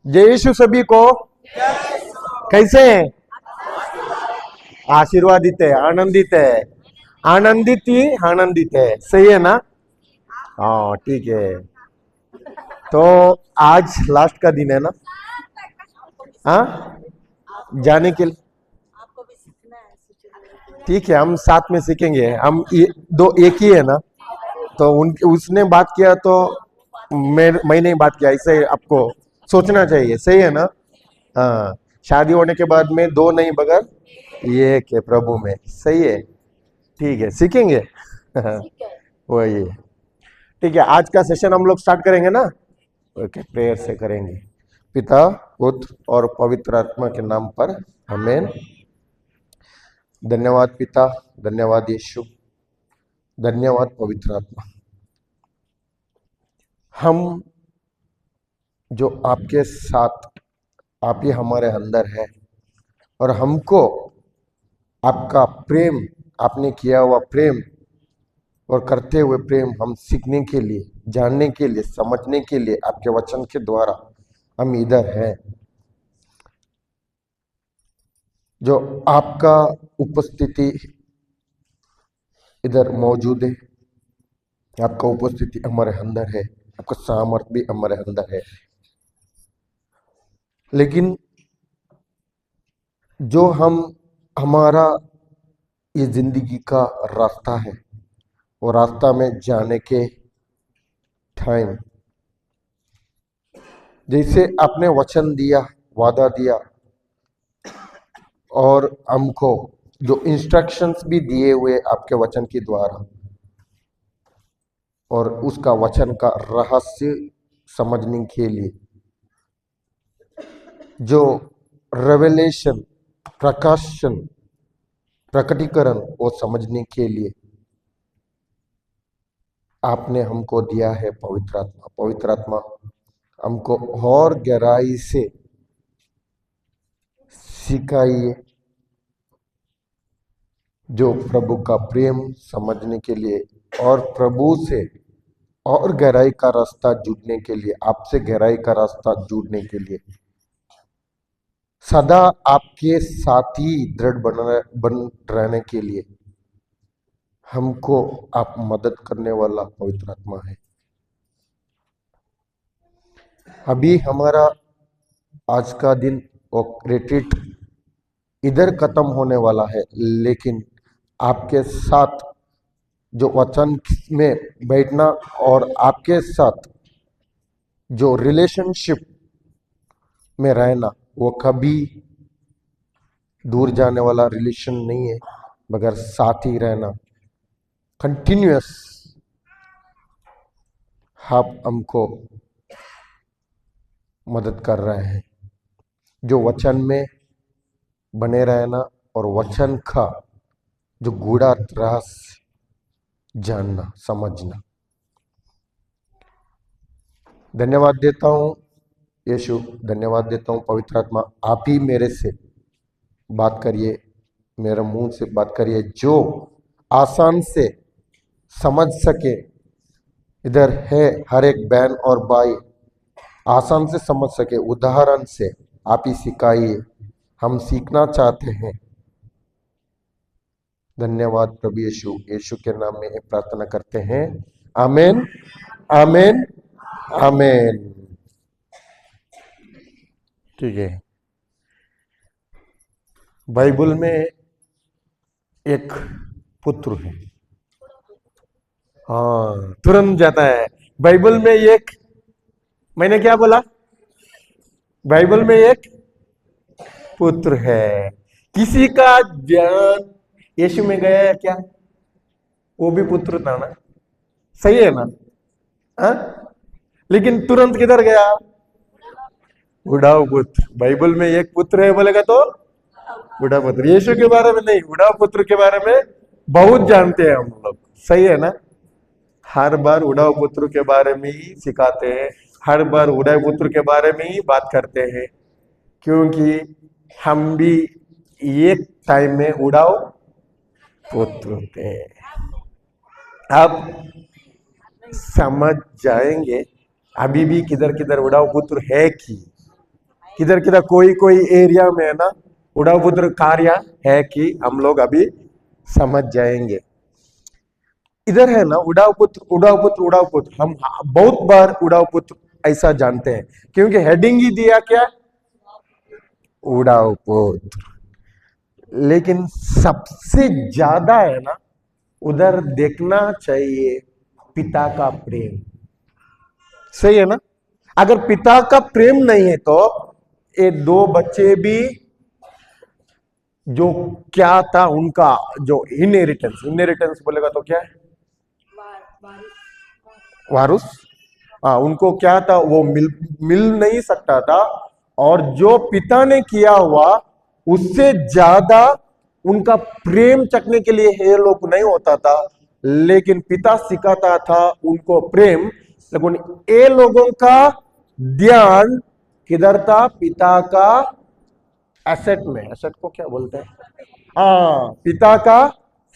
जय यीशु सभी को। कैसे हैं? आशीर्वादित है, आनंदित है, आनंदित ही आनंदित है। सही है ना? हाँ ठीक है। तो आज लास्ट का दिन है ना? हाँ, जाने के लिए ठीक है, हम साथ में सीखेंगे। हम दो एक ही है ना? तो उसने बात किया तो मैंने बात किया, इसे आपको सोचना चाहिए। सही है ना? हाँ, शादी होने के बाद में दो नहीं बगैर ये के प्रभु में। सही है, ठीक है, सीखेंगे। वही है। ठीक है, आज का सेशन हम लोग स्टार्ट करेंगे ना? ओके, प्रेयर से करेंगे। पिता, पुत्र और पवित्र आत्मा के नाम पर आमीन। धन्यवाद पिता, धन्यवाद यीशु, धन्यवाद पवित्र आत्मा। हम जो आपके साथ, आप ही हमारे अंदर है, और हमको आपका प्रेम, आपने किया हुआ प्रेम और करते हुए प्रेम हम सीखने के लिए, जानने के लिए, समझने के लिए आपके वचन के द्वारा हम इधर हैं। जो आपका उपस्थिति इधर मौजूद है, आपका उपस्थिति हमारे अंदर है, आपका सामर्थ्य भी हमारे अंदर है। लेकिन जो हमारा ये जिंदगी का रास्ता है, वो रास्ता में जाने के टाइम, जैसे आपने वचन दिया, वादा दिया, और हमको जो इंस्ट्रक्शंस भी दिए हुए आपके वचन के द्वारा, और उसका वचन का रहस्य समझने के लिए, जो रेवलेशन, प्रकाशन, प्रकटीकरण, वो समझने के लिए आपने हमको दिया है पवित्र आत्मा। पवित्र आत्मा हमको और गहराई से सिखाइए, जो प्रभु का प्रेम समझने के लिए और प्रभु से और गहराई का रास्ता जुड़ने के लिए, आपसे गहराई का रास्ता जुड़ने के लिए, सदा आपके साथी दृढ़ बन रहने के लिए हमको आप मदद करने वाला पवित्र आत्मा है। अभी हमारा आज का दिन और रिट्रीट इधर खत्म होने वाला है, लेकिन आपके साथ जो वचन में बैठना और आपके साथ जो रिलेशनशिप में रहना, वो कभी दूर जाने वाला रिलेशन नहीं है, मगर साथ ही रहना, कंटिन्यूअस। आप हमको मदद कर रहे हैं जो वचन में बने रहना और वचन का जो गूढ़ा रहस्य जानना, समझना। धन्यवाद देता हूँ यीशु, धन्यवाद देता हूँ पवित्र आत्मा। आप ही मेरे से बात करिए, मेरे मुंह से बात करिए, जो आसान से समझ सके। इधर है हर एक बहन और भाई, आसान से समझ सके, उदाहरण से आप ही सिखाइए, हम सीखना चाहते हैं। धन्यवाद प्रभु यीशु, यीशु के नाम में प्रार्थना करते हैं, आमीन, आमीन, आमीन। ठीक है, बाइबल में एक पुत्र है। हाँ, तुरंत जाता है। बाइबल में एक, मैंने क्या बोला? बाइबल में एक पुत्र है। किसी का ध्यान यीशु में गया है क्या? वो भी पुत्र था ना? सही है ना? हाँ? लेकिन तुरंत किधर गया? बुढ़ाऊ पुत्र। बाइबल में एक पुत्र है बोलेगा तो बुढ़ा पुत्र। यीशु के बारे में नहीं, बुढ़ा पुत्र के बारे में बहुत जानते हैं हम लोग। सही है ना? हर बार उड़ाव पुत्र के बारे में ही सिखाते हैं, हर बार उड़ाव पुत्र के बारे में ही बात करते हैं, क्योंकि हम भी एक टाइम में उड़ाव पुत्र थे। अब समझ जाएंगे अभी भी किधर किधर उड़ाव पुत्र है कि किधर किधर कोई कोई एरिया में है ना उड़ाऊ पुत्र कार्य है कि हम लोग अभी समझ जाएंगे। इधर है ना उड़ाऊ पुत्र उड़ाऊ पुत्र उड़ाऊ पुत्र, हम बहुत बार उड़ाऊ पुत्र ऐसा जानते हैं क्योंकि हेडिंग ही दिया क्या, उड़ाऊ पुत्र। लेकिन सबसे ज्यादा है ना उधर देखना चाहिए पिता का प्रेम। सही है ना? अगर पिता का प्रेम नहीं है तो ये दो बच्चे भी जो क्या था उनका जो इनहेरिटेंस, इनहेरिटेंस बोलेगा तो क्या है, वारुस। हाँ, उनको क्या था वो मिल नहीं सकता था। और जो पिता ने किया हुआ उससे ज्यादा उनका प्रेम चखने के लिए ये लोग नहीं होता था। लेकिन पिता सिखाता था उनको प्रेम, लेकिन ये लोगों का ध्यान किधर था, पिता का एसेट में। एसेट को क्या बोलते हैं? हाँ, पिता का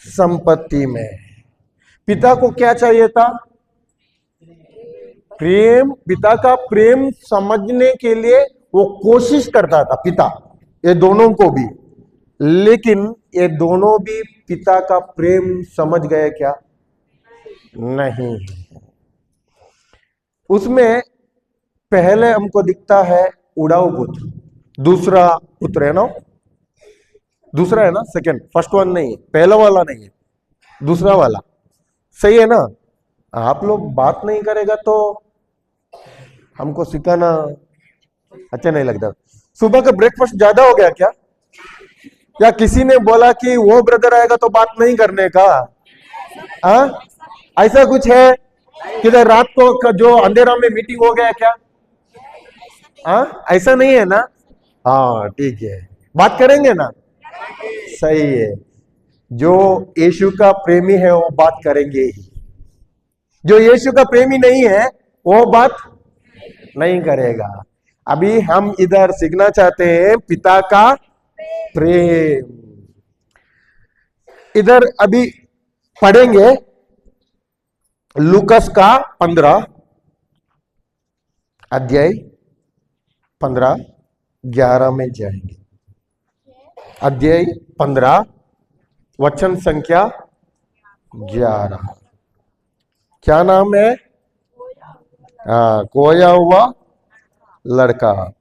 संपत्ति में। पिता को क्या चाहिए था? प्रेम। पिता का प्रेम समझने के लिए वो कोशिश करता था पिता, ये दोनों को भी। लेकिन ये दोनों भी पिता का प्रेम समझ गए क्या? नहीं। उसमें पहले हमको दिखता है उड़ाऊ पुत्र, दूसरा पुत्र है ना, दूसरा है ना, सेकंड, फर्स्ट वन नहीं है, पहला वाला नहीं है, दूसरा वाला। सही है ना? आप लोग बात नहीं करेगा तो हमको सिखाना अच्छा नहीं लगता। सुबह का ब्रेकफास्ट ज्यादा हो गया क्या? या किसी ने बोला कि वो ब्रदर आएगा तो बात नहीं करने का? हाँ, ऐसा कुछ है? किधर रात को जो अंधेरा में मीटिंग हो गया क्या? हाँ, ऐसा नहीं है ना? हाँ ठीक है, बात करेंगे ना? सही है। जो यीशु का प्रेमी है वो बात करेंगे ही, जो यीशु का प्रेमी नहीं है वो बात नहीं करेगा। अभी हम इधर सीखना चाहते हैं पिता का प्रेम। इधर अभी पढ़ेंगे लूकस का 15 अध्याय 15-11 में जाएंगे। अध्याय 15 वचन संख्या 11। क्या नाम है? हाँ, खोया हुआ लड़का।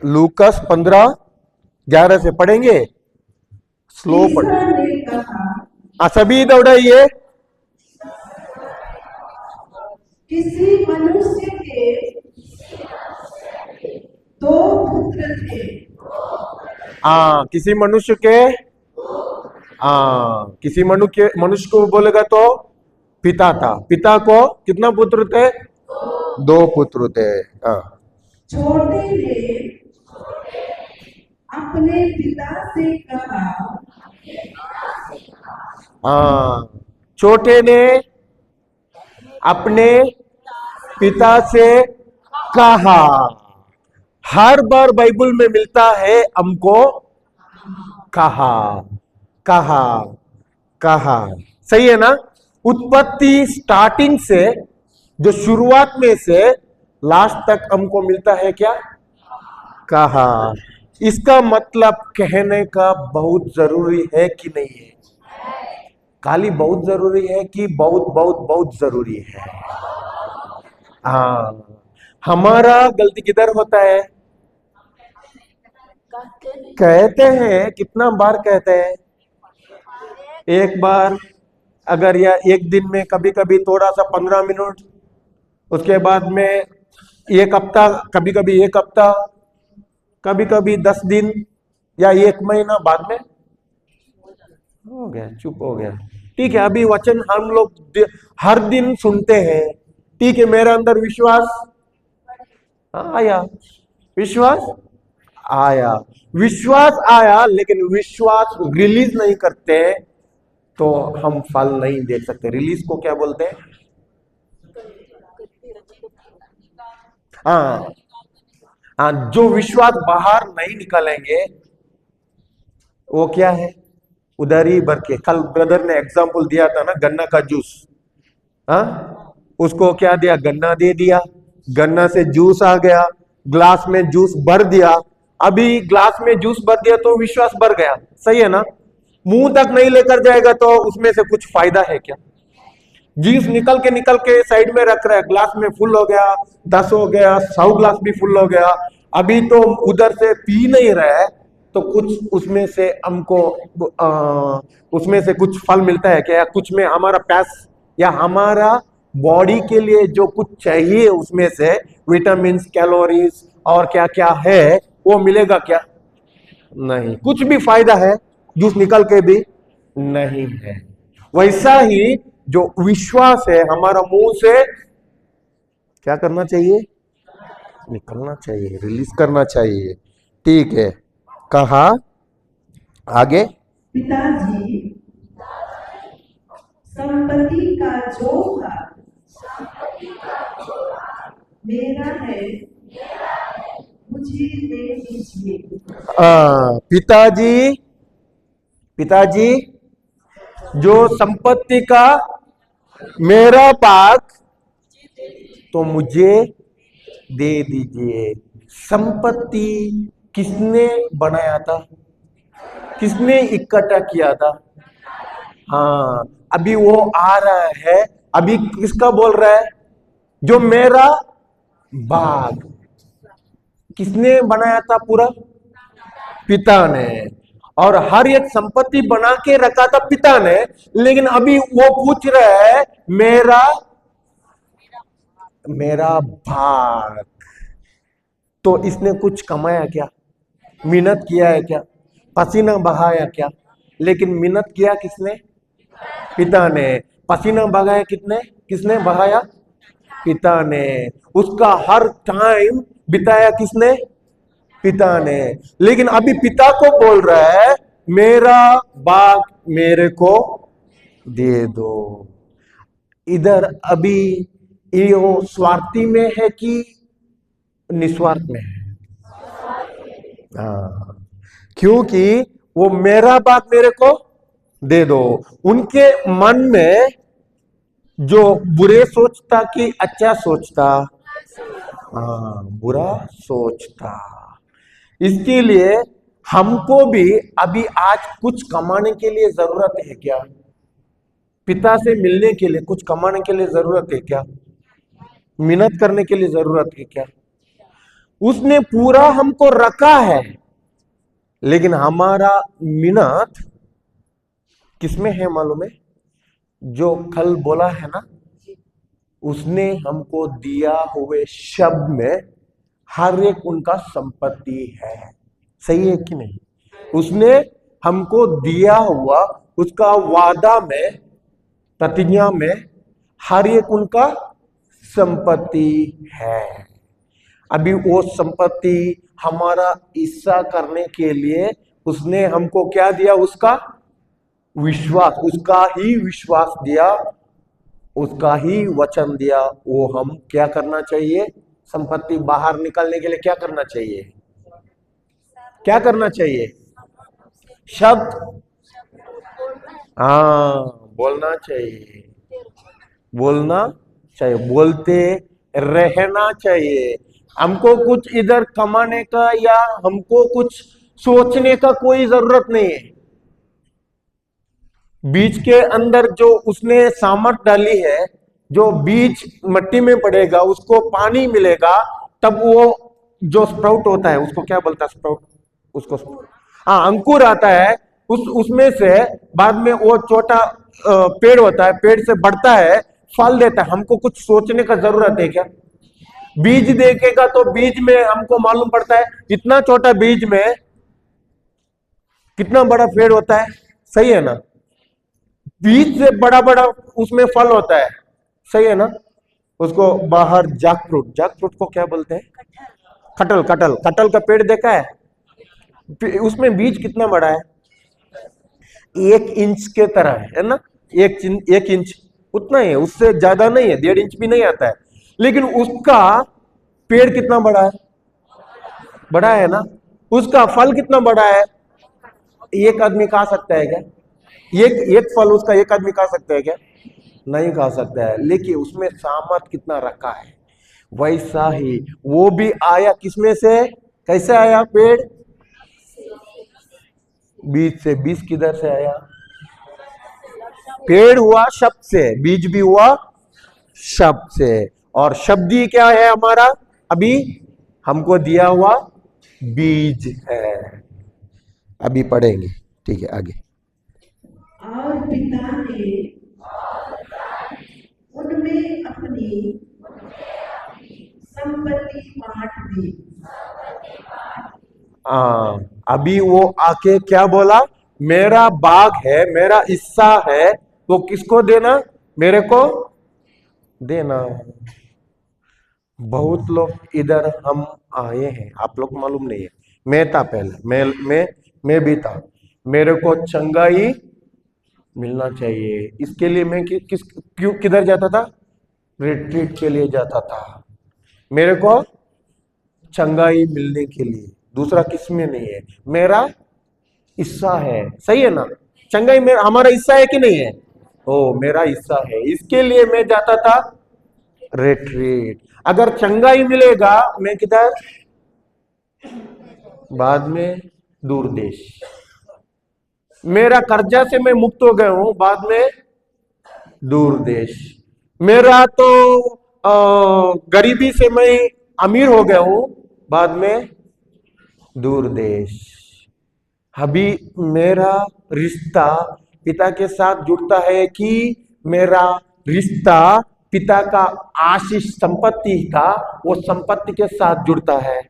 लूकस 15-11 से पढ़ेंगे, स्लो पढ़ेंगे। सभी दौड़ाइए। किसी मनुष्य के दो पुत्र थे। किसी मनुष्य के, किसी मनुष्य को बोलेगा तो पिता था। पिता को कितना पुत्र थे? दो पुत्र थे। छोटे ने अपने पिता से कहा, छोटे ने अपने पिता से कहा। हर बार बाइबल में मिलता है हमको कहा, कहा, कहा। सही है ना? उत्पत्ति स्टार्टिंग से, जो शुरुआत में से लास्ट तक हमको मिलता है क्या? कहा। इसका मतलब कहने का बहुत जरूरी है कि नहीं है? खाली बहुत जरूरी है कि बहुत बहुत बहुत जरूरी है? हमारा गलती किधर होता है? कहते हैं, कितना बार कहते हैं? एक बार, अगर या एक दिन में, कभी कभी थोड़ा सा 15 मिनट, उसके बाद में एक हफ्ता, कभी कभी एक हफ्ता, कभी कभी 10 दिन या एक महीना बाद में हो गया, चुप हो गया। ठीक है, अभी वचन हम लोग हर दिन सुनते हैं। ठीक है, मेरे अंदर विश्वास आया, विश्वास आया, विश्वास आया, लेकिन विश्वास रिलीज नहीं करते तो हम फल नहीं देख सकते। रिलीज को क्या बोलते हैं? हाँ हाँ, जो विश्वास बाहर नहीं निकालेंगे वो क्या है, उधर ही भर के। कल ब्रदर ने एग्जाम्पल दिया था ना, गन्ना का जूस। हाँ, उसको क्या दिया, गन्ना दे दिया, गन्ना से जूस आ गया, ग्लास में जूस भर दिया। अभी ग्लास में जूस भर दिया तो विश्वास भर गया, सही है ना। मुंह तक नहीं लेकर जाएगा तो उसमें से कुछ फायदा है क्या। जूस निकल के साइड में रख रहा है, ग्लास में फुल हो गया, 10 हो गया, 100 ग्लास भी फुल हो गया, अभी तो उधर से पी नहीं रहा है, तो कुछ उसमें से हमको उसमें से कुछ फल मिलता है क्या, या कुछ में हमारा प्यास या हमारा बॉडी के लिए जो कुछ चाहिए उसमें से विटामिन, कैलोरीज और क्या क्या है वो मिलेगा क्या, नहीं, कुछ भी फायदा है जूस निकल के भी नहीं है। वैसा ही जो विश्वास है हमारा मुंह से क्या करना चाहिए, निकलना चाहिए, रिलीज करना चाहिए। ठीक है, कहा आगे। पिताजी, संपत्ति का जो भाग मेरा है मुझे दे दीजिए। पिताजी, पिताजी जो संपत्ति का मेरा भाग तो मुझे दे दीजिए। संपत्ति किसने बनाया था, किसने इकट्ठा किया था। हाँ, अभी वो आ रहा है, अभी किसका बोल रहा है, जो मेरा भाग किसने बनाया था पूरा, पिता ने। और हर एक संपत्ति बना के रखा था पिता ने, लेकिन अभी वो पूछ रहा है मेरा भाग। तो इसने कुछ कमाया क्या, मेहनत किया है क्या, पसीना बहाया क्या, लेकिन मेहनत किया किसने, पिता ने। पसीना बहाया किसने बहाया, पिता ने। उसका हर टाइम बिताया किसने, पिता ने। लेकिन अभी पिता को बोल रहा है मेरा भाग मेरे को दे दो। इधर अभी ये वो स्वार्थी में है कि निस्वार्थ में है। हाँ, क्योंकि वो मेरा भाग मेरे को दे दो। उनके मन में जो बुरे सोचता कि अच्छा सोचता, हाँ, बुरा सोचता। इसके लिए हमको भी अभी आज कुछ कमाने के लिए जरूरत है क्या, पिता से मिलने के लिए कुछ कमाने के लिए जरूरत है क्या, मेहनत करने के लिए जरूरत है क्या। उसने पूरा हमको रखा है, लेकिन हमारा मेहनत किसमें है मालूम है, जो कल बोला है ना, उसने हमको दिया हुए शब्द में हर एक उनका संपत्ति है, सही है कि नहीं। उसने हमको दिया हुआ उसका वादा में, प्रतिज्ञा में हर एक उनका संपत्ति है। अभी वो संपत्ति हमारा हिस्सा करने के लिए उसने हमको क्या दिया, उसका विश्वास, उसका ही विश्वास दिया, उसका ही वचन दिया। वो हम क्या करना चाहिए, संपत्ति बाहर निकालने के लिए क्या करना चाहिए, क्या करना चाहिए, शब्द, हाँ, बोलना चाहिए, बोलना चाहिए, बोलते रहना चाहिए। हमको कुछ इधर कमाने का या हमको कुछ सोचने का कोई जरूरत नहीं है। बीज के अंदर जो उसने सामर्थ डाली है, जो बीज मिट्टी में पड़ेगा, उसको पानी मिलेगा, तब वो जो स्प्राउट होता है उसको क्या बोलता है, स्प्राउट, उसको हाँ, अंकुर आता है। उसमें से बाद में वो छोटा पेड़ होता है, पेड़ से बढ़ता है, फल देता है। हमको कुछ सोचने का जरूरत है क्या, बीज देखेगा तो बीज में हमको मालूम पड़ता है इतना छोटा बीज में कितना बड़ा पेड़ होता है, सही है ना। बीज से बड़ा बड़ा उसमें फल होता है, सही है ना। उसको बाहर जैक फ्रूट को क्या बोलते हैं, कटल का पेड़ देखा है, उसमें बीज कितना बड़ा है, 1 इंच के तरह है ना, 1 इंच उतना ही है, उससे ज्यादा नहीं है, 1.5 इंच भी नहीं आता है। लेकिन उसका पेड़ कितना बड़ा है? बड़ा है ना। उसका फल कितना बड़ा है? एक आदमी खा सकता है क्या? एक फल उसका एक आदमी खा सकता है क्या? नहीं खा सकता है। लेकिन उसमें सामर्थ कितना रखा है। वैसा ही वो भी आया किसमें से? कैसे आया पेड़? बीज से। बीज किधर से आया? पेड़ हुआ शब्द से, बीज भी हुआ शब्द से। और शब्द ही क्या है हमारा? अभी हमको दिया हुआ बीज है। अभी पढ़ेंगे, ठीक है, आगे। और पिता ने उनमें अपनी संपत्ति बांट दी। अभी वो आके क्या बोला? मेरा बाग है, मेरा हिस्सा है, वो किसको देना? मेरे को देना। बहुत लोग इधर हम आए हैं, आप लोग मालूम नहीं है। मैं था पहले, मैं भी था। मेरे को चंगाई मिलना चाहिए, इसके लिए मैं किधर जाता था? रिट्रीट के लिए जाता था। मेरे को चंगाई मिलने के लिए। दूसरा किस में नहीं है, मेरा हिस्सा है। सही है ना? चंगाई मेरा, हमारा हिस्सा है कि नहीं है? ओ, मेरा हिस्सा है, इसके लिए मैं जाता था रिट्रीट। अगर चंगाई मिलेगा, मैं किधर? बाद में दूर देश। मेरा कर्जा से मैं मुक्त हो गया हूं, बाद में दूर देश। मेरा तो गरीबी से मैं अमीर हो गया हूं, बाद में दूर देश। अभी मेरा रिश्ता पिता के साथ जुड़ता है कि मेरा रिश्ता पिता का आशीष संपत्ति का, वो संपत्ति के साथ जुड़ता है।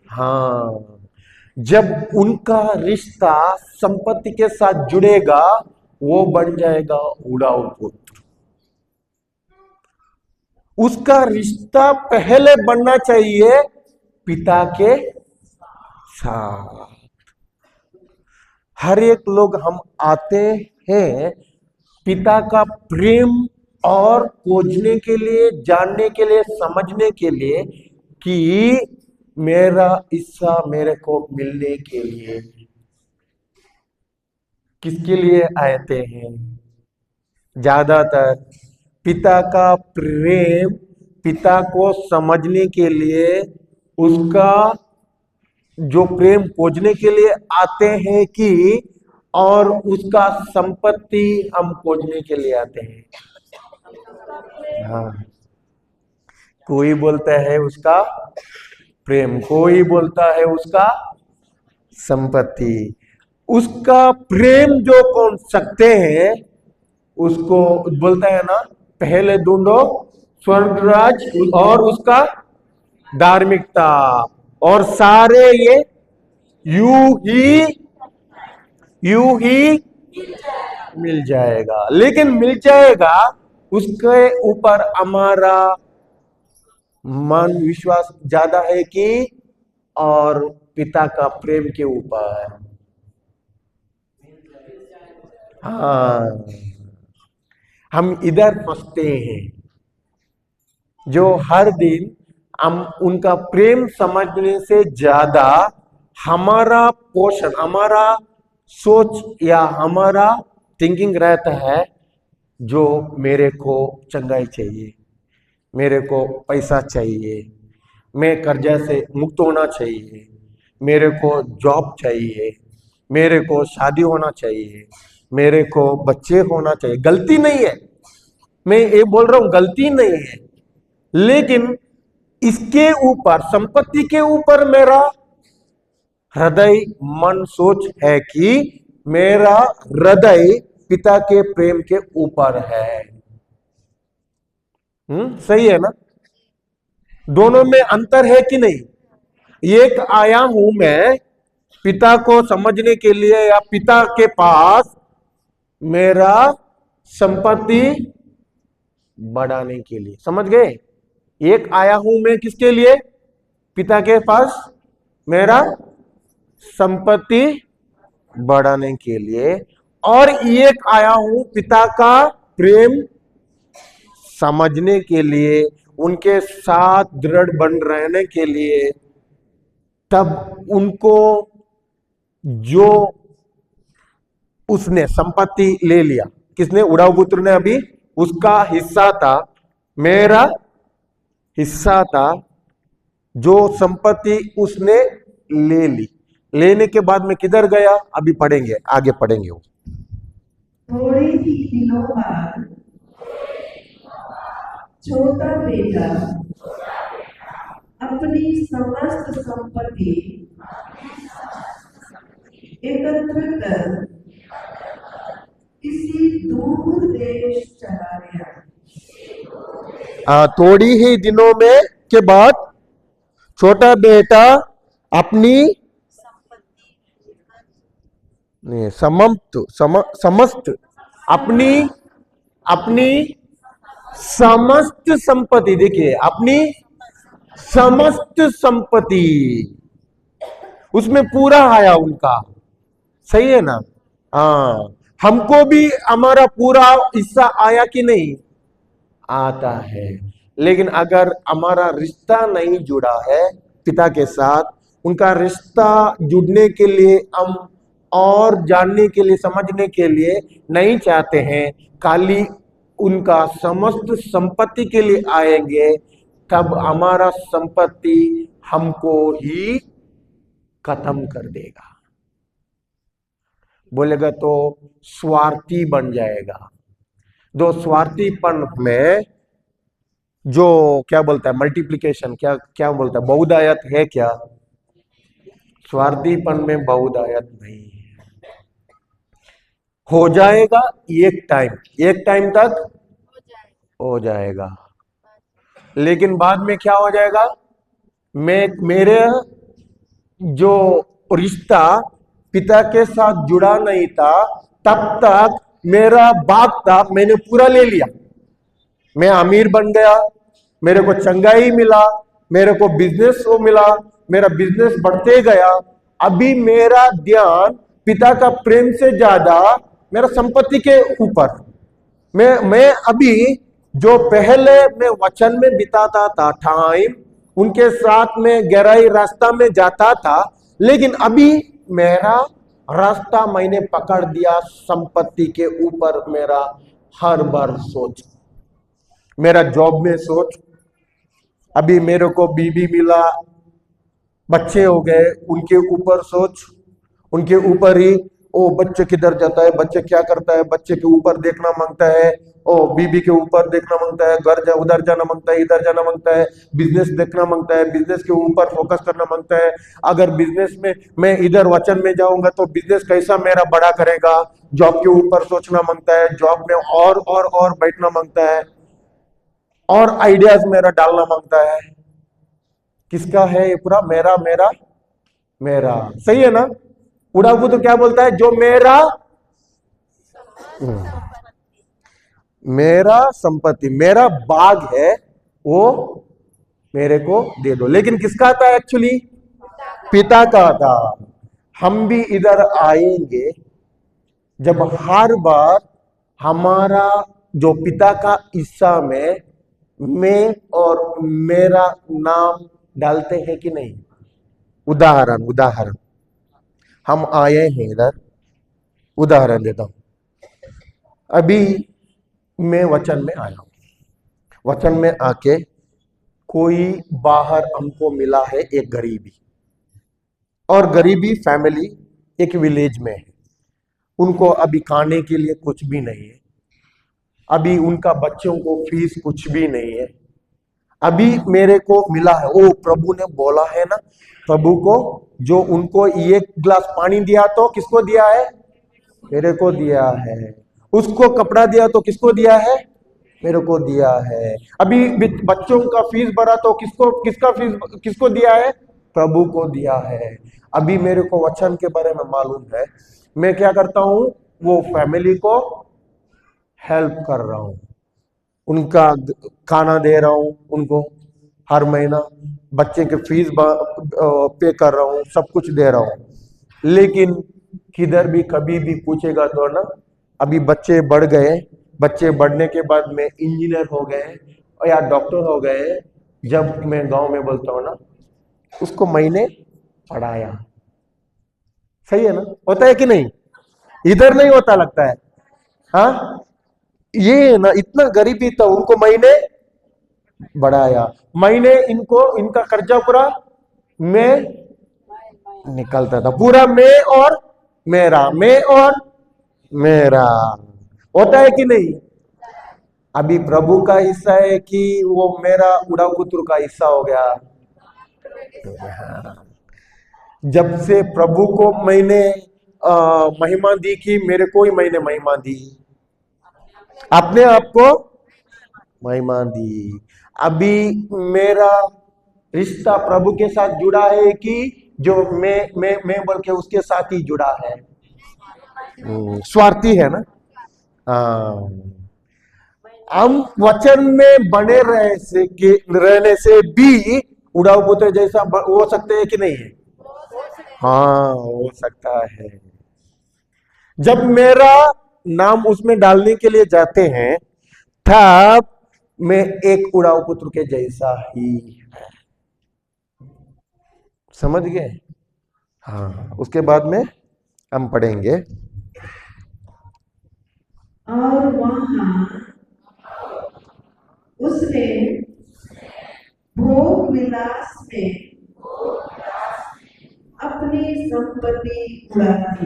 हाँ, जब उनका रिश्ता संपत्ति के साथ जुड़ेगा, वो बन जाएगा उड़ाऊ पुत्र। उसका रिश्ता पहले बनना चाहिए पिता के साथ। हर एक लोग हम आते हैं पिता का प्रेम और खोजने के लिए, जानने के लिए, समझने के लिए कि मेरा हिस्सा मेरे को मिलने के लिए। किसके लिए आते हैं? ज्यादातर पिता का प्रेम, पिता को समझने के लिए, उसका जो प्रेम खोजने के लिए आते हैं कि, और उसका संपत्ति हम खोजने के लिए आते हैं। हाँ, कोई बोलता है उसका प्रेम, कोई बोलता है उसका संपत्ति। उसका प्रेम जो कौन सकते हैं, उसको बोलता है ना, पहले ढूंढो स्वर्ग राज और उसका धार्मिकता, और सारे ये यूं ही मिल जाएगा। लेकिन मिल जाएगा, उसके ऊपर हमारा मन विश्वास ज्यादा है कि, और पिता का प्रेम के ऊपर। हाँ, हम इधर फंसते हैं, जो हर दिन हम उनका प्रेम समझने से ज्यादा हमारा पोषण, हमारा सोच या हमारा थिंकिंग रहता है, जो मेरे को चंगाई चाहिए, मेरे को पैसा चाहिए, मैं कर्जा से मुक्त होना चाहिए, मेरे को जॉब चाहिए, मेरे को शादी होना चाहिए, मेरे को बच्चे होना चाहिए। गलती नहीं है, मैं ये बोल रहा हूं, गलती नहीं है। लेकिन इसके ऊपर, संपत्ति के ऊपर मेरा हृदय, मन, सोच है कि मेरा हृदय पिता के प्रेम के ऊपर है। सही है ना? दोनों में अंतर है कि नहीं? एक आया हूं मैं पिता को समझने के लिए, या पिता के पास मेरा संपत्ति बढ़ाने के लिए। समझ गए? एक आया हूं मैं किसके लिए? पिता के पास मेरा संपत्ति बढ़ाने के लिए। और एक आया हूं पिता का प्रेम समझने के लिए, उनके साथ दृढ़ बन रहने के लिए, तब उनको जो उसने संपत्ति ले लिया, किसने? उड़ाऊ पुत्र ने। अभी उसका हिस्सा था, मेरा हिस्सा था, जो संपत्ति उसने ले ली। लेने के बाद में किधर गया? अभी पढ़ेंगे, आगे पढ़ेंगे वो। थोड़े ही दिनों बाद छोटा बेटा अपनी समस्त संपत्ति एकत्र कर किसी दूर देश चला गया। थोड़ी ही दिनों में के बाद छोटा बेटा अपनी नहीं, समस्त अपनी समस्त संपत्ति, देखिए अपनी समस्त संपत्ति, उसमें पूरा आया उनका, सही है ना? हाँ, हमको भी हमारा पूरा हिस्सा आया कि नहीं? आता है। लेकिन अगर हमारा रिश्ता नहीं जुड़ा है पिता के साथ, उनका रिश्ता जुड़ने के लिए हम और जानने के लिए, समझने के लिए नहीं चाहते हैं, खाली उनका समस्त संपत्ति के लिए आएंगे, तब हमारा संपत्ति हमको ही खत्म कर देगा। बोलेगा तो स्वार्थी बन जाएगा। दो स्वार्थीपन में जो क्या बोलता है, मल्टीप्लिकेशन, क्या बोलता है, बहुदायत है क्या? स्वार्थीपन में बहुदायत नहीं है। हो जाएगा एक टाइम तक हो जाएगा, लेकिन बाद में क्या हो जाएगा? मेरे जो रिश्ता पिता के साथ जुड़ा नहीं था, तब तक मेरा बाप था, मैंने पूरा ले लिया, मैं अमीर बन गया, मेरे को चंगाई मिला, मेरे को बिजनेस को मिला, मेरा बिजनेस बढ़ते गया। अभी मेरा ध्यान पिता का प्रेम से ज्यादा मेरा संपत्ति के ऊपर। मैं अभी जो पहले मैं वचन में बिताता था टाइम, उनके साथ में गहराई रास्ता में जाता था, लेकिन अभी मेरा रास्ता मैंने पकड़ दिया संपत्ति के ऊपर। मेरा हर बार सोच, मेरा जॉब में सोच, अभी मेरे को बीबी मिला, बच्चे हो गए, उनके ऊपर सोच, उनके ऊपर ही ओ बच्चे किधर जाता है, बच्चे क्या करता है, बच्चे के ऊपर देखना मांगता है, ओ बीबी के ऊपर देखना मांगता है, घर उधर जाना मांगता है, इधर जाना मांगता है, बिजनेस देखना मांगता है, बिजनेस के ऊपर फोकस करना मांगता है। अगर बिजनेस में मैं इधर वचन में जाऊंगा तो बिजनेस कैसा मेरा बड़ा करेगा, जॉब के ऊपर सोचना मांगता है, जॉब में और बैठना मांगता है, और आइडियाज मेरा डालना मांगता है। किसका है ये पूरा? मेरा मेरा मेरा, सही है ना? उड़ाऊ तो क्या बोलता है? जो मेरा मेरा संपत्ति, मेरा बाग है, वो मेरे को दे दो। लेकिन किसका था एक्चुअली? पिता का था। हम भी इधर आएंगे जब हर बार हमारा जो पिता का हिस्सा में मैं और मेरा नाम डालते हैं कि नहीं? उदाहरण हम आए हैं इधर, उदाहरण देता हूं। अभी मैं वचन में आया हूं, वचन में आके कोई बाहर हमको मिला है एक गरीबी, और गरीबी फैमिली एक विलेज में है, उनको अभी खाने के लिए कुछ भी नहीं है, अभी उनका बच्चों को फीस कुछ भी नहीं है। अभी मेरे को मिला है, ओ प्रभु ने बोला है ना, प्रभु को जो उनको एक गिलास पानी दिया तो किसको दिया है? मेरे को दिया है। उसको कपड़ा दिया तो किसको दिया है? मेरे को दिया है। अभी बच्चों का फीस भरा तो किसको दिया है? प्रभु को दिया है। अभी मेरे को वचन के बारे में मालूम है, मैं क्या करता हूं? वो फैमिली को हेल्प कर रहा हूं, उनका खाना दे रहा हूं, उनको हर महीना बच्चे के फीस पे कर रहा हूं, सब कुछ दे रहा हूं। लेकिन किधर भी कभी भी पूछेगा तो ना, अभी बच्चे बढ़ गए, बच्चे बढ़ने के बाद में इंजीनियर हो गए, या डॉक्टर हो गए, जब मैं गांव में बोलता हूं ना, उसको मैंने पढ़ाया। सही है ना? होता है कि नहीं? इधर नहीं होता लगता है। हाँ, ये ना इतना गरीबी था, उनको मैंने बढ़ाया, मैंने इनको इनका कर्जा पूरा मैं निकलता था, पूरा मैं और मेरा, मैं और मेरा। होता है कि नहीं? अभी प्रभु का हिस्सा है कि वो मेरा उड़ाऊ पुत्र का हिस्सा हो गया? जब से प्रभु को मैंने महिमा दी कि मेरे को ही मैंने महिमा दी, अपने आप को महिमा दी। अभी मेरा रिश्ता प्रभु के साथ जुड़ा है कि जो मैं बोल के उसके साथ ही जुड़ा है? स्वार्थी है ना? हाँ। हम वचन में बने रहने से भी उड़ाऊ पुत्र जैसा हो सकते हैं कि नहीं है? हाँ, हो सकता है। जब मेरा नाम उसमें डालने के लिए जाते हैं, तब मैं एक उड़ाऊ पुत्र के जैसा ही है। समझ गए? हाँ, उसके बाद में हम पढ़ेंगे। और वहां उसने भोग विलास में अपनी संपत्ति उड़ा दी।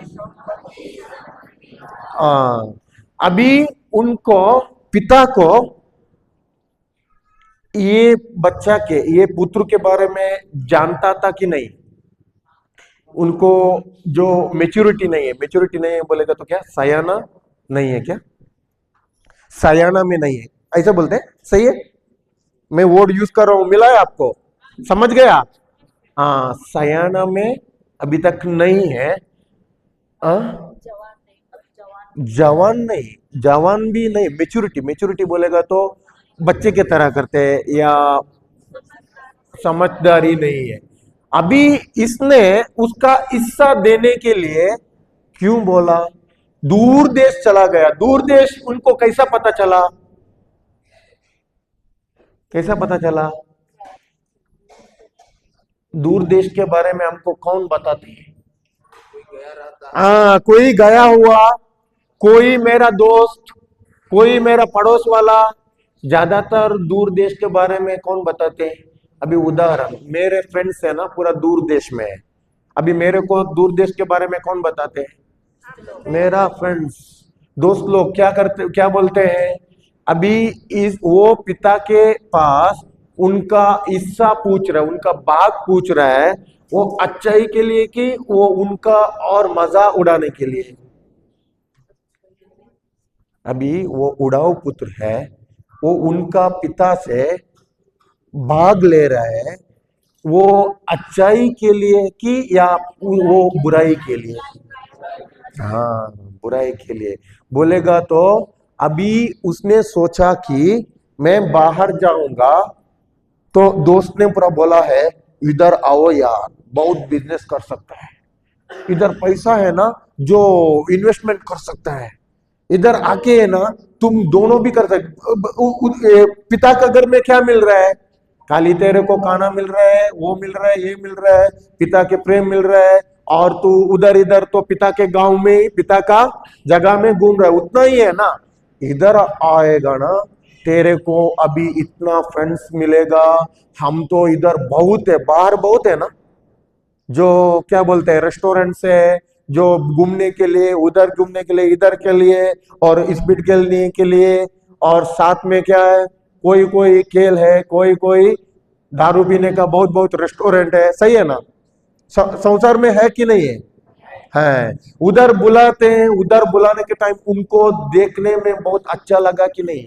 अभी उनको, पिता को ये बच्चा के, ये पुत्र के बारे में जानता था कि नहीं? उनको जो मेच्योरिटी नहीं है, मेच्योरिटी नहीं है बोलेगा तो क्या, सयाना नहीं है क्या? सयाना में नहीं है, ऐसा बोलते हैं। सही है? मैं वर्ड यूज कर रहा हूं, मिला है आपको? समझ गया? हाँ, सयाना में अभी तक नहीं है। जवान नहीं, जवान भी नहीं, मेच्योरिटी, मेच्योरिटी बोलेगा तो बच्चे की तरह करते हैं या समझदारी नहीं है। अभी इसने उसका हिस्सा देने के लिए क्यों बोला? दूर देश चला गया। दूर देश उनको कैसा पता चला? कैसा पता चला? दूर देश के बारे में हमको कौन बताते हैं? कोई गया हुआ, कोई मेरा दोस्त, कोई मेरा पड़ोस वाला। ज्यादातर दूर देश के बारे में कौन बताते हैं? अभी उदाहरण, मेरे फ्रेंड्स है ना, पूरा दूर देश में है। अभी मेरे को दूर देश के बारे में कौन बताते हैं? मेरा फ्रेंड्स, दोस्त लोग क्या करते, क्या बोलते हैं? अभी इस वो पिता के पास उनका हिस्सा पूछ रहा है, उनका भाग पूछ रहा है, वो अच्छाई के लिए कि वो उनका और मजा उड़ाने के लिए? अभी वो उड़ाऊ पुत्र है, वो उनका पिता से भाग ले रहा है, वो अच्छाई के लिए कि या वो बुराई के लिए? हाँ, बुराई के लिए बोलेगा तो अभी उसने सोचा कि मैं बाहर जाऊंगा, तो दोस्त ने पूरा बोला है, इधर आओ यार, बहुत बिजनेस कर सकता है, इधर पैसा है ना जो इन्वेस्टमेंट कर सकता है, इधर आके है ना तुम दोनों भी कर सकते। पिता का घर में क्या मिल रहा है? खाली तेरे को खाना मिल रहा है, वो मिल रहा है, ये मिल रहा है, पिता के प्रेम मिल रहा है, और तू उधर इधर तो पिता के गांव में ही, पिता का जगह में घूम रहा है, उतना ही है ना। इधर आएगा ना, तेरे को अभी इतना फ्रेंड्स मिलेगा। हम तो इधर बहुत है, बाहर बहुत है ना, जो क्या बोलते हैं, रेस्टोरेंट से, जो घूमने के लिए, उधर घूमने के लिए, इधर के लिए, और स्पीड खेलने के लिए, और साथ में क्या है, कोई कोई खेल है, कोई कोई दारू पीने का बहुत बहुत रेस्टोरेंट है। सही है ना? संसार में है कि नहीं है? उधर बुलाते हैं, उधर बुलाने के टाइम उनको देखने में बहुत अच्छा लगा कि नहीं?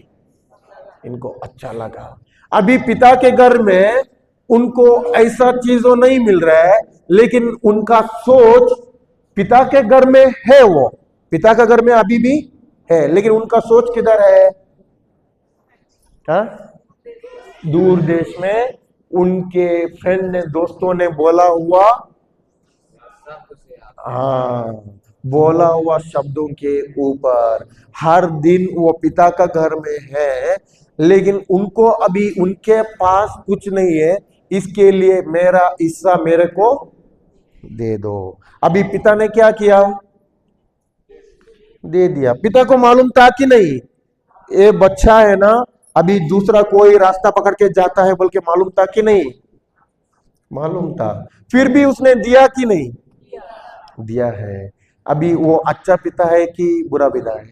इनको अच्छा लगा। अभी पिता के घर में उनको ऐसा चीजों नहीं मिल रहा है, लेकिन उनका सोच पिता के घर में है, वो पिता का घर में अभी भी है, लेकिन उनका सोच किधर है? दूर देश में। उनके फ्रेंड ने, दोस्तों ने बोला हुआ, हाँ, बोला हुआ शब्दों के ऊपर हर दिन वो पिता का घर में है, लेकिन उनको अभी उनके पास कुछ नहीं है, इसके लिए मेरा हिस्सा मेरे को दे दो। अभी पिता ने क्या किया? दे दिया। पिता को मालूम था कि नहीं ये बच्चा है ना अभी दूसरा कोई रास्ता पकड़ के जाता है बोल के मालूम था कि नहीं? मालूम था, फिर भी उसने दिया कि नहीं? दिया है। अभी वो अच्छा पिता है कि बुरा पिता है?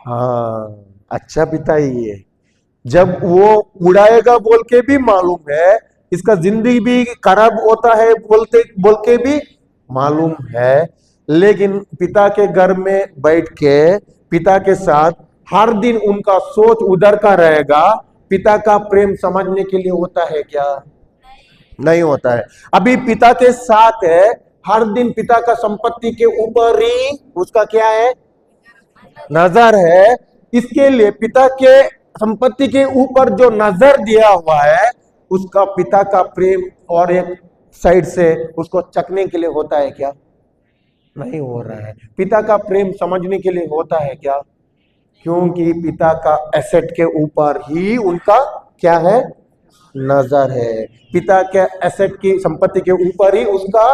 हाँ, अच्छा पिता ही है। जब वो उड़ाएगा बोल के भी मालूम है, इसका जिंदगी भी खराब होता है बोलते बोल के भी मालूम है, लेकिन पिता के घर में बैठ के पिता के साथ हर दिन उनका सोच उधर का रहेगा। पिता का प्रेम समझने के लिए होता है क्या? नहीं होता है। अभी पिता के साथ है, हर दिन पिता का संपत्ति के ऊपर ही उसका क्या है? नजर है। इसके लिए पिता के संपत्ति के ऊपर जो नजर दिया हुआ है उसका पिता का प्रेम और एक साइड से उसको चखने के लिए होता है क्या? नहीं हो रहा है। पिता का प्रेम समझने के लिए होता है क्या? क्योंकि पिता का एसेट के ऊपर ही उनका क्या है? नजर है। पिता के एसेट की संपत्ति के ऊपर ही उसका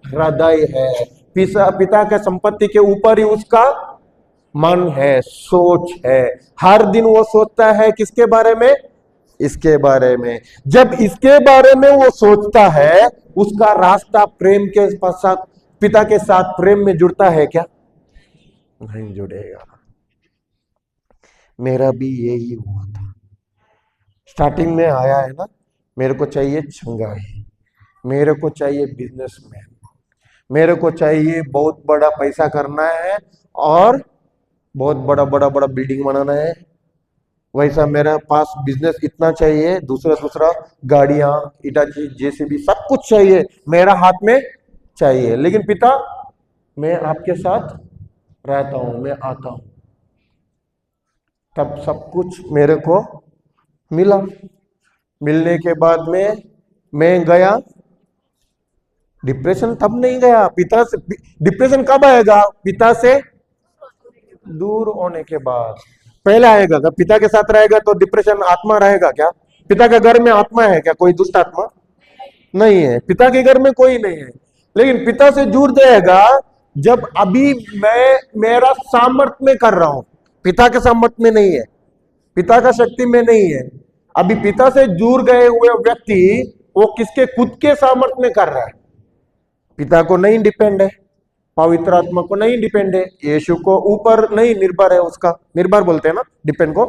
हृदय है। पिता के संपत्ति के ऊपर ही उसका मन है, सोच है। हर दिन वो सोचता है किसके बारे में? इसके बारे में। जब इसके बारे में वो सोचता है, उसका रास्ता प्रेम के साथ, पिता के साथ प्रेम में जुड़ता है क्या? नहीं जुड़ेगा। मेरा भी यही हुआ था। स्टार्टिंग में आया है ना, मेरे को चाहिए चंगाई, मेरे को चाहिए बिजनेसमैन, मेरे को चाहिए बहुत बड़ा पैसा करना है और बहुत बड़ा बड़ा बड़ा बिल्डिंग बनाना है। वैसा मेरे पास बिजनेस इतना चाहिए, दूसरा दूसरा गाड़ियां, इटाची, जेसीबी सब कुछ चाहिए मेरा हाथ में चाहिए। लेकिन पिता, मैं आपके साथ रहता हूं, मैं आता हूं, तब सब कुछ मेरे को मिला। मिलने के बाद में मैं गया डिप्रेशन, तब नहीं गया पिता से। डिप्रेशन कब आएगा? पिता से दूर होने के बाद। पहले आएगा क्या? पिता के साथ रहेगा तो डिप्रेशन आत्मा रहेगा क्या? पिता के घर में आत्मा है क्या? कोई दुष्ट आत्मा नहीं है, पिता के घर में कोई नहीं है। लेकिन पिता से जुड़ जाएगा जब अभी मैं मेरा सामर्थ्य में कर रहा हूं, पिता के सामर्थ्य में नहीं है, पिता का शक्ति में नहीं है। अभी पिता से जुड़ गए हुए व्यक्ति वो किसके खुद के सामर्थ्य में कर रहा है, पिता को नहीं डिपेंड है, पवित्र आत्मा को नहीं डिपेंड है, यीशु को ऊपर नहीं निर्भर है। उसका निर्भर बोलते हैं ना डिपेंड को,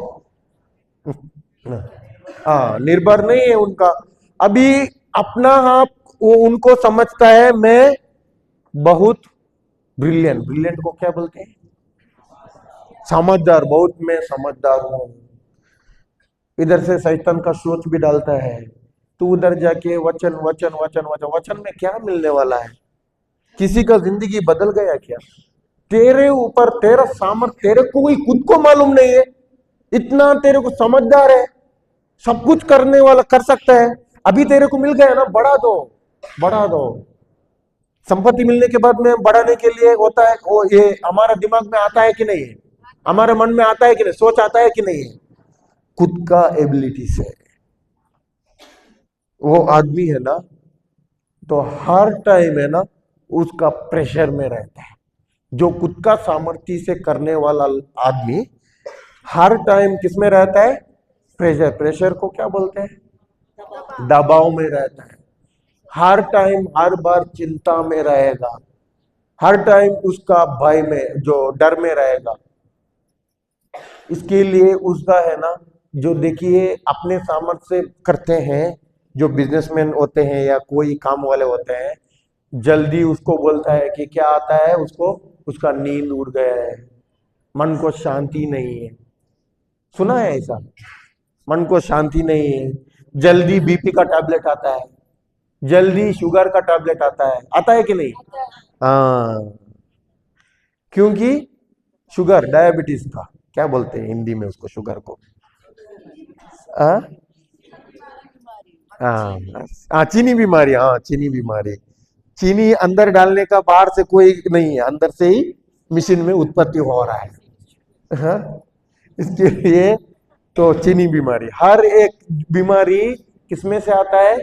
हाँ निर्भर नहीं है उनका। अभी अपना आप वो उनको समझता है मैं बहुत ब्रिलियंट, ब्रिलियंट को क्या बोलते हैं? समझदार, बहुत मैं समझदार हूं। इधर से शैतान का सोच भी डालता है, तू उधर जाके वचन वचन वचन वचन, वचन में क्या मिलने वाला है? किसी का जिंदगी बदल गया क्या? तेरे ऊपर तेरा सामर्थ्य तेरे को कोई खुद को मालूम नहीं है, इतना तेरे को समझदार है, सब कुछ करने वाला कर सकता है। अभी तेरे को मिल गया ना, बढ़ा दो, बढ़ा दो। संपत्ति मिलने के बाद में बढ़ाने के लिए होता है वो, ये हमारा दिमाग में आता है कि नहीं है? हमारे मन में आता है कि नहीं? सोच आता है कि नहीं है? खुद का एबिलिटी से वो आदमी है ना, तो हर टाइम है ना उसका प्रेशर में रहता है। जो खुद का सामर्थ्य से करने वाला आदमी हर टाइम किस में रहता है? प्रेशर। प्रेशर को क्या बोलते हैं? दबाव में रहता है। हर टाइम हर बार चिंता में रहेगा, हर टाइम उसका भय में, जो डर में रहेगा। इसके लिए उसका है ना, जो देखिए अपने सामर्थ्य से करते हैं, जो बिजनेसमैन होते हैं या कोई काम वाले होते हैं, जल्दी उसको बोलता है कि क्या आता है उसको, उसका नींद उड़ गया है, मन को शांति नहीं है। सुना है ऐसा? मन को शांति नहीं है, जल्दी बीपी का टैबलेट आता है, जल्दी शुगर का टैबलेट आता है कि नहीं? हाँ, क्योंकि शुगर, डायबिटीज का क्या बोलते हैं हिंदी में उसको, शुगर को? हाँ हाँ हाँ, चीनी बीमारी, हाँ चीनी बीमारी। चीनी अंदर डालने का बाहर से कोई नहीं है, अंदर से ही मशीन में उत्पत्ति हो रहा है। हाँ? इसके लिए तो चीनी बीमारी, हर एक बीमारी किसमें से आता है?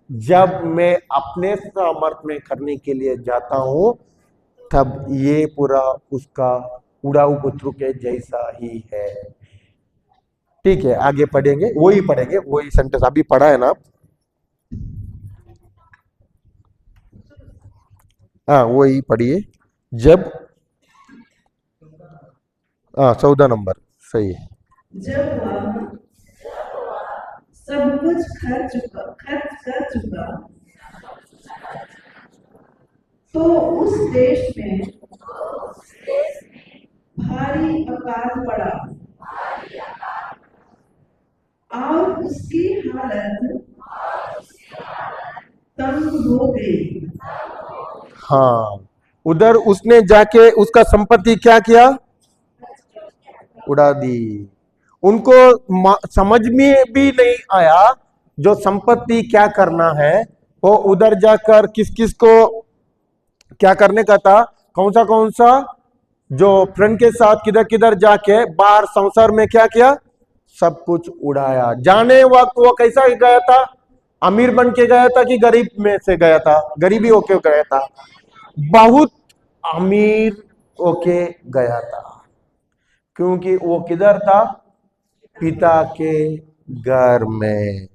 जब मैं अपने सामर्थ्य में करने के लिए जाता हूं, तब ये पूरा उसका उड़ाऊ पुत्र के जैसा ही है। ठीक है, आगे पढ़ेंगे, वही सेंटेंस अभी पढ़ा है ना आप? हाँ, वही पढ़िए। जब, हाँ 14 नंबर सही है। जब वह सब कुछ खर्च कर चुका, तो उस देश में भारी अकाल पड़ा और उसकी हालत तंग हो गई। हाँ, उधर उसने जाके उसका संपत्ति क्या किया? उड़ा दी। उनको समझ में भी नहीं आया जो संपत्ति क्या करना है। वो उधर जाकर किस किस को क्या करने का था, कौन सा जो फ्रेंड के साथ किधर किधर जाके बाहर संसार में क्या किया, सब कुछ उड़ाया। जाने वक्त वो कैसा गया था? अमीर बन के गया था कि गरीब में से गया था? गरीबी होके गया था, बहुत अमीर होके गया था। क्योंकि वो किधर था? पिता के घर में।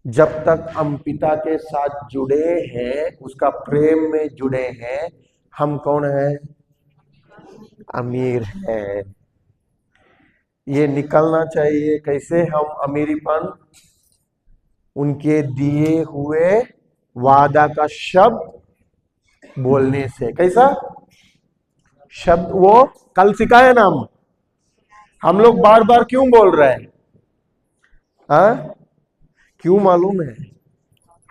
जब तक हम पिता के साथ जुड़े हैं, उसका प्रेम में जुड़े हैं, हम कौन है? अमीर है। ये निकलना चाहिए। कैसे हम अमीरीपन? उनके दिए हुए वादा का शब्द बोलने से। कैसा शब्द? वो कल सिखाया ना हम लोग बार बार क्यों बोल रहे हैं? हाँ, क्यों मालूम है?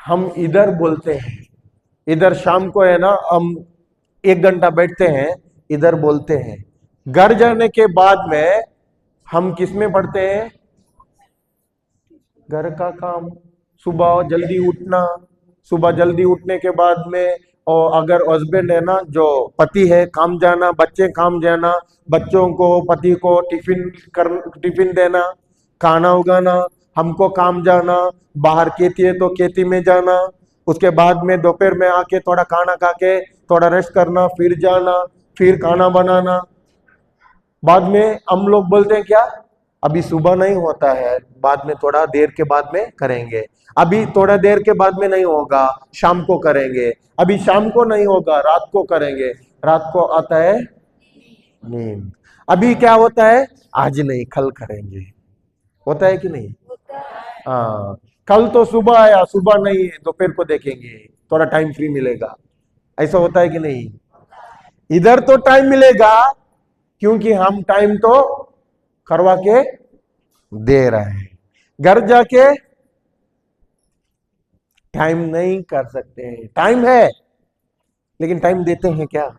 हम इधर बोलते हैं, इधर शाम को है ना, हम 1 घंटा बैठते हैं, इधर बोलते हैं। घर जाने के बाद में हम किस में पढ़ते हैं? घर का काम, सुबह जल्दी उठना, सुबह जल्दी उठने के बाद में, और अगर हस्बैंड है ना, जो पति है, काम जाना, बच्चे काम जाना, बच्चों को पति को टिफिन देना, खाना उगाना, हमको काम जाना, बाहर खेती है तो खेती में जाना, उसके बाद में दोपहर में आके थोड़ा खाना खा के थोड़ा रेस्ट करना, फिर जाना, फिर खाना बनाना। बाद में हम लोग बोलते हैं क्या? अभी सुबह नहीं होता है, बाद में थोड़ा देर के बाद में करेंगे। अभी थोड़ा देर के बाद में नहीं होगा, शाम को करेंगे। अभी शाम को नहीं होगा, रात को करेंगे। रात को आता है नींद। अभी क्या होता है? आज नहीं, कल करेंगे। होता है कि नहीं? हाँ, कल तो सुबह आया, सुबह नहीं है, दोपहर को देखेंगे, थोड़ा टाइम फ्री मिलेगा। ऐसा होता है कि नहीं? इधर तो टाइम मिलेगा, क्योंकि हम टाइम तो करवा के दे रहे हैं। घर जाके टाइम नहीं कर सकते हैं। टाइम है, लेकिन टाइम देते हैं क्या?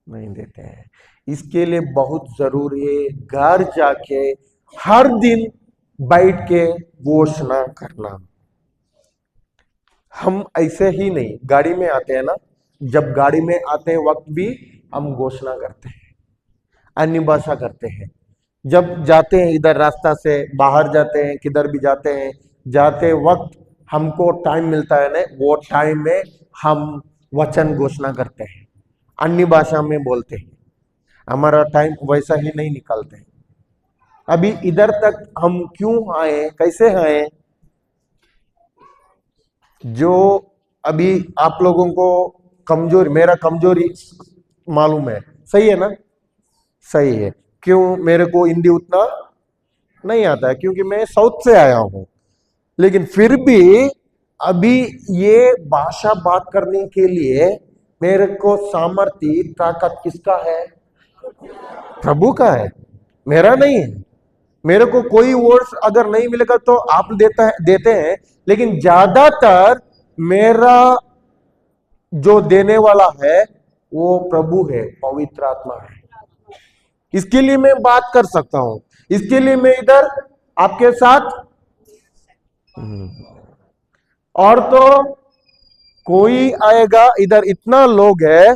नहीं देते हैं। इसके लिए बहुत जरूरी है घर जाके हर दिन बैठ के घोषणा करना। हम ऐसे ही नहीं, गाड़ी में आते हैं ना, जब गाड़ी में आते वक्त भी हम घोषणा करते हैं, अन्य भाषा करते हैं। जब जाते हैं इधर रास्ता से बाहर जाते हैं, किधर भी जाते हैं, जाते वक्त हमको टाइम मिलता है ना, वो टाइम में हम वचन घोषणा करते हैं, अन्य भाषा में बोलते हैं। हमारा टाइम वैसा ही नहीं निकालते हैं। अभी इधर तक हम क्यों आए, कैसे आए? जो अभी आप लोगों को कमजोरी, मेरा कमजोरी मालूम है, सही है ना? सही है। क्यों? मेरे को हिंदी उतना नहीं आता है, क्योंकि मैं साउथ से आया हूं। लेकिन फिर भी अभी ये भाषा बात करने के लिए मेरे को सामर्थ्य, ताकत किसका है? प्रभु का है, मेरा नहीं है। मेरे को कोई वर्ड्स अगर नहीं मिलेगा तो आप देते हैं, लेकिन ज्यादातर मेरा जो देने वाला है वो प्रभु है, पवित्र आत्मा है। इसके लिए मैं बात कर सकता हूं, इसके लिए मैं इधर आपके साथ। और तो कोई आएगा, इधर इतना लोग है,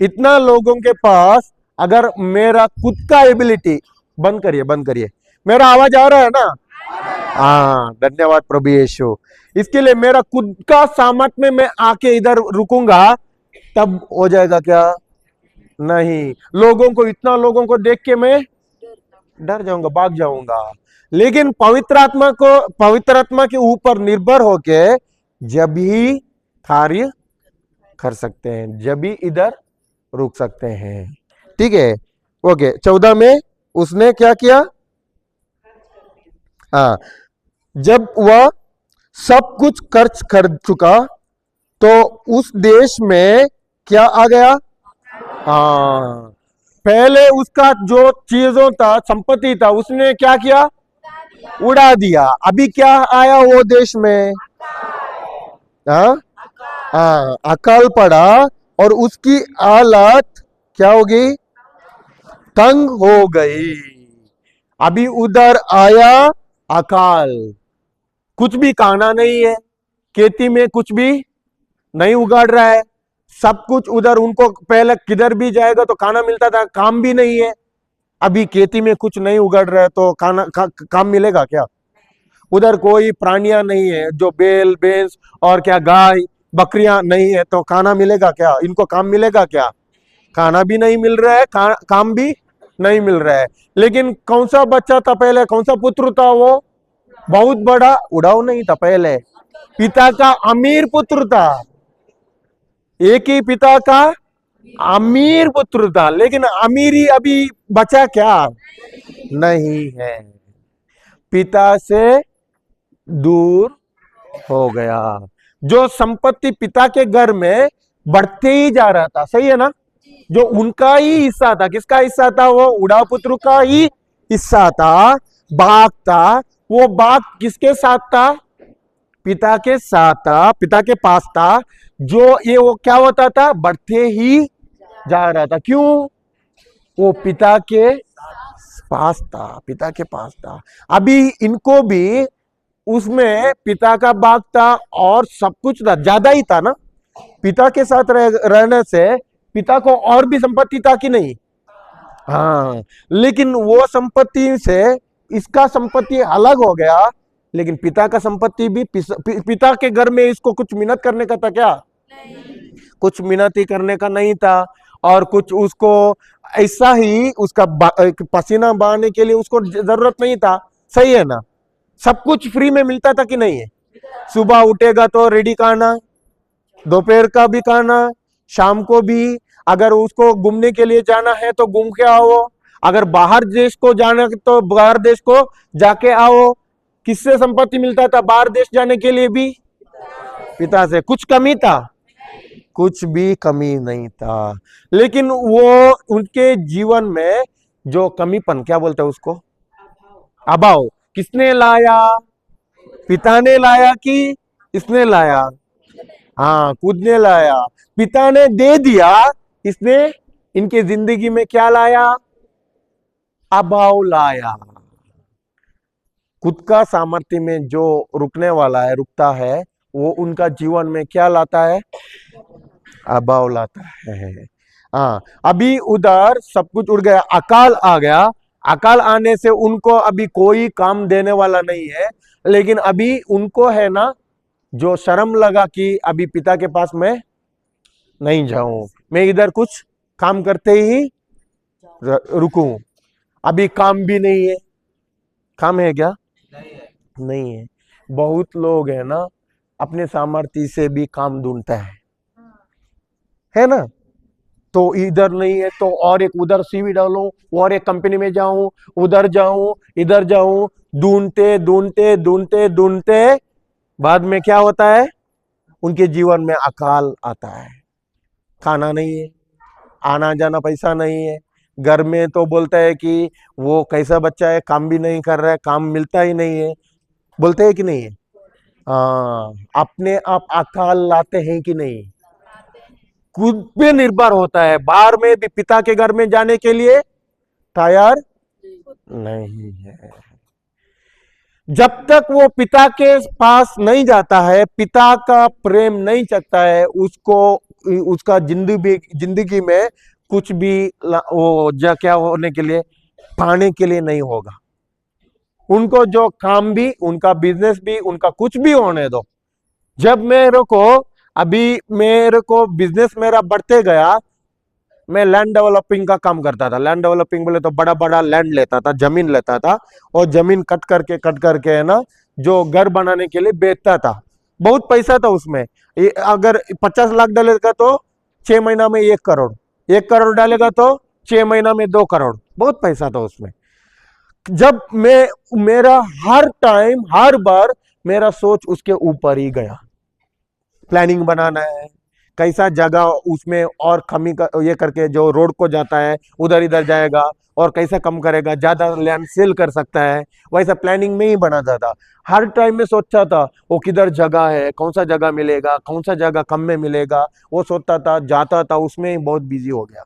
इतना लोगों के पास, अगर मेरा खुद का एबिलिटी बंद करिए, बंद करिए। मेरा आवाज आ रहा है ना? हाँ, धन्यवाद प्रभु यीशु। इसके लिए मेरा खुद का सामर्थ्य में मैं आके इधर रुकूंगा, तब हो जाएगा क्या? नहीं, लोगों को, इतना लोगों को देख के मैं डर जाऊंगा, भाग जाऊंगा। लेकिन पवित्र आत्मा के ऊपर निर्भर होके जब ही कार्य कर सकते हैं, जब भी इधर रुक सकते हैं। ठीक है, ओके। 14 में उसने क्या किया? हाँ, जब वह सब कुछ खर्च कर चुका तो उस देश में क्या आ गया? हाँ, पहले उसका जो चीजों था, संपत्ति था, उसने क्या किया? उड़ा दिया। अभी क्या आया वो देश में? हाँ, हाँ, अकाल पड़ा और उसकी हालत क्या हो गई? तंग हो गई। अभी उधर आया अकाल, कुछ भी खाना नहीं है, खेती में कुछ भी नहीं उगाड़ रहा है, सब कुछ उधर। उनको पहले किधर भी जाएगा तो खाना मिलता था, काम भी नहीं है। अभी खेती में कुछ नहीं उगाड़ रहा है तो काम मिलेगा क्या? उधर कोई प्राणियां नहीं है, जो बैल भैंस और क्या गाय बकरियां नहीं है, तो खाना मिलेगा क्या? इनको काम मिलेगा क्या? खाना भी नहीं मिल रहा है, काम भी नहीं मिल रहा है। लेकिन कौन सा बच्चा था पहले, कौन सा पुत्र था वो? बहुत बड़ा उड़ाऊ नहीं था पहले, पिता का अमीर पुत्र था, एक ही पिता का अमीर पुत्र था। लेकिन अमीरी अभी बचा क्या? नहीं है, पिता से दूर हो गया। जो संपत्ति पिता के घर में बढ़ते ही जा रहा था, सही है ना? जो उनका ही हिस्सा था, किसका हिस्सा था? वो उड़ा पुत्र का ही हिस्सा था, बाग था। वो बाग किसके साथ था? पिता के साथ था, पिता के पास था। जो ये वो क्या होता था? बढ़ते ही जा रहा था। क्यों? वो पिता के पास था, पिता के पास था। अभी इनको भी उसमें पिता का बाग था और सब कुछ था, ज्यादा ही था ना। पिता के साथ रहने से पिता को और भी संपत्ति था कि नहीं? हाँ, लेकिन वो संपत्ति से इसका संपत्ति अलग हो गया। लेकिन पिता का संपत्ति भी पिता के घर में इसको कुछ मेहनत करने का था क्या? कुछ मेहनत ही करने का नहीं था। और कुछ उसको ऐसा ही उसका पसीना बहाने के लिए उसको जरूरत नहीं था, सही है ना? सब कुछ फ्री में मिलता था कि नहीं है? सुबह उठेगा तो रेडी खाना, दोपहर का भी खाना, शाम को भी। अगर उसको घूमने के लिए जाना है तो घूम के आओ, अगर बाहर देश को जाना है तो बाहर देश को जाके आओ। किससे संपत्ति मिलता था बाहर देश जाने के लिए भी? पिता से। कुछ कमी था? कुछ भी कमी नहीं था। लेकिन वो उनके जीवन में जो कमीपन, क्या बोलते हैं उसको? अभाव, किसने लाया? पिता ने लाया कि इसने लाया? हाँ, खुद ने लाया। पिता ने दे दिया, इसने इनके जिंदगी में क्या लाया? अभाव लाया। खुद का सामर्थ्य में जो रुकने वाला है, रुकता है, वो उनका जीवन में क्या लाता है? अभाव लाता है। हाँ, अभी उधर सब कुछ उड़ गया, अकाल आ गया। अकाल आने से उनको अभी कोई काम देने वाला नहीं है। लेकिन अभी उनको है ना, जो शर्म लगा कि अभी पिता के पास मैं नहीं जाऊं, मैं इधर कुछ काम करते ही रुकूं। अभी काम भी नहीं है। काम है क्या? नहीं है। बहुत लोग है ना, अपने सामर्थ्य से भी काम ढूंढता है ना? तो इधर नहीं है तो और एक उधर सीवी डालूं, और एक कंपनी में जाऊं, उधर जाऊं, इधर जाऊं, ढूंढते ढूंढते ढूंढते ढूंढते बाद में क्या होता है? उनके जीवन में अकाल आता है। खाना नहीं है, आना जाना पैसा नहीं है। घर में तो बोलता है कि वो कैसा बच्चा है, काम भी नहीं कर रहा है, काम मिलता ही नहीं है, बोलते हैं कि नहीं है? हाँ, अपने आप अकाल लाते हैं कि नहीं? खुद पे निर्भर होता है। बाहर में भी पिता के घर में जाने के लिए तैयार नहीं है। जब तक वो पिता के पास नहीं जाता है, पिता का प्रेम नहीं चखता है, उसको उसका जिंदगी में कुछ भी वो क्या होने के लिए पाने के लिए नहीं होगा। उनको जो काम भी, उनका बिजनेस भी, उनका कुछ भी होने दो। जब मेरे को बिजनेस मेरा बढ़ते गया, मैं लैंड डेवलपिंग का काम करता था। लैंड डेवलपिंग बोले तो बड़ा बड़ा लैंड लेता था, जमीन लेता था, और जमीन कट करके है ना, जो घर बनाने के लिए बेचता था। बहुत पैसा था उसमें। अगर 50 लाख डालेगा तो 6 महीना में 1 करोड़, 1 करोड़ डालेगा तो 6 महीना में 2 करोड़, बहुत पैसा था उसमें। जब मेरा हर टाइम, हर बार मेरा सोच उसके ऊपर ही गया। प्लानिंग बनाना है, कैसा जगह उसमें और कमी ये करके जो रोड को जाता है उधर इधर जाएगा, और कैसा कम करेगा, ज्यादा लैंड सेल कर सकता है, वैसा प्लानिंग में ही बनाता था। हर टाइम में सोचता था वो किधर जगह है, कौन सा जगह मिलेगा, कौन सा जगह कम में मिलेगा, वो सोचता था, जाता था, उसमें ही बहुत बिजी हो गया।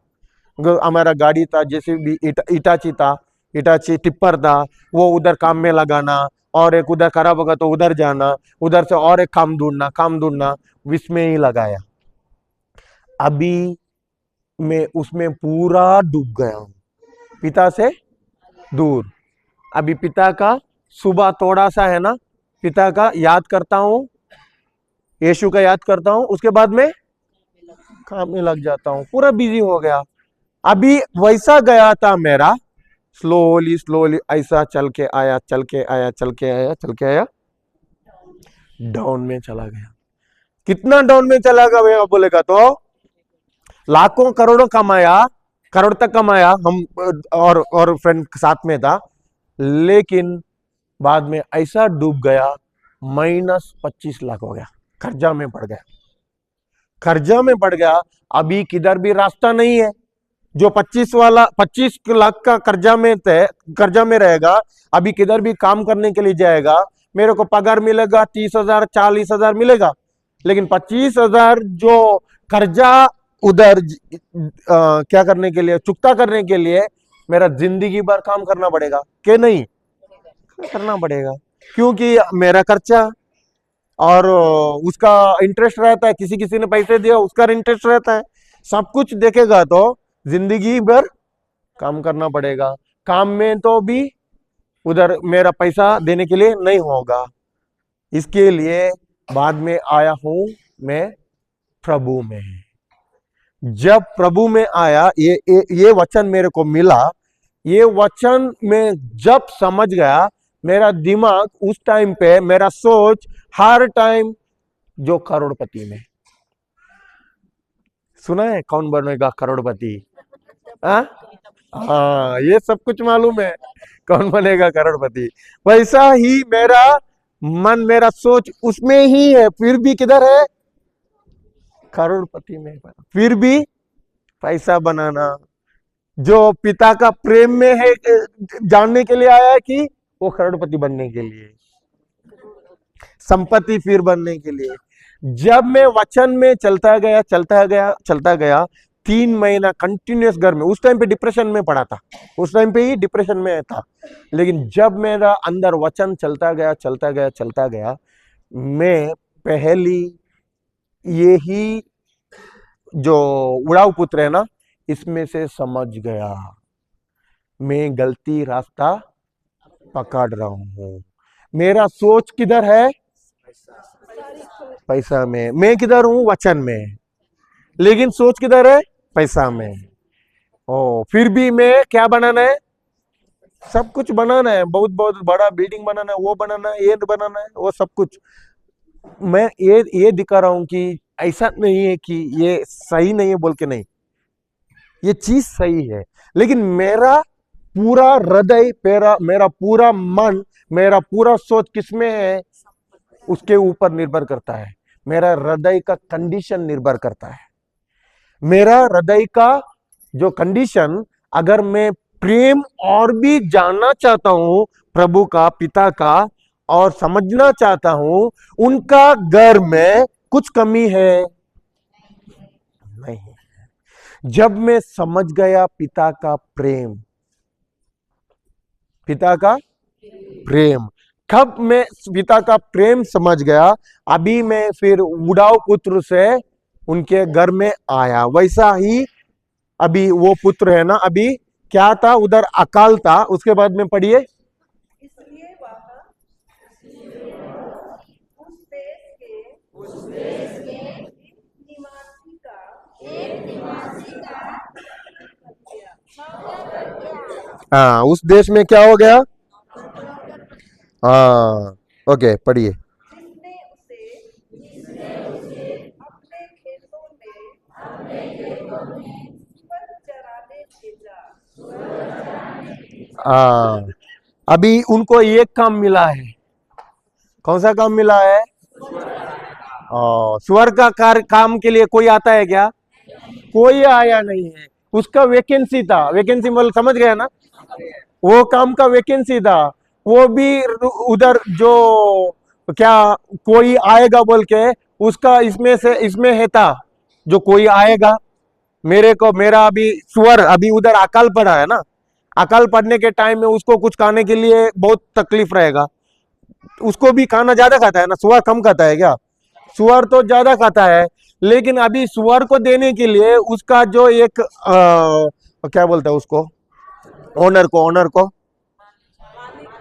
हमारा गाड़ी था, जैसे भी इटाची था, इटाची टिप्पर था, वो उधर काम में लगाना, और एक उधर खराब होगा तो उधर जाना, उधर से और एक काम ढूंढना, इसमें ही लगाया। अभी मैं उसमें पूरा डूब गया हूं, पिता से दूर। अभी पिता का सुबह थोड़ा सा है ना, पिता का याद करता हूं, यीशु का याद करता हूं, उसके बाद में काम में लग जाता हूं, पूरा बिजी हो गया। अभी वैसा गया था मेरा, स्लोली स्लोली ऐसा चल के आया, चल के आया, चल के आया, चल के आया, डाउन में चला गया। कितना डाउन में चला गया बोलेगा तो लाखों करोड़ों कमाया, करोड़ तक कमाया हम, और फ्रेंड साथ में था, लेकिन बाद में ऐसा डूब गया, -25 लाख हो गया, कर्जा में पड़ गया, कर्जा में पड़ गया। अभी किधर भी रास्ता नहीं है। जो 25 लाख का कर्जा में रहेगा, अभी किधर भी काम करने के लिए जाएगा, मेरे को पगार मिलेगा 30,000 40,000 मिलेगा, लेकिन 25,000 जो कर्जा उधर क्या करने के लिए, चुकता करने के लिए मेरा जिंदगी भर काम करना पड़ेगा कि नहीं, करना पड़ेगा, क्योंकि मेरा खर्चा और उसका इंटरेस्ट रहता है, किसी किसी ने पैसे दिया उसका इंटरेस्ट रहता है, सब कुछ देखेगा तो जिंदगी भर काम करना पड़ेगा। काम में तो भी उधर मेरा पैसा देने के लिए नहीं होगा। इसके लिए बाद में आया हूं मैं प्रभु में। जब प्रभु में आया, ये वचन मेरे को मिला, ये वचन में जब समझ गया, मेरा दिमाग उस टाइम पे, मेरा सोच हर टाइम जो करोड़पति में। सुना है कौन बनेगा करोड़पति? हाँ, ये सब कुछ मालूम है, कौन बनेगा करोड़पति। वैसा ही मेरा मन, मेरा सोच उसमें ही है, फिर भी किधर है? करोड़पति में। फिर भी पैसा बनाना, जो पिता का प्रेम में है, जानने के लिए आया है कि वो करोड़पति बनने के लिए, संपत्ति फिर बनने के लिए। जब मैं वचन में चलता गया 3 महीना कंटिन्यूस घर में, उस टाइम पे डिप्रेशन में पड़ा था, उस टाइम पे ही डिप्रेशन में था, लेकिन जब मेरा अंदर वचन चलता गया, मैं पहली यही जो उड़ाऊ पुत्र है ना, इसमें से समझ गया मैं गलती रास्ता पकड़ रहा हूं। मेरा सोच किधर है? पैसा में। मैं किधर हूं? वचन में। लेकिन सोच किधर है? पैसा में। फिर भी मैं क्या बनाना है? सब कुछ बनाना है, बहुत बहुत बड़ा बिल्डिंग बनाना है, वो बनाना है, ये बनाना है, वो सब कुछ। मैं ये दिखा रहा हूं कि ऐसा नहीं है कि ये सही नहीं है बोल के, नहीं, ये चीज सही है, लेकिन मेरा पूरा हृदय, मेरा पूरा मन, मेरा पूरा सोच किसमें है? उसके ऊपर निर्भर करता है। मेरा हृदय का कंडीशन निर्भर करता है। मेरा हृदय का जो कंडीशन, अगर मैं प्रेम और भी जानना चाहता हूं प्रभु का, पिता का, और समझना चाहता हूं उनका घर में कुछ कमी है नहीं। जब मैं समझ गया पिता का प्रेम, कब मैं पिता का प्रेम समझ गया, अभी मैं फिर उड़ाऊ पुत्र से उनके घर में आया। वैसा ही अभी वो पुत्र है ना, अभी क्या था उधर? अकाल था। उसके बाद में पढ़िए। इसलिए वह उस देश के एक निवासी का बन गया। हाँ, उस देश में क्या हो गया? हाँ, ओके, पढ़िए। जिसने उसे अपने खेतों में पर चराने भेजा। हाँ, अभी उनको एक काम मिला है। कौन सा काम मिला है? स्वर का कार्य काम के लिए कोई आता है क्या? कोई आया नहीं है। उसका वैकेंसी था। वैकेंसी बोल समझ गया ना? वो काम का वैकेंसी था। वो भी उधर जो क्या कोई आएगा बोल के उसका इसमें से इसमें है था जो कोई आएगा। मेरे को मेरा अभी स्वर अभी उधर अकाल पड़ा है ना। अकाल पड़ने के टाइम में उसको कुछ खाने के लिए बहुत तकलीफ रहेगा। उसको भी खाना ज्यादा खाता है ना, सुअर कम खाता है क्या? सुअर तो ज्यादा खाता है। लेकिन अभी सुअर को देने के लिए उसका जो एक क्या बोलते हैं उसको, ओनर को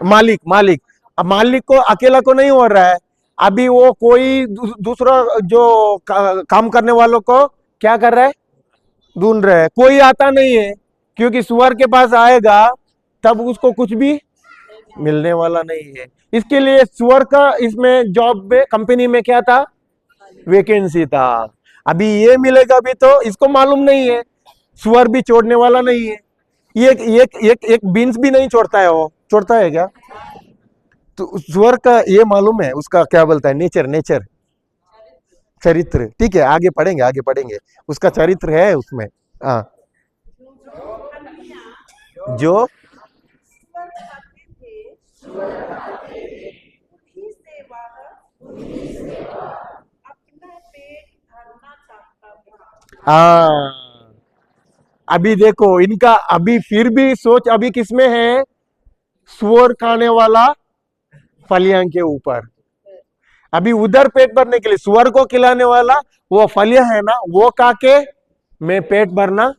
मालिक मालिक। अब मालिक को अकेला को नहीं हो रहा है। अभी वो कोई दूसरा जो काम करने वालों को क्या कर रहा है? ढूंढ रहे हैं। कोई आता नहीं है क्योंकि सुअर के पास आएगा तब उसको कुछ भी मिलने वाला नहीं है। इसके लिए सुअर का इसमें जॉब में कंपनी में क्या था? वैकेंसी था। अभी ये मिलेगा भी तो इसको मालूम नहीं है। सुअर भी छोड़ने वाला नहीं है। एक एक एक एक बीन्स भी नहीं छोड़ता है। वो छोड़ता है क्या? तो सुअर का ये मालूम है उसका क्या बोलता है? नेचर, नेचर, चरित्र। ठीक है, आगे पढ़ेंगे, आगे पढ़ेंगे। उसका चरित्र है उसमें। हाँ, जो सुअर खाते थे, उन्हीं से वह अपना पेट भरना चाहता था। हाँ, अभी देखो इनका अभी फिर भी सोच अभी किसमें है? सुअर खाने वाला फलियां के ऊपर। अभी उधर पेट भरने के लिए सुअर को खिलाने वाला वो फलियां है ना, वो खा के मैं पेट भरना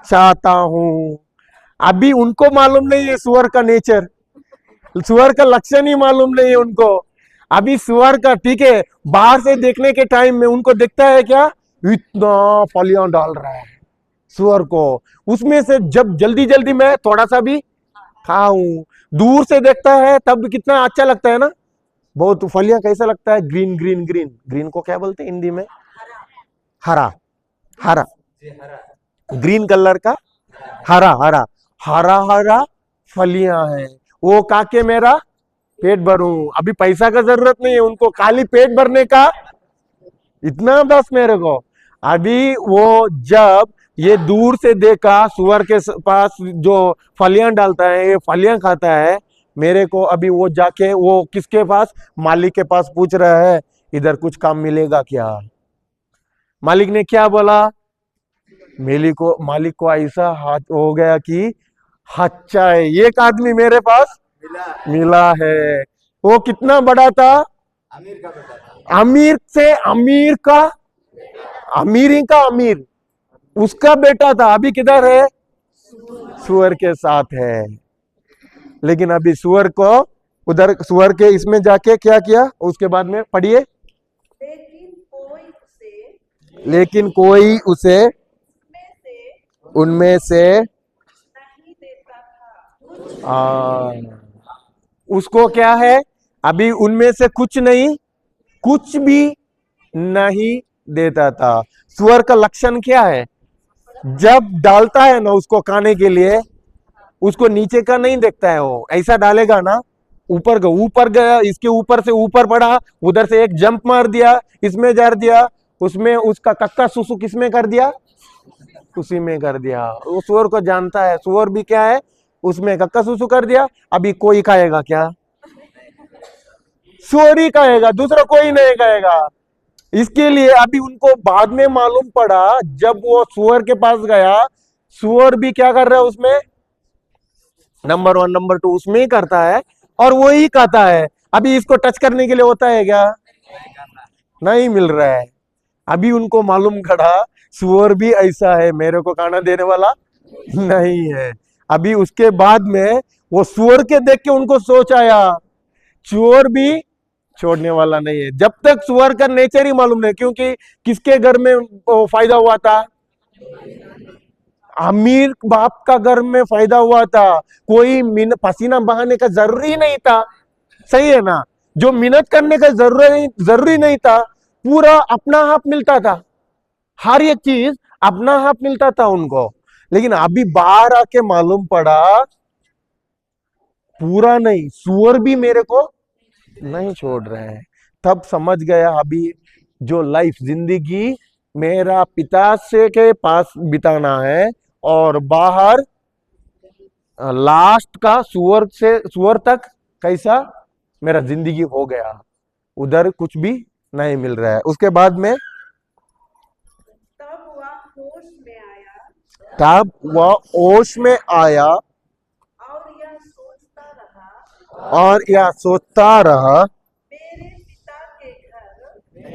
चाहता हूं। अभी उनको मालूम नहीं है सुअर का नेचर, सुअर का लक्षण ही मालूम नहीं है उनको। अभी सुअर का ठीक है, बाहर से देखने के टाइम में उनको दिखता है क्या? इतना फलियां डाल रहा है सुअर को। उसमें से जब जल्दी जल्दी मैं थोड़ा सा भी खाऊं, दूर से देखता है तब कितना अच्छा लगता है ना। बहुत फलियां कैसा लगता है? Green green green. ग्रीन को क्या बोलते हैं हिंदी में? हरा। हरा, ग्रीन कलर का हरा हरा। हरा हरा फलियां हैं। वो खा के मेरा पेट भरूं। अभी पैसा का जरूरत नहीं है उनको, खाली पेट भरने का इतना बस मेरे को। अभी वो जब ये दूर से देखा सुअर के पास जो फलियां डालता है, ये फलियां खाता है, मेरे को अभी वो जाके वो किसके पास? मालिक के पास पूछ रहा है इधर कुछ काम मिलेगा क्या? मालिक ने क्या बोला? मालिक को ऐसा हाथ हो गया कि अच्छा है एक आदमी मेरे पास मिला है। वो कितना बड़ा था? अमीर से अमीर का अमीर ही का अमीर, उसका बेटा था। अभी किधर है? सुअर के साथ है। लेकिन अभी सुअर को उधर सुअर के इसमें जाके क्या किया? उसके बाद में पढ़िए। लेकिन कोई उसे लेकिन कोई उसे उनमें से नहीं देता था। उसको क्या है? अभी उनमें से कुछ नहीं, कुछ भी नहीं देता था। सुअर का लक्षण क्या है? जब डालता है ना उसको खाने के लिए, उसको नीचे का नहीं देखता है। वो ऐसा डालेगा ना, ऊपर गया, इसके ऊपर से ऊपर पड़ा, उधर से एक जंप मार दिया, इसमें जार दिया, उसमें उसका कक्का सुसु किसमें कर दिया? उसी में कर दिया। वो सुअर को जानता है, सुअर भी क्या है, उसमें कक्का सुसु कर दिया। अभी कोई खाएगा क्या? सुअर ही खाएगा, दूसरा कोई नहीं खाएगा। इसके लिए अभी उनको बाद में मालूम पड़ा, जब वो सुअर के पास गया, सुअर भी क्या कर रहा है उसमें? नंबर 1 नंबर 2 उसमें ही करता है और वो ही खाता है। अभी इसको टच करने के लिए होता है क्या? नहीं मिल रहा है। अभी उनको मालूम पड़ा सुअर भी ऐसा है, मेरे को खाना देने वाला नहीं है। अभी उसके बाद में वो सुअर के देख के उनको सोच आया, चोर भी छोड़ने वाला नहीं है। जब तक सुअर का नेचर ही मालूम नहीं, क्योंकि किसके घर में वो फायदा हुआ था, अमीर बाप का घर में फायदा हुआ था। कोई पसीना बहाने का जरूरी नहीं था, सही है ना, जो मेहनत करने का जरूरी नहीं था, पूरा अपना हाथ मिलता था, हर एक चीज अपना हाथ मिलता था उनको। लेकिन अभी बाहर आके मालूम पड़ा पूरा नहीं, सुअर भी मेरे को नहीं छोड़ रहे हैं। तब समझ गया अभी जो लाइफ जिंदगी मेरा पिता से के पास बिताना है, और बाहर लास्ट का सुअर तक कैसा मेरा जिंदगी हो गया, उधर कुछ भी नहीं मिल रहा है। उसके बाद में तब वह होश में आया तब वह होश में आया और यह सोचता रहा, और यह सोचता रहा, मेरे पिता के घर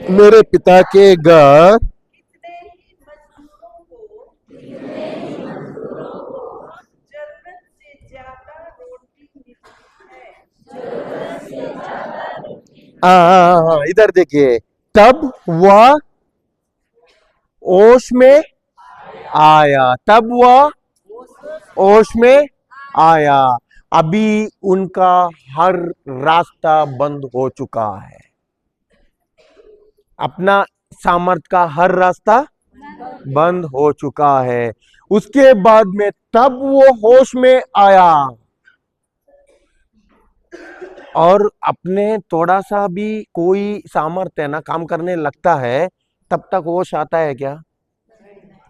मेरे पिता के घर कितने ही मजदूरों को जरूरत से ज्यादा रोटी मिलती है। इधर देखिए, तब वह होश में आया, तब वह होश में आया। अभी उनका हर रास्ता बंद हो चुका है, अपना सामर्थ का हर रास्ता बंद हो चुका है। उसके बाद में तब वो होश में आया, और अपने थोड़ा सा भी कोई सामर्थ्य है ना काम करने लगता है, तब तक होश आता है क्या?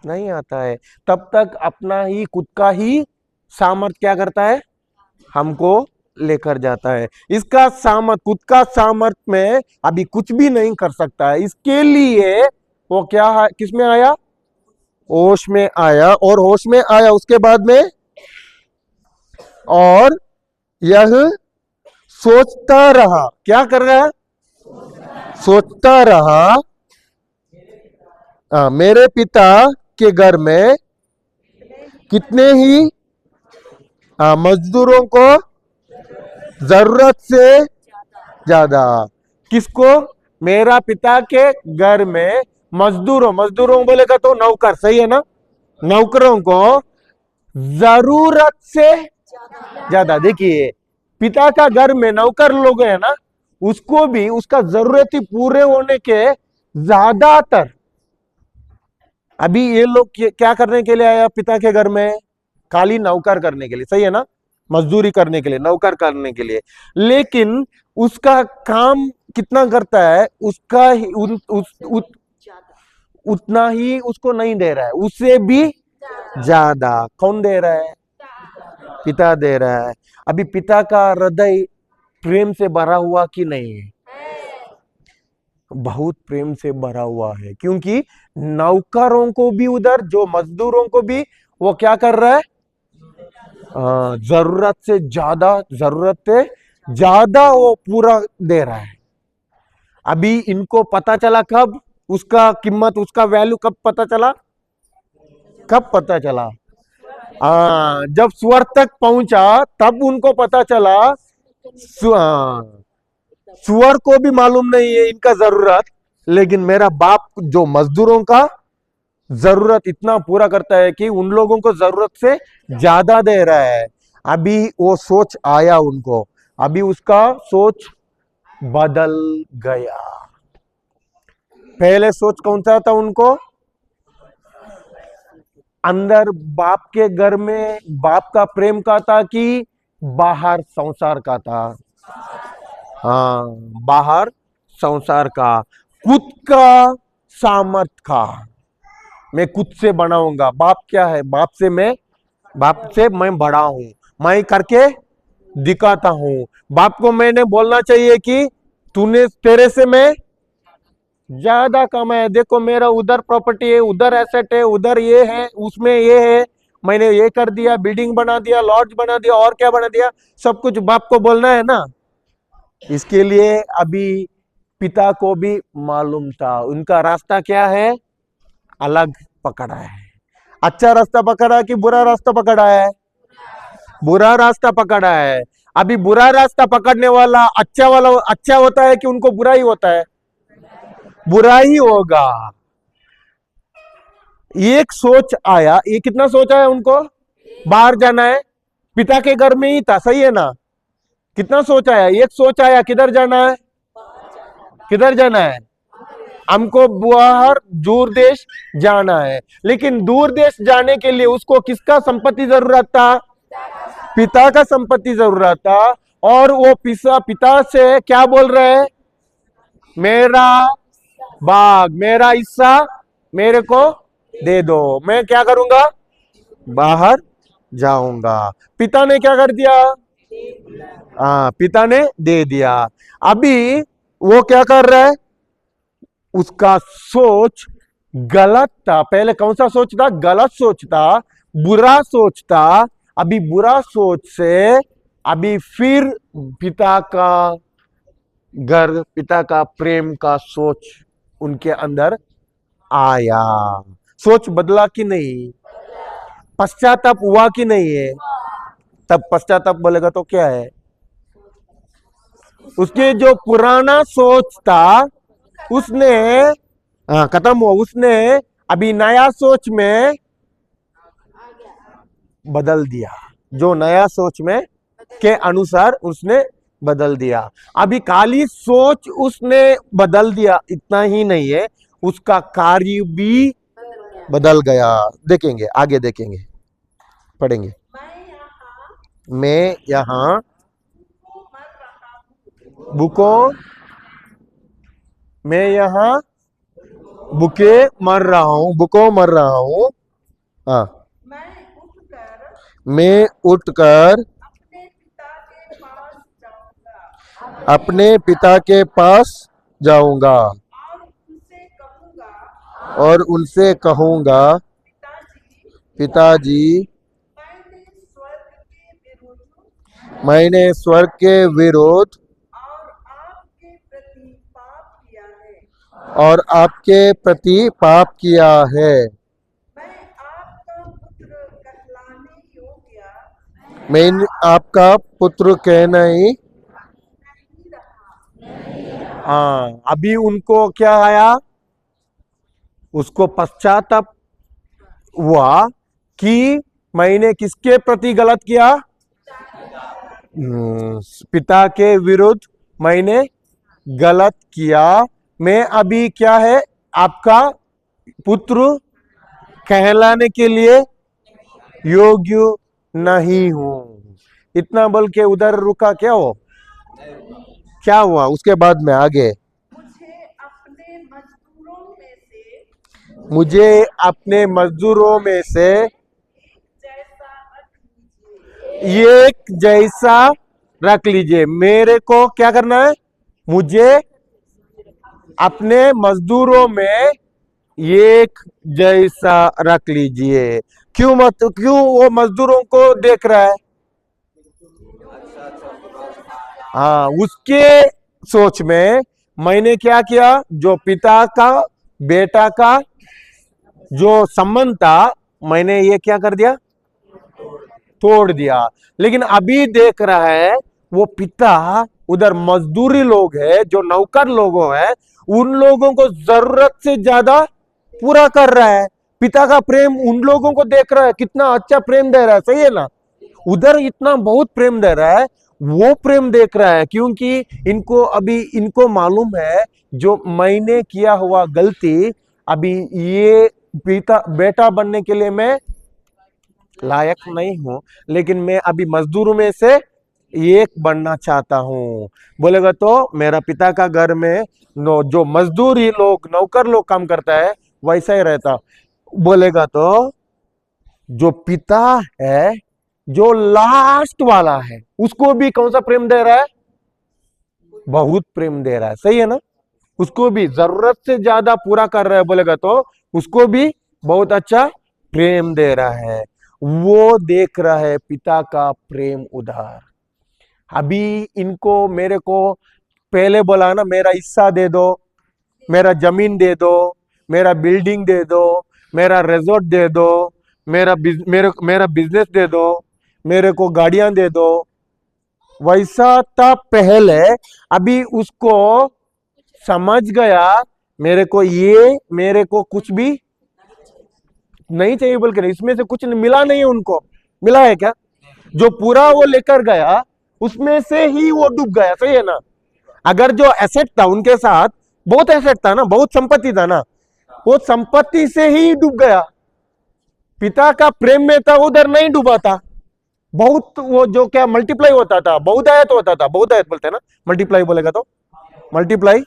नहीं आता है। तब तक अपना ही खुद का ही सामर्थ्य क्या करता है, हमको लेकर जाता है। इसका सामर्थ, खुद का सामर्थ्य में अभी कुछ भी नहीं कर सकता है। इसके लिए वो क्या है, किस में आया, होश में आया। और होश में आया उसके बाद में, और यह सोचता रहा, क्या कर रहा है, सोचता रहा, मेरे पिता के घर में कितने ही मजदूरों को जरूरत से ज्यादा। किसको? मेरा पिता के घर में मजदूरों बोलेगा तो नौकर, सही है ना, नौकरों को जरूरत से ज्यादा। देखिए, पिता का घर में नौकर लोग है ना, उसको भी उसका जरूरत ही पूरे होने के ज्यादातर। अभी ये लोग क्या करने के लिए आया पिता के घर में? खाली नौकर करने के लिए, सही है ना, मजदूरी करने के लिए, नौकर करने के लिए। लेकिन उसका काम कितना करता है, उसका ही उतना ही उसको नहीं दे रहा है, उससे भी ज्यादा। कौन दे रहा है? पिता दे रहा है। अभी पिता का हृदय प्रेम से भरा हुआ कि नहीं है? बहुत प्रेम से भरा हुआ है, क्योंकि नौकरों को भी उधर, जो मजदूरों को भी वो क्या कर रहा है, जरूरत से ज्यादा वो पूरा दे रहा है। अभी इनको पता चला कब, उसका कीमत, उसका वैल्यू कब पता चला? कब पता चला? जब स्वर तक पहुंचा तब उनको पता चला। सुअर को भी मालूम नहीं है इनका जरूरत, लेकिन मेरा बाप जो मजदूरों का जरूरत इतना पूरा करता है कि उन लोगों को जरूरत से ज्यादा दे रहा है। अभी वो सोच आया उनको, अभी उसका सोच बदल गया। पहले सोच कौन सा था उनको? अंदर बाप के घर में बाप का प्रेम का था कि बाहर संसार का था? हाँ, बाहर संसार का, खुद का सामर्थ का, मैं खुद से बनाऊंगा। बाप क्या है? बाप से मैं बड़ा हूं, मैं करके दिखाता हूं। बाप को मैंने बोलना चाहिए कि तेरे से मैं ज्यादा कमाया, देखो मेरा उधर प्रॉपर्टी है, उधर एसेट है, उधर ये है, उसमें ये है, मैंने ये कर दिया, बिल्डिंग बना दिया, लॉज बना दिया, और क्या बना दिया, सब कुछ बाप को बोलना है ना। इसके लिए अभी पिता को भी मालूम था उनका रास्ता क्या है, अलग पकड़ा है। अच्छा रास्ता पकड़ा कि बुरा रास्ता पकड़ा है? बुरा रास्ता पकड़ा है। अभी बुरा रास्ता पकड़ने वाला अच्छा होता है कि उनको बुरा ही होता है? बुरा ही होगा। एक सोच आया, ये कितना सोच आया उनको? बाहर जाना है, पिता के घर में ही था, सही है ना? कितना सोच आया? एक सोच आया, किधर जाना है? किधर जाना है? हमको बाहर दूर देश जाना है। लेकिन दूर देश जाने के लिए उसको किसका संपत्ति जरूरत था? पिता का संपत्ति जरूरत था। और वो पिता से क्या बोल रहे हैं? मेरा बाग, मेरा हिस्सा मेरे को दे दो, मैं क्या करूंगा? बाहर जाऊंगा। पिता ने क्या कर दिया? हाँ, पिता ने दे दिया। अभी वो क्या कर रहा है? उसका सोच गलत था। पहले कौन सा सोच था? गलत सोच था, बुरा सोच था। अभी बुरा सोच से अभी फिर पिता का घर, पिता का प्रेम का सोच उनके अंदर आया। सोच बदला कि नहीं? पश्चाताप हुआ कि नहीं है? तब पश्चाताप बोलेगा तो क्या है? उसके जो पुराना सोच था उसने खत्म हुआ, उसने अभी नया सोच में बदल दिया। जो नया सोच में के अनुसार उसने बदल दिया। अभी खाली सोच उसने बदल दिया इतना ही नहीं है, उसका कार्य भी बदल गया। देखेंगे, आगे देखेंगे, पढ़ेंगे। मैं यहाँ भूखो, मैं यहाँ भूखे मर रहा हूँ, भूखो मर रहा हूँ। हाँ, मैं उठकर अपने पिता के पास जाऊंगा और उनसे कहूंगा, पिताजी, मैंने स्वर्ग के विरोध और आपके प्रति पाप किया है। मैं आपका पुत्र कहना ही। हाँ, अभी उनको क्या आया? उसको पश्चाताप हुआ कि मैंने किसके प्रति गलत किया? पिता के विरुद्ध मैंने गलत किया। मैं अभी क्या है? आपका पुत्र कहलाने के लिए योग्य नहीं हूं। इतना बोल के उधर रुका। क्या हो, क्या हुआ उसके बाद में आगे? मुझे अपने मजदूरों में से एक जैसा रख लीजिए। मेरे को क्या करना है? मुझे अपने मजदूरों में एक जैसा रख लीजिए। क्यों वो मजदूरों को देख रहा है? हाँ, उसके सोच में मैंने क्या किया? जो पिता का बेटा का जो संबंध था, मैंने ये क्या कर दिया? तोड़ दिया। लेकिन अभी देख रहा है वो पिता उधर मजदूरी लोग है, जो नौकर लोगों है, उन लोगों को जरूरत से ज्यादा पूरा कर रहा है। पिता का प्रेम उन लोगों को देख रहा है, कितना अच्छा प्रेम दे रहा है, सही है ना? उधर इतना बहुत प्रेम दे रहा है, वो प्रेम देख रहा है। क्योंकि इनको मालूम है जो मैंने किया हुआ गलती, अभी ये बेटा बनने के लिए मैं लायक नहीं हूं। लेकिन मैं अभी मजदूरों में से एक बनना चाहता हूं। बोलेगा तो मेरा पिता का घर में जो मजदूरी लोग, नौकर लोग काम करता है, वैसा ही रहता। बोलेगा तो जो पिता है, जो लास्ट वाला है, उसको भी कौन सा प्रेम दे रहा है? बहुत प्रेम दे रहा है, सही है ना? उसको भी जरूरत से ज्यादा पूरा कर रहा है। बोलेगा तो उसको भी बहुत अच्छा प्रेम दे रहा है। वो देख रहा है पिता का प्रेम उधार। अभी इनको, मेरे को पहले बोला ना, मेरा हिस्सा दे दो, मेरा जमीन दे दो, मेरा बिल्डिंग दे दो, मेरा रिजॉर्ट दे दो, मेरा बिजनेस दे दो, मेरे को गाड़ियां दे दो, वैसा था पहले। अभी उसको समझ गया मेरे को कुछ भी नहीं चाहिए बोल के, इसमें से कुछ मिला नहीं है उनको। मिला है क्या? जो पूरा वो लेकर गया उसमें से ही वो डूब गया, सही है ना? अगर जो एसेट था उनके साथ, बहुत एसेट था ना, बहुत संपत्ति था ना, वो संपत्ति से ही डूब गया। पिता का प्रेम में था, उधर नहीं डूबा था। बहुत वो जो क्या मल्टीप्लाई होता था, बहुतायत होता था, बहुतायत बोलते हैं ना, मल्टीप्लाई बोलेगा तो मल्टीप्लाई,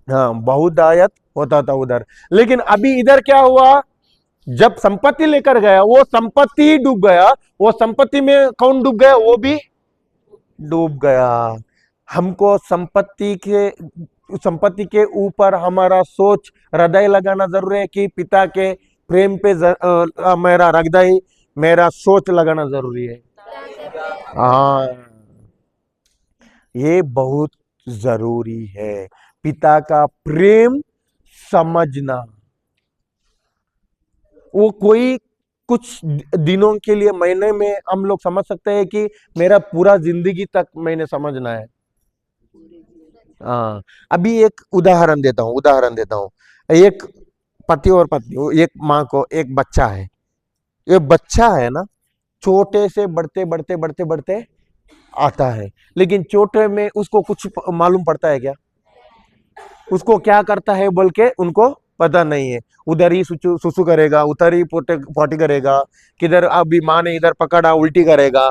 हाँ बहुतायत होता था उधर। लेकिन अभी इधर क्या हुआ, जब संपत्ति लेकर गया वो संपत्ति ही डूब गया। वो संपत्ति में कौन डूब गया? वो भी डूब गया। हमको संपत्ति के ऊपर हमारा सोच, हृदय लगाना जरूरी है कि पिता के प्रेम पे मेरा हृदय, मेरा सोच लगाना जरूरी है। हाँ, ये बहुत जरूरी है, पिता का प्रेम समझना। वो कोई कुछ दिनों के लिए, महीने में हम लोग समझ सकते हैं कि मेरा पूरा जिंदगी तक मैंने समझना है। हाँ, अभी एक उदाहरण देता हूँ। एक पति और पत्नी, एक माँ को एक बच्चा है। ये बच्चा है ना, छोटे से बढ़ते बढ़ते बढ़ते बढ़ते आता है, लेकिन छोटे में उसको कुछ मालूम पड़ता है क्या? उसको क्या करता है बोल के उनको पता नहीं है। उधर ही सुसु करेगा, उधर ही पोटी करेगा, किधर अभी माँ ने इधर पकड़ा उल्टी करेगा,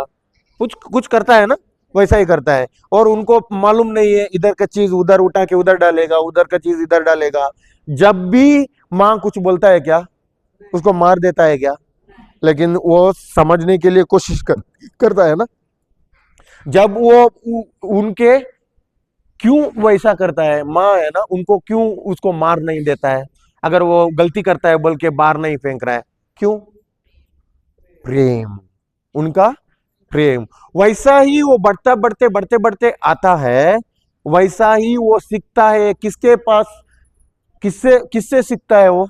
कुछ कुछ करता है ना, वैसा ही करता है। और उनको मालूम नहीं है, इधर का चीज उधर उठा के उधर डालेगा, उधर का चीज इधर डालेगा। जब भी माँ कुछ बोलता है क्या, उसको मार देता है क्या? लेकिन वो समझने के लिए कोशिश करता है ना। जब वो उनके क्यों वैसा करता है, माँ है ना, उनको क्यों उसको मार नहीं देता है? अगर वो गलती करता है बोल के बाहर नहीं फेंक रहा है, क्यों? प्रेम, उनका प्रेम। वैसा ही वो बढ़ता बढ़ते बढ़ते बढ़ते आता है, वैसा ही वो सीखता है। किसके पास, किससे किससे सीखता है वो?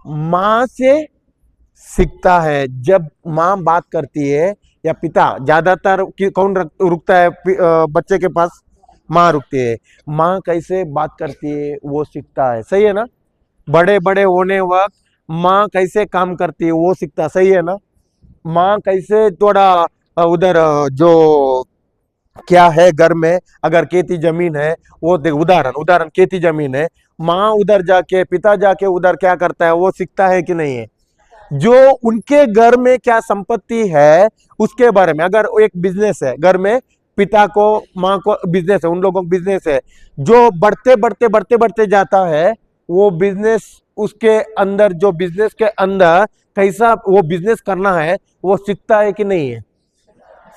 माँ से सीखता है। जब माँ बात करती है या पिता, ज्यादातर कौन रुकता है बच्चे के पास? माँ रुकती है। माँ कैसे बात करती है वो सीखता है, सही है ना? बड़े बड़े होने वक्त माँ कैसे काम करती है वो सीखता, सही है ना? माँ कैसे थोड़ा उधर जो क्या है घर में, अगर खेती जमीन है, वो देख, उदाहरण उदाहरण खेती जमीन है, माँ उधर जाके, पिता जाके उधर क्या करता है वो सीखता है कि नहीं है? जो उनके घर में क्या संपत्ति है उसके बारे में। अगर एक बिजनेस है घर में, पिता को माँ को बिजनेस है, उन लोगों को बिजनेस है, जो बढ़ते बढ़ते बढ़ते बढ़ते जाता है, वो बिजनेस, उसके अंदर जो बिजनेस के अंदर कैसा वो बिजनेस करना है वो सीखता है कि नहीं है?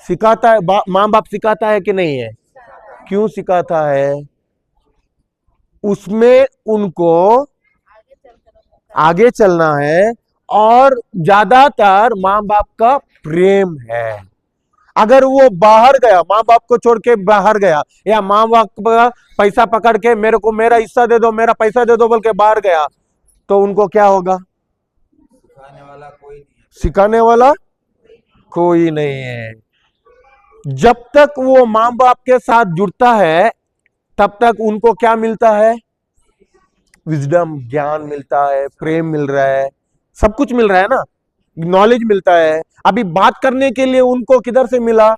सिखाता है, माँ बाप सिखाता है कि नहीं है? क्यों सिखाता है? उसमें उनको आगे चलना है, और ज्यादातर माँ बाप का प्रेम है। अगर वो बाहर गया, माँ बाप को छोड़ के बाहर गया, या माँ बाप का पैसा पकड़ के मेरे को मेरा हिस्सा दे दो, मेरा पैसा दे दो बोल के बाहर गया, तो उनको क्या होगा? सिखाने वाला कोई नहीं है। जब तक वो माँ बाप के साथ जुड़ता है, तब तक उनको क्या मिलता है? विजडम, ज्ञान मिलता है, प्रेम मिल रहा है, सब कुछ मिल रहा है ना, नॉलेज मिलता है। अभी बात करने के लिए उनको किधर से मिला?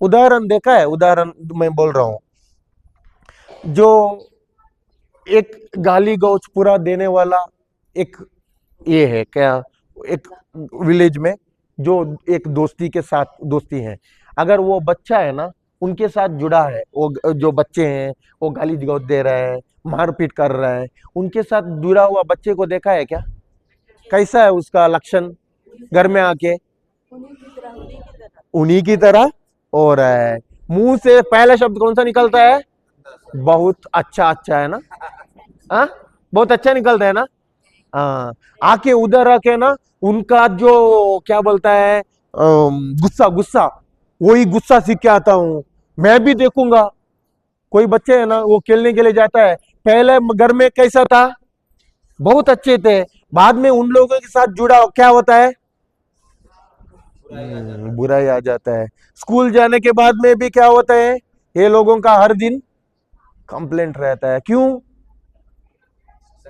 उदाहरण देखा है, उदाहरण मैं बोल रहा हूं। जो एक गाली गौच पूरा देने वाला एक, ये है क्या, एक विलेज में जो एक दोस्ती के साथ दोस्ती है, अगर वो बच्चा है ना, उनके साथ जुड़ा है, वो जो बच्चे हैं वो गाली गौच दे रहे हैं, मारपीट कर रहे हैं, उनके साथ जुड़ा हुआ बच्चे को देखा है क्या? कैसा है उसका लक्षण? घर में आके उन्हीं की तरह हो रहा है। मुंह से पहला शब्द कौन सा निकलता है? बहुत अच्छा, अच्छा है ना, हाँ बहुत अच्छा निकलता है ना। हाँ, आके उधर आके ना, उनका जो क्या बोलता है, गुस्सा, गुस्सा, वही गुस्सा सीख के आता हूं, मैं भी देखूंगा। कोई बच्चे है ना, वो खेलने के लिए जाता है, पहले घर में कैसा था? बहुत अच्छे थे, बाद में उन लोगों के साथ जुड़ा क्या होता है? बुराई आ जाता है। स्कूल जाने के बाद में भी क्या होता है, ये लोगों का हर दिन कंप्लेंट रहता है। क्यों?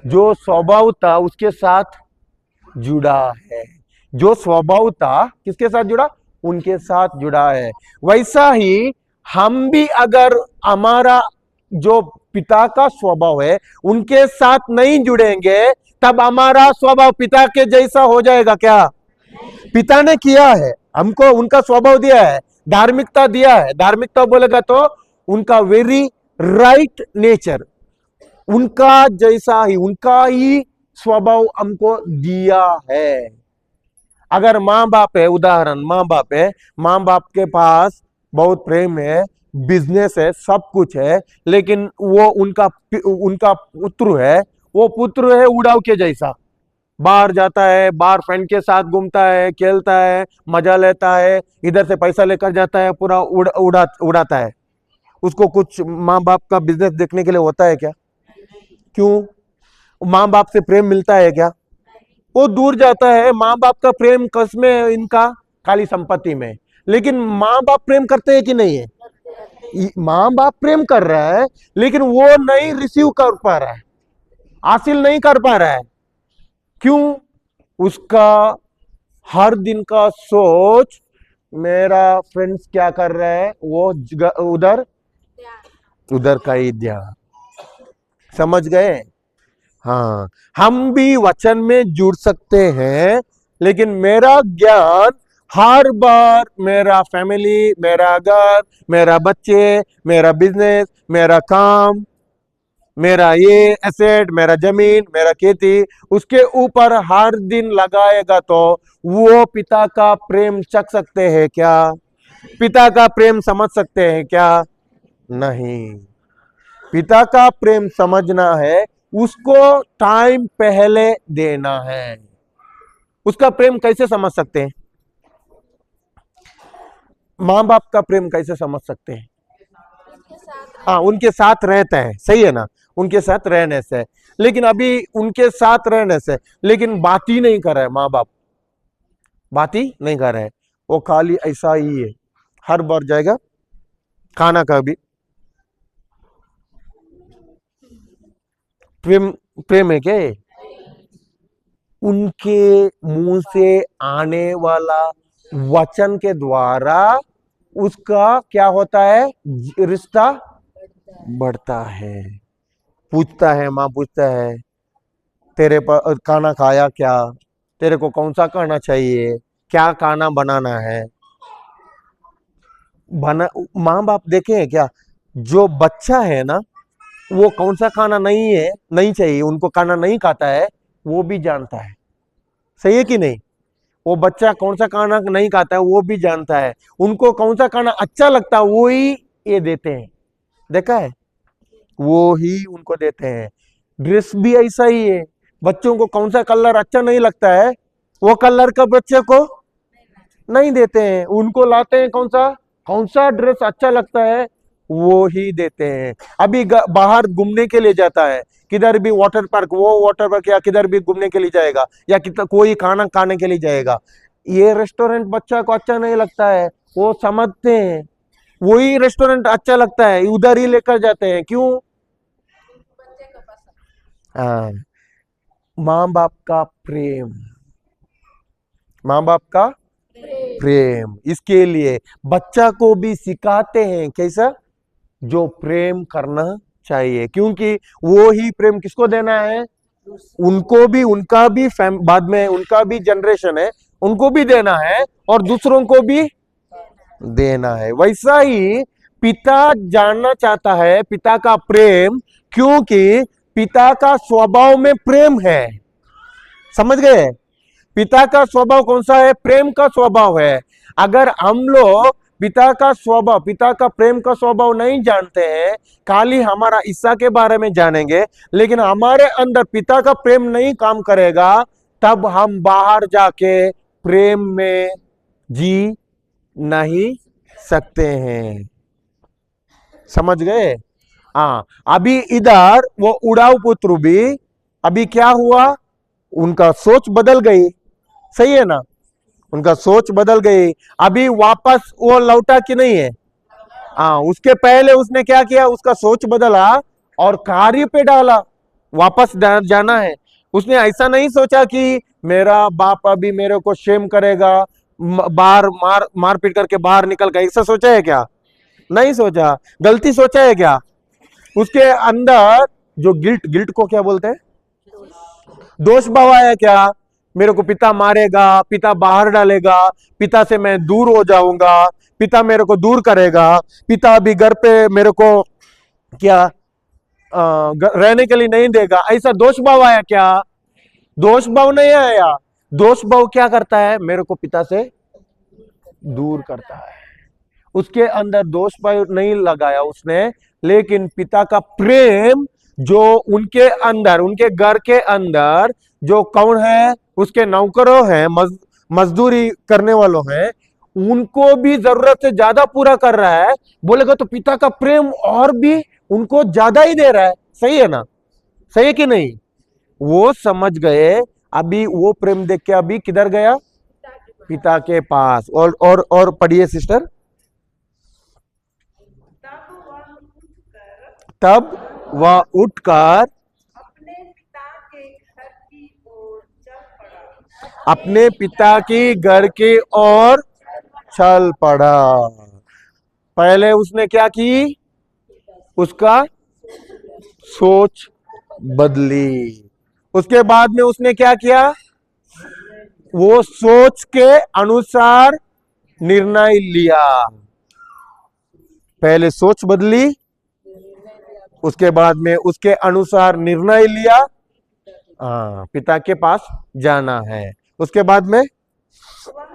जो स्वभाव था उसके साथ जुड़ा है। जो स्वभाव था किसके साथ जुड़ा? उनके साथ जुड़ा है। वैसा ही हम भी अगर हमारा जो पिता का स्वभाव है उनके साथ नहीं जुड़ेंगे तब हमारा स्वभाव पिता के जैसा हो जाएगा क्या? पिता ने किया है, हमको उनका स्वभाव दिया है, धार्मिकता दिया है। धार्मिकता बोलेगा तो उनका वेरी राइट नेचर, उनका जैसा ही, उनका ही स्वभाव हमको दिया है। अगर माँ बाप है, उदाहरण माँ बाप है, माँ बाप के पास बहुत प्रेम है, बिजनेस है, सब कुछ है, लेकिन वो उनका उनका पुत्र है, वो पुत्र है उड़ाव के जैसा। बाहर जाता है, बाहर फ्रेंड के साथ घूमता है, खेलता है, मजा लेता है, इधर से पैसा लेकर जाता है, पूरा उड़ाता है। उसको कुछ माँ बाप का बिजनेस देखने के लिए होता है क्या? क्यों? माँ बाप से प्रेम मिलता है क्या? वो दूर जाता है। माँ बाप का प्रेम किसमें? इनका खाली संपत्ति में। लेकिन माँ बाप प्रेम करते हैं कि नहीं है? माँ बाप प्रेम कर रहा है लेकिन वो नहीं रिसीव कर पा रहा है, हासिल नहीं कर पा रहा है। क्यों? उसका हर दिन का सोच, मेरा फ्रेंड्स क्या कर रहा है, वो उधर उधर का ही ध्यान। समझ गए? हाँ, हम भी वचन में जुड़ सकते हैं, लेकिन मेरा ज्ञान हर बार मेरा फैमिली, मेरा घर, मेरा बच्चे, मेरा बिजनेस, मेरा काम, मेरा ये एसेट, मेरा जमीन, मेरा खेती, उसके ऊपर हर दिन लगाएगा तो वो पिता का प्रेम चख सकते हैं क्या? पिता का प्रेम समझ सकते हैं क्या? नहीं। पिता का प्रेम समझना है, उसको टाइम पहले देना है। उसका प्रेम कैसे समझ सकते हैं? माँ बाप का प्रेम कैसे समझ सकते हैं? हाँ, उनके साथ रहते हैं, सही है ना, उनके साथ रहने से। लेकिन अभी उनके साथ रहने से, लेकिन बात ही नहीं कर रहे माँ बाप, बात ही नहीं कर रहे, वो खाली ऐसा ही है। हर बार जाएगा खाना का भी प्रेम, प्रेम है क्या? उनके मुंह से आने वाला वचन के द्वारा उसका क्या होता है? रिश्ता बढ़ता है। पूछता है, माँ पूछता है, तेरे पर खाना खाया क्या? तेरे को कौन सा खाना चाहिए? क्या खाना बनाना है? बना माँ बाप देखे हैं क्या? जो बच्चा है ना, वो कौन सा खाना नहीं है, नहीं चाहिए, उनको खाना नहीं खाता है, वो भी जानता है। सही है कि नहीं? वो बच्चा कौन सा खाना नहीं खाता है वो भी जानता है। उनको कौन सा खाना अच्छा लगता है वो ही ये देते हैं। देखा है? वो ही उनको देते हैं। ड्रेस भी ऐसा ही है। बच्चों को कौन सा कलर अच्छा नहीं लगता है, वो कलर का बच्चे को नहीं देते हैं। उनको लाते हैं कौन सा ड्रेस अच्छा लगता है वो ही देते हैं। अभी बाहर घूमने के लिए जाता है, किधर भी वाटर पार्क, वो वाटर पार्क या किधर भी घूमने के लिए जाएगा, या कोई खाना खाने के लिए जाएगा, ये रेस्टोरेंट बच्चा को अच्छा नहीं लगता है, वो समझते हैं, वही रेस्टोरेंट अच्छा लगता है, उधर ही लेकर जाते हैं। क्यों? हाँ, माँ बाप का प्रेम, माँ बाप का प्रेम। इसके लिए बच्चा को भी सिखाते हैं कैसा, जो प्रेम करना चाहिए, क्योंकि वो ही प्रेम किसको देना है? उनको भी, उनका भी बाद में उनका भी जनरेशन है, उनको भी देना है और दूसरों को भी देना है। वैसा ही पिता जानना चाहता है पिता का प्रेम, क्योंकि पिता का स्वभाव में प्रेम है। समझ गए? पिता का स्वभाव कौन सा है? प्रेम का स्वभाव है। अगर हम लोग पिता का स्वभाव, पिता का प्रेम का स्वभाव नहीं जानते हैं, खाली हमारा हिस्सा के बारे में जानेंगे, लेकिन हमारे अंदर पिता का प्रेम नहीं काम करेगा, तब हम बाहर जाके प्रेम में जी नहीं सकते हैं। समझ गए? हाँ, अभी इधर वो उड़ाऊ पुत्र भी, अभी क्या हुआ? उनका सोच बदल गई। सही है ना? उनका सोच बदल गई। अभी वापस वो लौटा कि नहीं है? हाँ, उसके पहले उसने क्या किया, उसका सोच बदला और कार्य पे डाला, वापस जाना है। उसने ऐसा नहीं सोचा कि मेरा बाप अभी मेरे को शेम करेगा, बाहर मार पीट करके बाहर निकल गया, ऐसा सोचा है क्या? नहीं सोचा। गलती सोचा है क्या? उसके अंदर जो गिल्ट को क्या बोलते हैं, दोष भाव आया क्या? मेरे को पिता मारेगा, पिता बाहर डालेगा, पिता से मैं दूर हो जाऊंगा, पिता मेरे को दूर करेगा, पिता अभी घर पे मेरे को क्या रहने के लिए नहीं देगा, ऐसा दोष भाव आया क्या? दोष भाव नहीं आया। दोष भाव क्या करता है? मेरे को पिता से दूर करता है। उसके अंदर दोष भाव नहीं लगाया उसने, लेकिन पिता का प्रेम जो उनके अंदर, उनके घर के अंदर जो कौन है, उसके नौकरों हैं, मजदूरी करने वालों हैं, उनको भी जरूरत से ज्यादा पूरा कर रहा है। बोलेगा तो पिता का प्रेम और भी उनको ज्यादा ही दे रहा है। सही है ना? सही है कि नहीं? वो समझ गए। अभी वो प्रेम देख के अभी किधर गया? पिता के पास। और पढ़िए सिस्टर। तब वह उठकर तब वह उठकर अपने पिता के घर की ओर अपने पिता की घर की ओर चल चल पड़ा। पड़ा। पहले उसने क्या की? उसका सोच बदली। उसके बाद में उसने क्या किया? वो सोच के अनुसार निर्णय लिया। पहले सोच बदली, उसके बाद में उसके अनुसार निर्णय लिया। हाँ, पिता के पास जाना है। उसके बाद में वह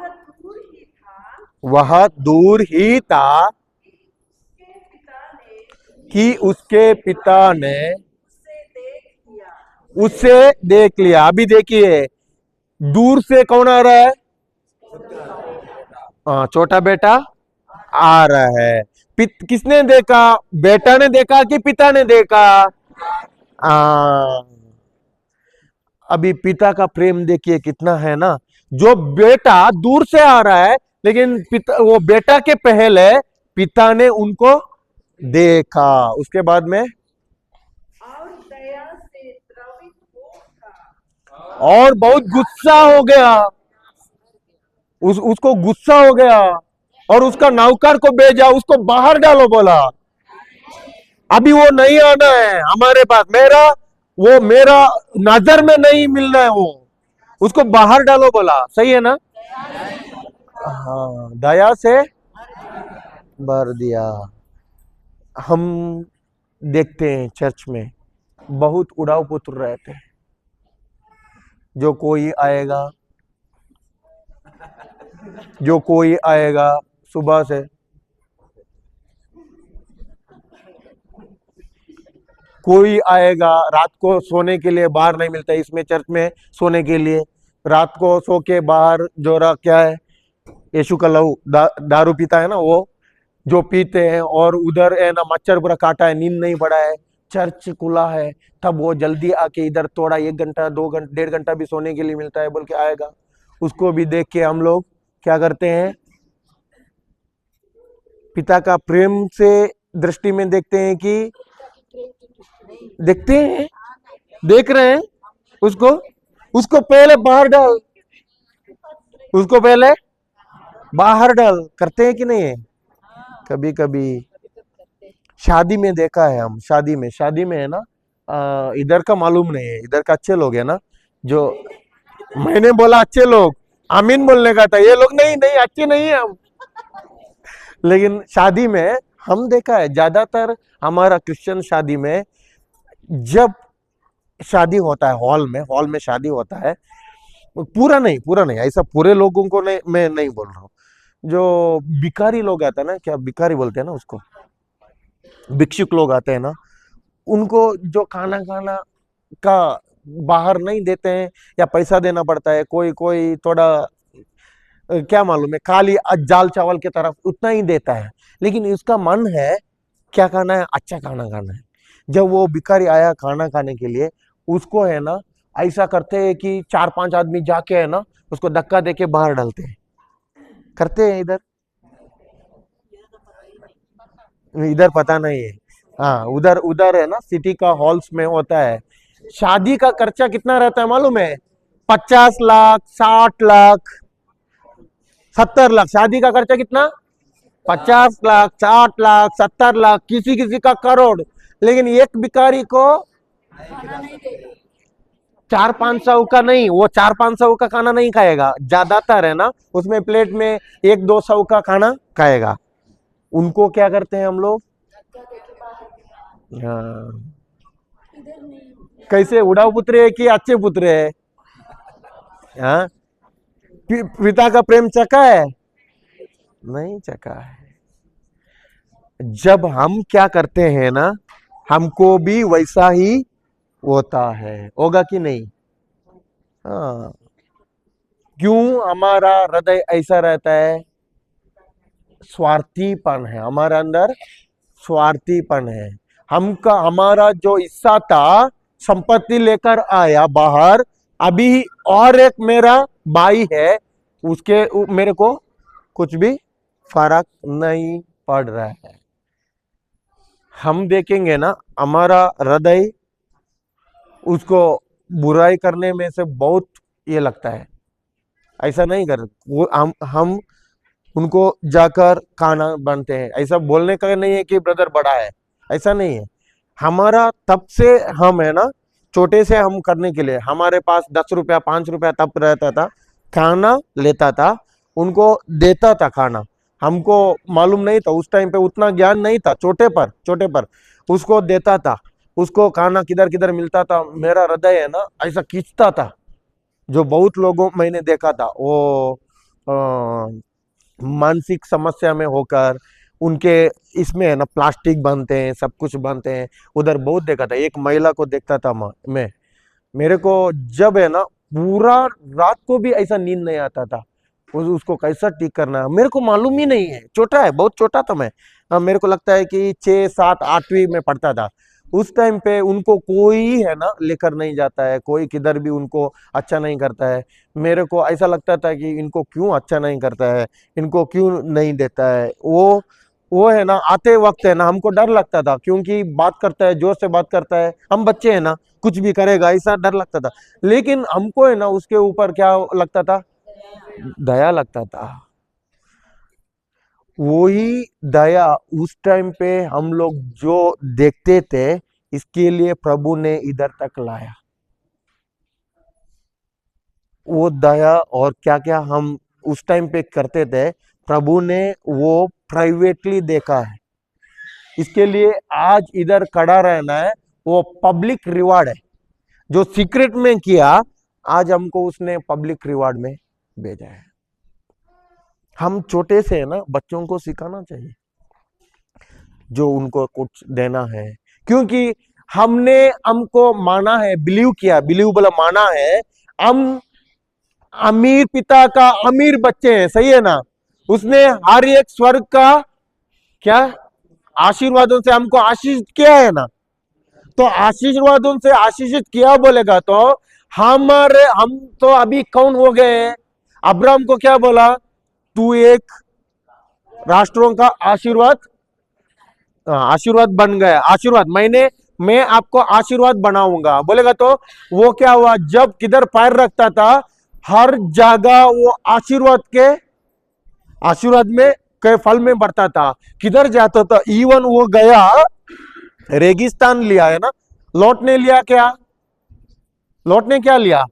दूर ही वह दूर ही था था उसके पिता ने कि उसके पिता ने उसे देख लिया। उसे देख लिया। अभी देखिए, दूर से कौन आ रहा है? हाँ, छोटा बेटा आ रहा है। किसने देखा? बेटा ने देखा कि पिता ने देखा? अभी पिता का प्रेम देखिए कितना है ना। जो बेटा दूर से आ रहा है, लेकिन पिता, वो बेटा के पहले पिता ने उनको देखा। उसके बाद में और दया से द्रवित होकर और बहुत गुस्सा हो गया। उसको गुस्सा हो गया और उसका नौकर को भेजा, उसको बाहर डालो बोला। अभी वो नहीं आना है हमारे पास, मेरा नजर में नहीं मिलना है वो, उसको बाहर डालो बोला। सही है ना? हाँ, दया से भर दिया। हम देखते हैं चर्च में बहुत उड़ाव पुत्र रहते हैं। जो कोई आएगा सुबह से, कोई आएगा रात को सोने के लिए, बाहर नहीं मिलता इसमें चर्च में सोने के लिए। रात को सो के बाहर जो क्या है, यीशु का लहू, दारू पीता है ना, वो जो पीते हैं, और उधर है ना मच्छर पूरा काटा है, नींद नहीं पड़ा है, चर्च खुला है, तब वो जल्दी आके इधर थोड़ा 1 घंटा 2 घंटा 1.5 घंटा भी सोने के लिए मिलता है बोल के आएगा। उसको भी देख के हम लोग क्या करते हैं? पिता का प्रेम से दृष्टि में देखते हैं कि देखते हैं, देख रहे हैं उसको पहले बाहर डाल, उसको पहले बाहर डाल। करते हैं कि नहीं है? कभी कभी शादी में देखा है हम, शादी में है ना, इधर का मालूम नहीं है, इधर का अच्छे लोग है ना, जो मैंने बोला अच्छे लोग, आमीन बोलने का था, ये लोग नहीं नहीं अच्छे नहीं है हम। लेकिन शादी में हम देखा है, ज्यादातर हमारा क्रिश्चियन शादी में जब शादी होता है, हॉल में शादी होता है, पूरा नहीं ऐसा पूरे लोगों को नहीं, मैं नहीं बोल रहा हूँ। जो भिखारी लोग आते हैं ना, क्या भिखारी बोलते हैं ना उसको, भिक्षुक लोग आते हैं ना, उनको जो खाना का बाहर नहीं देते हैं या पैसा देना पड़ता है, कोई कोई थोड़ा क्या मालूम है, खाली दाल चावल की तरफ उतना ही देता है, लेकिन उसका मन है क्या खाना है, अच्छा खाना खाना है। जब वो भिखारी आया खाना खाने के लिए, उसको है ना ऐसा करते हैं कि 4-5 आदमी जाके है ना उसको धक्का देके बाहर डालते हैं। करते हैं इधर? इधर पता नहीं है। हाँ, उधर उधर है ना, सिटी का हॉल्स में होता है। शादी का खर्चा कितना रहता है मालूम है? 50 लाख, 60 लाख, 70 लाख। शादी का खर्चा कितना? 50 लाख, 60 लाख, 70 लाख, किसी किसी का करोड़। लेकिन एक भिखारी को 400-500 का नहीं, वो 400-500 का खाना नहीं खाएगा, ज्यादातर है ना उसमें प्लेट में 100-200 का खाना खाएगा। उनको क्या करते हैं हम लोग? हाँ, कैसे उड़ाऊ पुत्र है कि अच्छे पुत्र है? हाँ, पिता का प्रेम चखा है? नहीं चखा है। जब हम क्या करते हैं ना, हमको भी वैसा ही होता है, होगा कि नहीं? हाँ। क्यों हमारा हृदय ऐसा रहता है? स्वार्थीपन है हमारे अंदर, स्वार्थीपन है। हमका हमारा जो हिस्सा था, संपत्ति लेकर आया बाहर, अभी और एक मेरा भाई है, उसके मेरे को कुछ भी फर्क नहीं पड़ रहा है। हम देखेंगे ना, हमारा हृदय उसको बुराई करने में से बहुत ये लगता है। ऐसा नहीं कर वो हम उनको जाकर खाना बनते हैं। ऐसा बोलने का नहीं है कि ब्रदर बड़ा है, ऐसा नहीं है। हमारा तब से हम है ना, छोटे से हम करने के लिए हमारे पास 10 रुपया 5 रुपया तब रहता था, खाना लेता था, उनको देता था खाना। हमको मालूम नहीं था उस टाइम पे, उतना ज्ञान नहीं था, छोटे पर उसको देता था, उसको खाना किधर किधर मिलता था। मेरा हृदय है ना ऐसा खींचता था। जो बहुत लोगों मैंने देखा था, वो मानसिक समस्या में होकर उनके इसमें है ना प्लास्टिक बनते हैं, सब कुछ बनते हैं। उधर बहुत देखा था। एक महिला को देखता था मैं, मेरे को जब है ना पूरा रात को भी ऐसा नींद नहीं आता था। उसको कैसा ठीक करना है मेरे को मालूम ही नहीं है। छोटा है, बहुत छोटा था मैं। मेरे को लगता है कि 6, 7, 8वीं में पढ़ता था। उस टाइम पे उनको कोई है ना लेकर नहीं जाता है, कोई किधर भी उनको अच्छा नहीं करता है। मेरे को ऐसा लगता था कि इनको क्यों अच्छा नहीं करता है, इनको क्यों नहीं देता है। वो है ना आते वक्त है ना हमको डर लगता था, क्योंकि बात करता है, जोर से बात करता है, हम बच्चे हैं ना, कुछ भी करेगा, ऐसा डर लगता था। लेकिन हमको है ना उसके ऊपर क्या लगता था? दया लगता था। वही दया उस टाइम पे हम लोग जो देखते थे, इसके लिए प्रभु ने इधर तक लाया। वो दया और क्या क्या हम उस टाइम पे करते थे, प्रभु ने वो प्राइवेटली देखा है। इसके लिए आज इधर खड़ा रहना है, वो पब्लिक रिवार्ड है। जो सीक्रेट में किया, आज हमको उसने पब्लिक रिवार्ड में भेजा है। हम छोटे से है ना बच्चों को सिखाना चाहिए, जो उनको कुछ देना है, क्योंकि हमको माना है, बिलीव किया, बिलीव बोला माना है, हम अमीर पिता का अमीर बच्चे हैं, सही है ना। उसने हर एक स्वर्ग का क्या आशीर्वादों से हमको आशीषित किया है ना। तो आशीर्वादों से आशीषित किया बोलेगा तो हम तो अभी कौन हो गए? अब्राहम को क्या बोला? तू एक राष्ट्रों का आशीर्वाद बन गया। आशीर्वाद मैं आपको आशीर्वाद बनाऊंगा बोलेगा तो वो क्या हुआ? जब किधर पैर रखता था, हर जगह वो आशीर्वाद में के फल में बढ़ता था। किधर जाता था, इवन वो गया रेगिस्तान लिया है ना, लॉट ने लिया क्या? लॉट ने क्या लिया?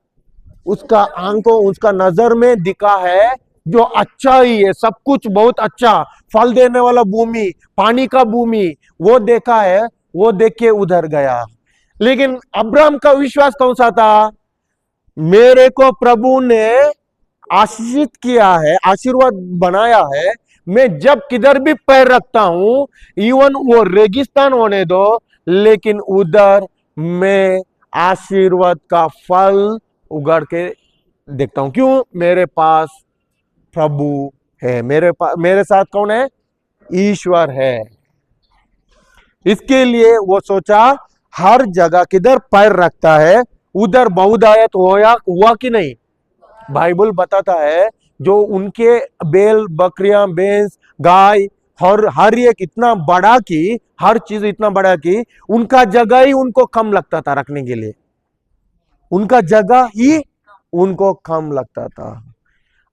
उसका आंखों उसका नजर में दिखा है जो अच्छा ही है, सब कुछ बहुत अच्छा, फल देने वाला भूमि, पानी का भूमि, वो देखा है। वो देख के उधर गया। लेकिन अब्राहम का विश्वास कौन सा था? मेरे को प्रभु ने आशीषित किया है, आशीर्वाद बनाया है, मैं जब किधर भी पैर रखता हूं, इवन वो रेगिस्तान होने दो, लेकिन उधर मैं आशीर्वाद का फल उगाड़ के देखता हूं। क्यों? मेरे पास प्रभु है, मेरे साथ कौन है? ईश्वर है। इसके लिए वो सोचा हर जगह किधर पैर रखता है उधर बहुदायत हुआ कि नहीं? बाइबल बताता है जो उनके बैल बकरियां भैंस गाय और हर एक इतना बड़ा कि हर चीज इतना बड़ा कि उनका जगह ही उनको कम लगता था रखने के लिए, उनका जगह ही उनको कम लगता था।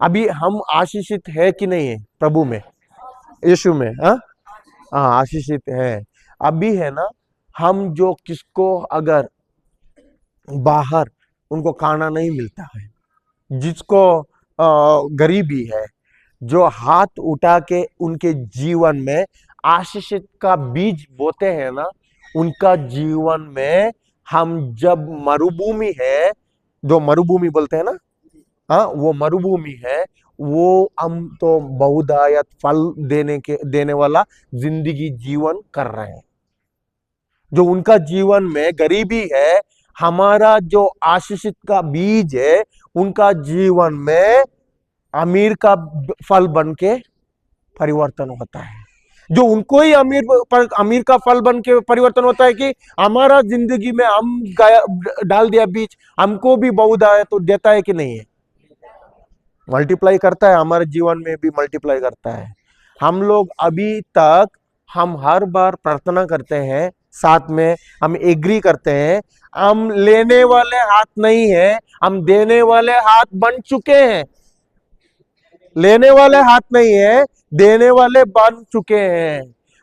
अभी हम आशीषित है कि नहीं है प्रभु में, यीशु में? हाँ हाँ, आशीषित है। अभी है ना, हम जो किसको अगर बाहर उनको खाना नहीं मिलता है, जिसको गरीबी है, जो हाथ उठा के उनके जीवन में आशीषित का बीज बोते हैं ना, उनका जीवन में हम जब मरुभूमि है, जो मरुभूमि बोलते हैं ना, हाँ वो मरुभूमि है, वो हम तो बहुदायत फल देने वाला जिंदगी जीवन कर रहे हैं। जो उनका जीवन में गरीबी है, हमारा जो आशीषित का बीज है, उनका जीवन में अमीर का फल बन के परिवर्तन होता है। जो उनको ही अमीर का फल बन के परिवर्तन होता है कि हमारा जिंदगी में हम डाल दिया बीज, हमको भी बहुधा तो देता है कि नहीं है? मल्टीप्लाई करता है, हमारे जीवन में भी मल्टीप्लाई करता है। हम लोग अभी तक हम हर बार प्रार्थना करते हैं, साथ में हम एग्री करते हैं, हम लेने वाले हाथ नहीं है, हम देने वाले हाथ बन चुके हैं। लेने वाले हाथ नहीं है, देने वाले बन चुके हैं।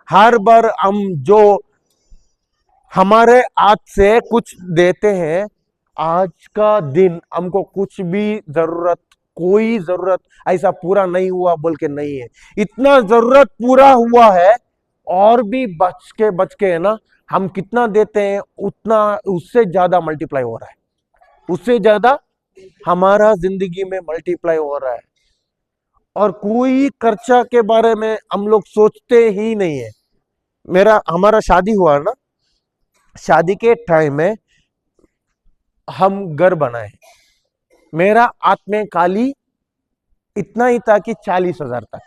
हर बार हम जो हमारे हाथ से कुछ देते हैं, आज का दिन हमको कुछ भी जरूरत, कोई जरूरत ऐसा पूरा नहीं हुआ बोल के नहीं है, इतना जरूरत पूरा हुआ है। और भी बच के है ना, हम कितना देते हैं उतना उससे ज्यादा मल्टीप्लाई हो रहा है, उससे ज्यादा हमारा जिंदगी में मल्टीप्लाई हो रहा है। और कोई खर्चा के बारे में हम लोग सोचते ही नहीं है। हमारा शादी हुआ ना, शादी के टाइम में हम घर बनाए, मेरा हाथ में खाली इतना ही था कि 40,000 तक,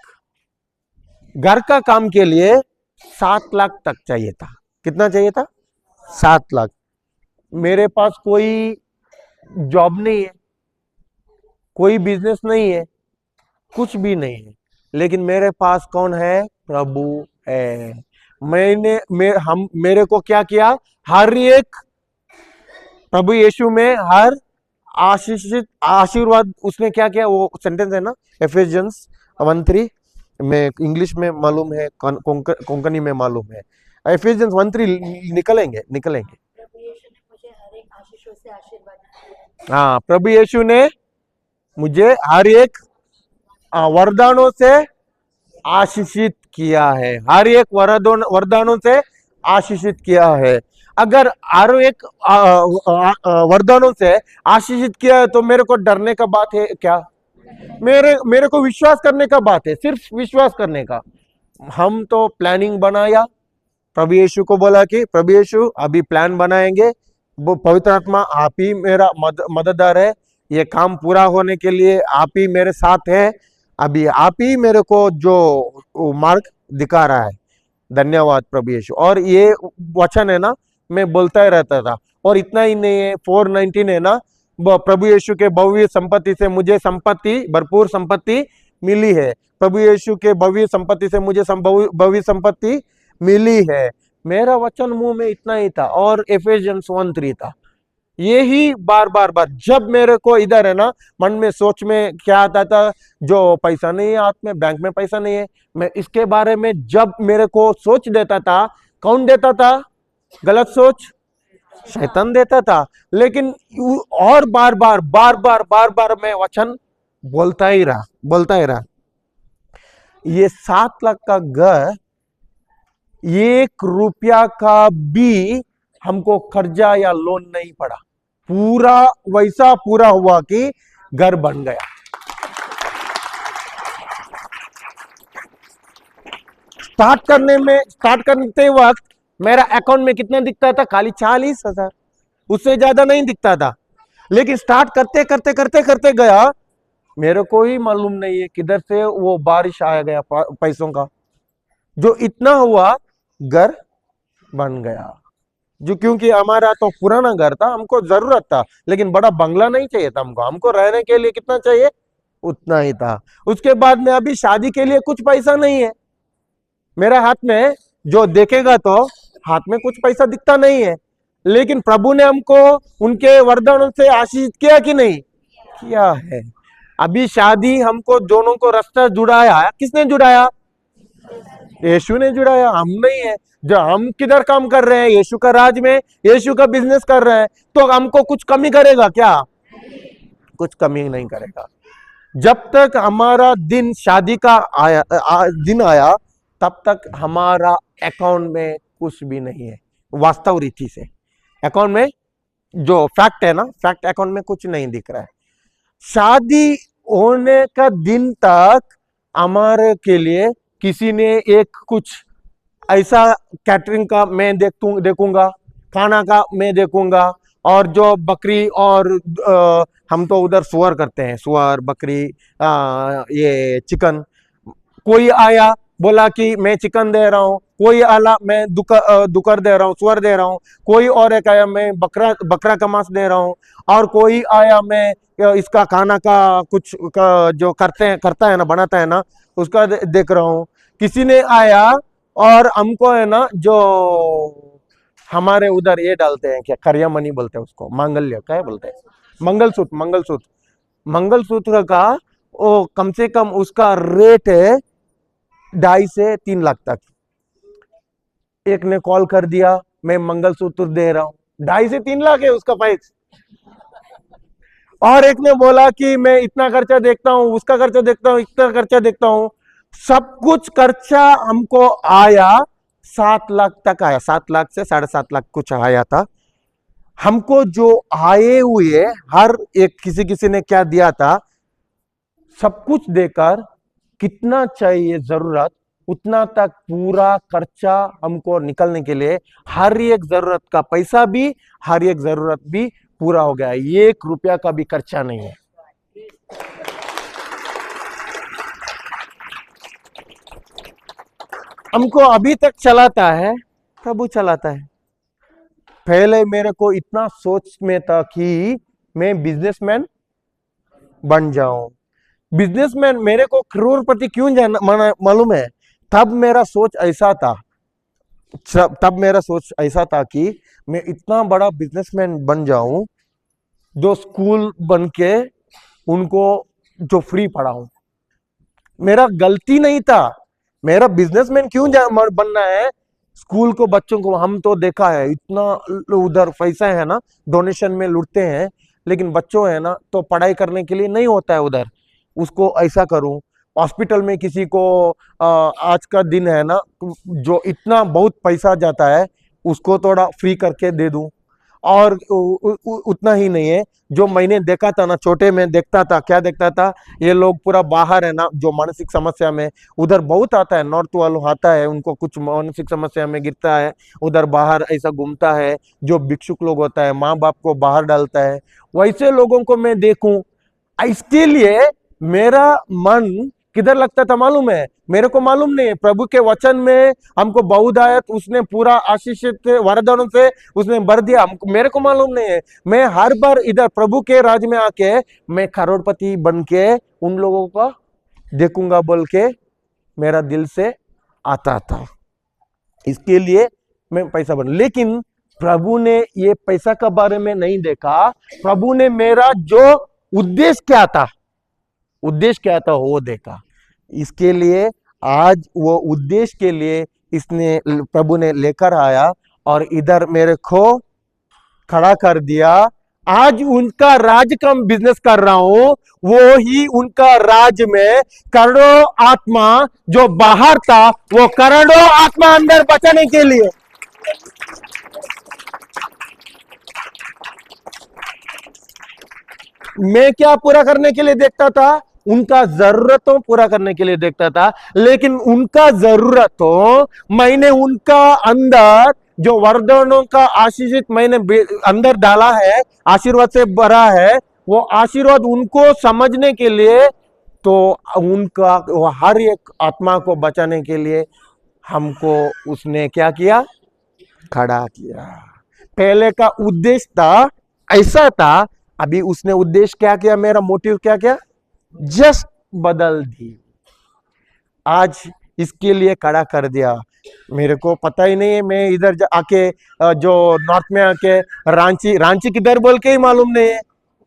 घर का काम के लिए 7 लाख तक चाहिए था। कितना चाहिए था? 7 लाख। मेरे पास कोई जॉब नहीं है, कोई बिजनेस नहीं है, कुछ भी नहीं है, लेकिन मेरे पास कौन है? प्रभु है। मेरे को क्या किया? हर एक प्रभु यीशु में हर आशीर्वाद उसने क्या किया? वो सेंटेंस है ना, एफेसियंस 1:3 में, इंग्लिश में मालूम है, कोंकणी में मालूम है। एफेसियंस 1:3 निकलेंगे। हाँ, प्रभु यीशु ने मुझे हर एक वरदानों से आशीषित किया है, हर एक वरदानों से आशीषित किया है। अगर हर एक वरदानों से आशीषित किया है तो मेरे को डरने का बात है क्या? मेरे को विश्वास करने का बात है, सिर्फ विश्वास करने का। हम तो प्लानिंग बनाया, प्रभु यीशु को बोला कि प्रभु यीशु अभी प्लान बनाएंगे, वो पवित्र आत्मा आप ही मेरा मददगार है, ये काम पूरा होने के लिए आप ही मेरे साथ है, अभी आप ही मेरे को जो मार्ग दिखा रहा है। धन्यवाद प्रभु यीशु। और ये वचन है ना, मैं बोलता ही रहता था। और इतना ही नहीं है, 4:19 है ना, प्रभु यीशु के भव्य संपत्ति से मुझे संपत्ति, भरपूर संपत्ति मिली है। प्रभु यीशु के भव्य संपत्ति से मुझे भव्य संपत्ति मिली है। मेरा वचन मुंह में इतना ही था, और एफेसियंस 1:3 था। यही बार जब मेरे को इधर है ना, मन में सोच में क्या आता था, जो पैसा नहीं है हाथ में, बैंक में पैसा नहीं है, मैं इसके बारे में जब मेरे को सोच देता था, कौन देता था? गलत सोच, शैतान देता था। लेकिन और बार बार मैं वचन बोलता ही रहा। ये 7 लाख का घर, 1 रुपया का भी हमको कर्जा या लोन नहीं पड़ा, पूरा वैसा पूरा हुआ कि घर बन गया। स्टार्ट करते वक्त मेरा अकाउंट में कितना दिखता था? खाली 40,000, उससे ज्यादा नहीं दिखता था। लेकिन स्टार्ट करते गया, मेरे को ही मालूम नहीं है किधर से वो बारिश आ गया पैसों का, जो इतना हुआ घर बन गया। जो क्योंकि हमारा तो पुराना घर था, हमको जरूरत था, लेकिन बड़ा बंगला नहीं चाहिए था हमको रहने के लिए। कितना चाहिए? उतना ही था। उसके बाद में अभी शादी के लिए कुछ पैसा नहीं है मेरे हाथ में, जो देखेगा तो हाथ में कुछ पैसा दिखता नहीं है, लेकिन प्रभु ने हमको उनके वरदानों से आशीष किया कि नहीं किया है। अभी शादी हमको दोनों को रास्ता जुड़ाया, किसने जुड़ाया? यीशु ने जुड़ाया, हम नहीं है। जो हम किधर काम कर रहे हैं? यीशु का राज में, यीशु का बिजनेस कर रहे हैं, तो हमको कुछ कमी करेगा क्या? कुछ कमी नहीं करेगा। जब तक हमारा दिन शादी का दिन आया, तब तक हमारा अकाउंट में कुछ भी नहीं है। वास्तव रीति से अकाउंट में जो फैक्ट है ना, फैक्ट अकाउंट में कुछ नहीं दिख रहा है। शादी होने का दिन तक हमारे के लिए किसी ने एक कुछ ऐसा कैटरिंग का मैं देखूंगा, खाना का मैं देखूंगा, और जो बकरी और हम तो उधर सुअर करते हैं, सुअर बकरी ये चिकन, कोई आया बोला कि मैं चिकन दे रहा हूँ, कोई आला मैं दुकर दे रहा हूँ, सुअर दे रहा हूँ, कोई और एक आया मैं बकरा का मांस दे रहा हूँ, और कोई आया मैं इसका खाना का कुछ जो करता है ना, बनाता है ना, उसका देख रहा हूँ। किसी ने आया और हमको है ना, जो हमारे उधर ये डालते हैं क्या, करिया मनी बोलते हैं उसको, मांगल्य क्या बोलते हैं, मंगलसूत्र का वो कम से कम उसका रेट है 2.5 से 3 लाख तक। एक ने कॉल कर दिया मैं मंगलसूत्र दे रहा हूं, 2.5 से 3 लाख है उसका प्राइस। और एक ने बोला कि मैं इतना खर्चा देखता हूं, उसका खर्चा देखता हूं, इतना खर्चा देखता हूं, सब कुछ खर्चा हमको आया 7 लाख तक आया, 7 लाख से 7.5 लाख कुछ आया था। हमको जो आए हुए हर एक किसी ने क्या दिया था, सब कुछ देकर कितना चाहिए जरूरत, उतना तक पूरा खर्चा हमको निकलने के लिए हर एक जरूरत का पैसा भी, हर एक जरूरत भी पूरा हो गया। 1 रुपया का भी खर्चा नहीं है। हमको अभी तक चलाता है, प्रभु चलाता है। पहले मेरे को इतना सोच में था कि मैं बिजनेसमैन बन जाऊं। बिजनेसमैन मेरे को करोड़पति क्यों मालूम है? तब मेरा सोच ऐसा था कि मैं इतना बड़ा बिजनेसमैन बन जाऊं, जो स्कूल बन के उनको जो फ्री पढ़ाऊं। मेरा गलती नहीं था। मेरा बिजनेसमैन क्यों बनना है? स्कूल को बच्चों को हम तो देखा है इतना उधर पैसा है ना, डोनेशन में लुटते हैं, लेकिन बच्चों है ना तो पढ़ाई करने के लिए नहीं होता है उधर। उसको ऐसा करूं, हॉस्पिटल में किसी को आज का दिन है ना, जो इतना बहुत पैसा जाता है उसको थोड़ा फ्री करके दे दूं। और उतना ही नहीं है, जो मैंने देखा था ना, छोटे में देखता था, क्या देखता था, ये लोग पूरा बाहर है ना, जो मानसिक समस्या में उधर बहुत आता है, नॉर्थ वालों आता है, उनको कुछ मानसिक समस्या में गिरता है, उधर बाहर ऐसा घूमता है, जो भिक्षुक लोग होता है, माँ बाप को बाहर डालता है, वैसे लोगों को मैं देखूं। इसके लिए मेरा मन किधर लगता था मालूम है? मेरे को मालूम नहीं है, प्रभु के वचन में हमको बहुत आयत उसने पूरा आशीषित वरदानों से उसने भर दिया, हमको मेरे को मालूम नहीं है। मैं हर बार इधर प्रभु के राज में आके मैं करोड़पति बन के उन लोगों को देखूंगा बोल के मेरा दिल से आता था। इसके लिए मैं पैसा बन, लेकिन प्रभु ने ये पैसा के बारे में नहीं देखा। प्रभु ने मेरा जो उद्देश्य क्या था वो देखा। इसके लिए आज वो उद्देश्य के लिए इसने प्रभु ने लेकर आया और इधर मेरे को खड़ा कर दिया। आज उनका राज का बिजनेस कर रहा हूं, वो ही उनका राज में करोड़ों आत्मा जो बाहर था, वो करोड़ों आत्मा अंदर बचाने के लिए। मैं क्या पूरा करने के लिए देखता था? उनका जरूरतों पूरा करने के लिए देखता था, लेकिन उनका जरूरतों मैंने उनका अंदर जो वरदानों का आशीषित मैंने अंदर डाला है, आशीर्वाद से भरा है, वो आशीर्वाद उनको समझने के लिए, तो उनका हर एक आत्मा को बचाने के लिए हमको उसने क्या किया? खड़ा किया। पहले का उद्देश्य था ऐसा था, अभी उसने उद्देश्य क्या किया? मेरा मोटिव क्या किया? जस्ट बदल दी, आज इसके लिए खड़ा कर दिया। मेरे को पता ही नहीं है, मैं इधर आके जो नॉर्थ में आके रांची, रांची किधर बोल के ही मालूम नहीं है,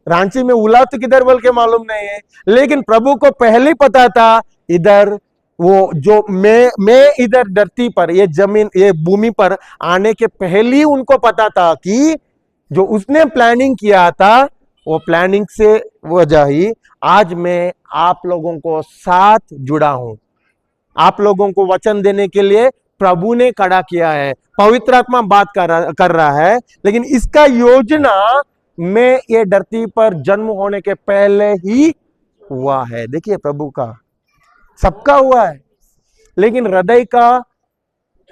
रांची में उलात किधर बोल के मालूम नहीं है, लेकिन प्रभु को पहले पता था इधर वो जो मैं इधर धरती पर, ये जमीन, ये भूमि पर आने के पहले ही उनको पता था कि जो उसने प्लानिंग किया था वो प्लानिंग से वजह ही आज मैं आप लोगों को साथ जुड़ा हूं। आप लोगों को वचन देने के लिए प्रभु ने खड़ा किया है, पवित्र आत्मा बात कर रहा है, लेकिन इसका योजना में ये धरती पर जन्म होने के पहले ही हुआ है। देखिए प्रभु का सबका हुआ है, लेकिन हृदय का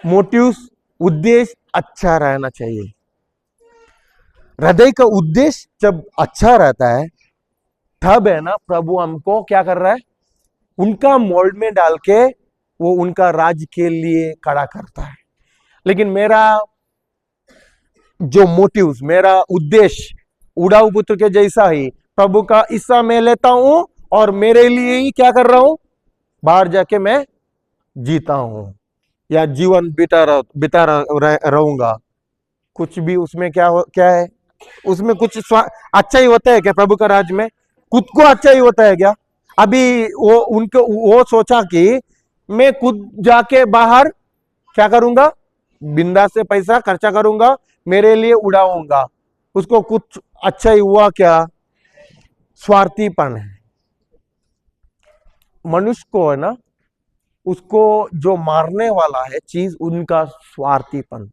मोटिव, उद्देश्य अच्छा रहना चाहिए। हृदय का उद्देश्य जब अच्छा रहता है तब है ना प्रभु हमको क्या कर रहा है, उनका मोल्ड में डाल के वो उनका राज के लिए खड़ा करता है। लेकिन मेरा जो मोटिव, मेरा उद्देश्य उड़ाऊ पुत्र के जैसा ही प्रभु का हिस्सा मैं लेता हूं और मेरे लिए ही क्या कर रहा हूं, बाहर जाके मैं जीता हूं या जीवन बिता रहूंगा। कुछ भी उसमें क्या है, उसमें कुछ अच्छा ही होता है क्या प्रभु का राज में? खुद को अच्छा ही होता है क्या? अभी वो सोचा कि मैं खुद जाके बाहर क्या करूंगा, बिंदास से पैसा खर्चा करूंगा, मेरे लिए उड़ाऊंगा, उसको कुछ अच्छा ही हुआ क्या? स्वार्थीपन है मनुष्य को, है ना, उसको जो मारने वाला है चीज उनका स्वार्थीपन,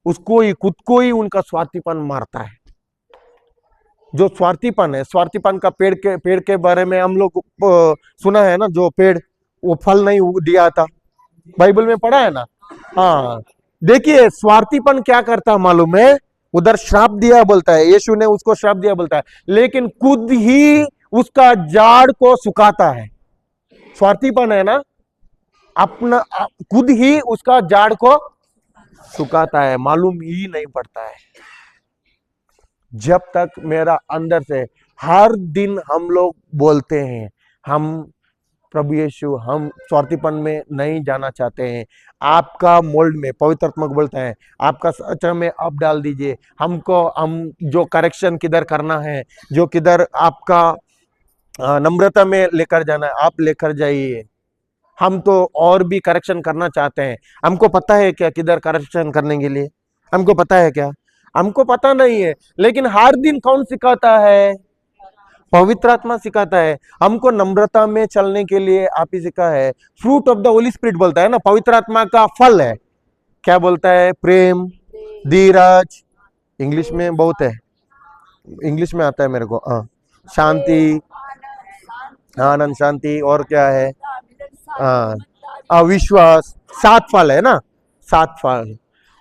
उसको ही, खुद को ही उनका स्वार्थीपन मारता है। जो स्वार्थीपन है, स्वार्थीपन का पेड़ के बारे में हम लोग सुना है ना, जो पेड़ वो फल नहीं दिया था, बाइबल में पढ़ा है ना। हाँ, देखिए स्वार्थीपन क्या करता मालूम है, उधर श्राप दिया बोलता है, यीशु ने उसको श्राप दिया बोलता है, लेकिन खुद ही उसका झाड़ को सुखाता है। स्वार्थीपन है ना, अपना खुद ही उसका झाड़ को सुखाता है, मालूम ही नहीं पड़ता है। जब तक मेरा अंदर से हर दिन हम लोग बोलते हैं हम प्रभु यीशु, हम स्वार्थीपन में नहीं जाना चाहते हैं, आपका मोल्ड में, पवित्र आत्मा बोलता है आपका सच्चा में अब डाल दीजिए हमको, हम जो करेक्शन किधर करना है, जो किधर आपका नम्रता में लेकर जाना है आप लेकर जाइए। हम तो और भी करेक्शन करना चाहते हैं, हमको पता है क्या किधर करेक्शन करने के लिए? हमको पता है क्या? हमको पता नहीं है, लेकिन हर दिन कौन सिखाता है? पवित्र आत्मा सिखाता है हमको नम्रता में चलने के लिए, आप ही सिखा है। Fruit of the Holi spirit बोलता है ना, पवित्र आत्मा का फल है, क्या बोलता है? प्रेम, धीरज, इंग्लिश में बहुत है, इंग्लिश में आता है मेरे को, हाँ, शांति, आनंद, शांति, और क्या है, हाँ, विश्वास, 7 फल है ना, 7 फल।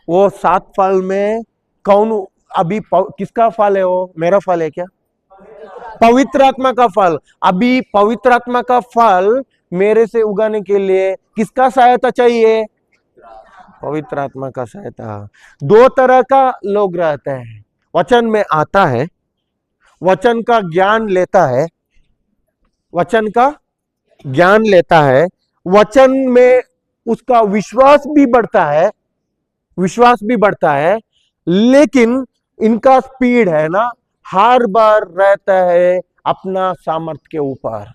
वो 7 फल में कौन अभी किसका फल है? वो मेरा फल है क्या? पवित्र आत्मा का फल। अभी पवित्र आत्मा का फल मेरे से उगाने के लिए किसका सहायता चाहिए? पवित्र आत्मा का सहायता। 2 तरह का लोग रहते हैं, वचन में आता है, वचन का ज्ञान लेता है, वचन का ज्ञान लेता है, वचन में उसका विश्वास भी बढ़ता है, विश्वास भी बढ़ता है, लेकिन इनका स्पीड है ना हर बार रहता है अपना सामर्थ्य के ऊपर।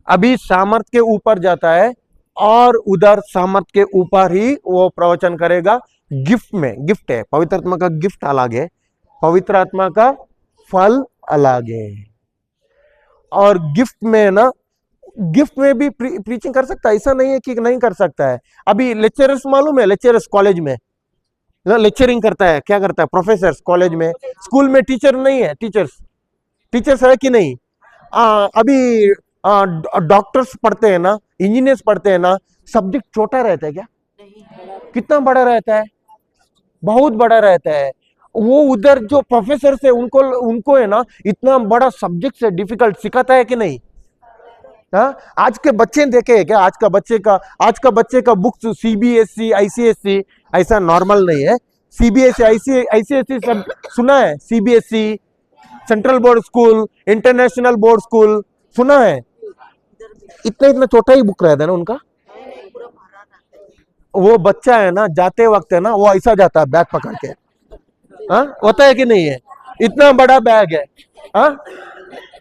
अभी सामर्थ्य के ऊपर जाता है और उधर सामर्थ्य के ऊपर ही वो प्रवचन करेगा। गिफ्ट में, गिफ्ट है, पवित्र आत्मा का गिफ्ट अलग है, पवित्र आत्मा का फल अलग है। और गिफ्ट में ना, गिफ्ट में भी प्रीचिंग कर सकता है, ऐसा नहीं है कि नहीं कर सकता है। अभी लेक्चरर्स मालूम है, लेक्चरर्स कॉलेज में लेक्चरिंग करता है, क्या करता है? प्रोफेसर कॉलेज में, स्कूल में टीचर नहीं है, टीचर्स है कि नहीं? अभी डॉक्टर्स पढ़ते हैं ना, इंजीनियर्स पढ़ते हैं ना, सब्जेक्ट छोटा रहता है क्या? कितना बड़ा रहता है? बहुत बड़ा रहता है। वो उधर जो प्रोफेसर है उनको है ना इतना बड़ा सब्जेक्ट से डिफिकल्ट सिखाता है कि नहीं? हाँ, आज के बच्चे देखे है क्या? आज का बच्चे का बुक्स सीबीएसई, आईसीएसई ऐसा नॉर्मल नहीं है। सीबीएसई, आईसीएसई सब सुना है, CBSE, central board school, international board school, सुना है? इतना इतना छोटा ही बुक रहता है ना उनका। वो बच्चा है ना, जाते वक्त है ना, वो ऐसा जाता है बैग पकड़ के, हाँ होता है कि नहीं है? इतना बड़ा बैग है, हाँ,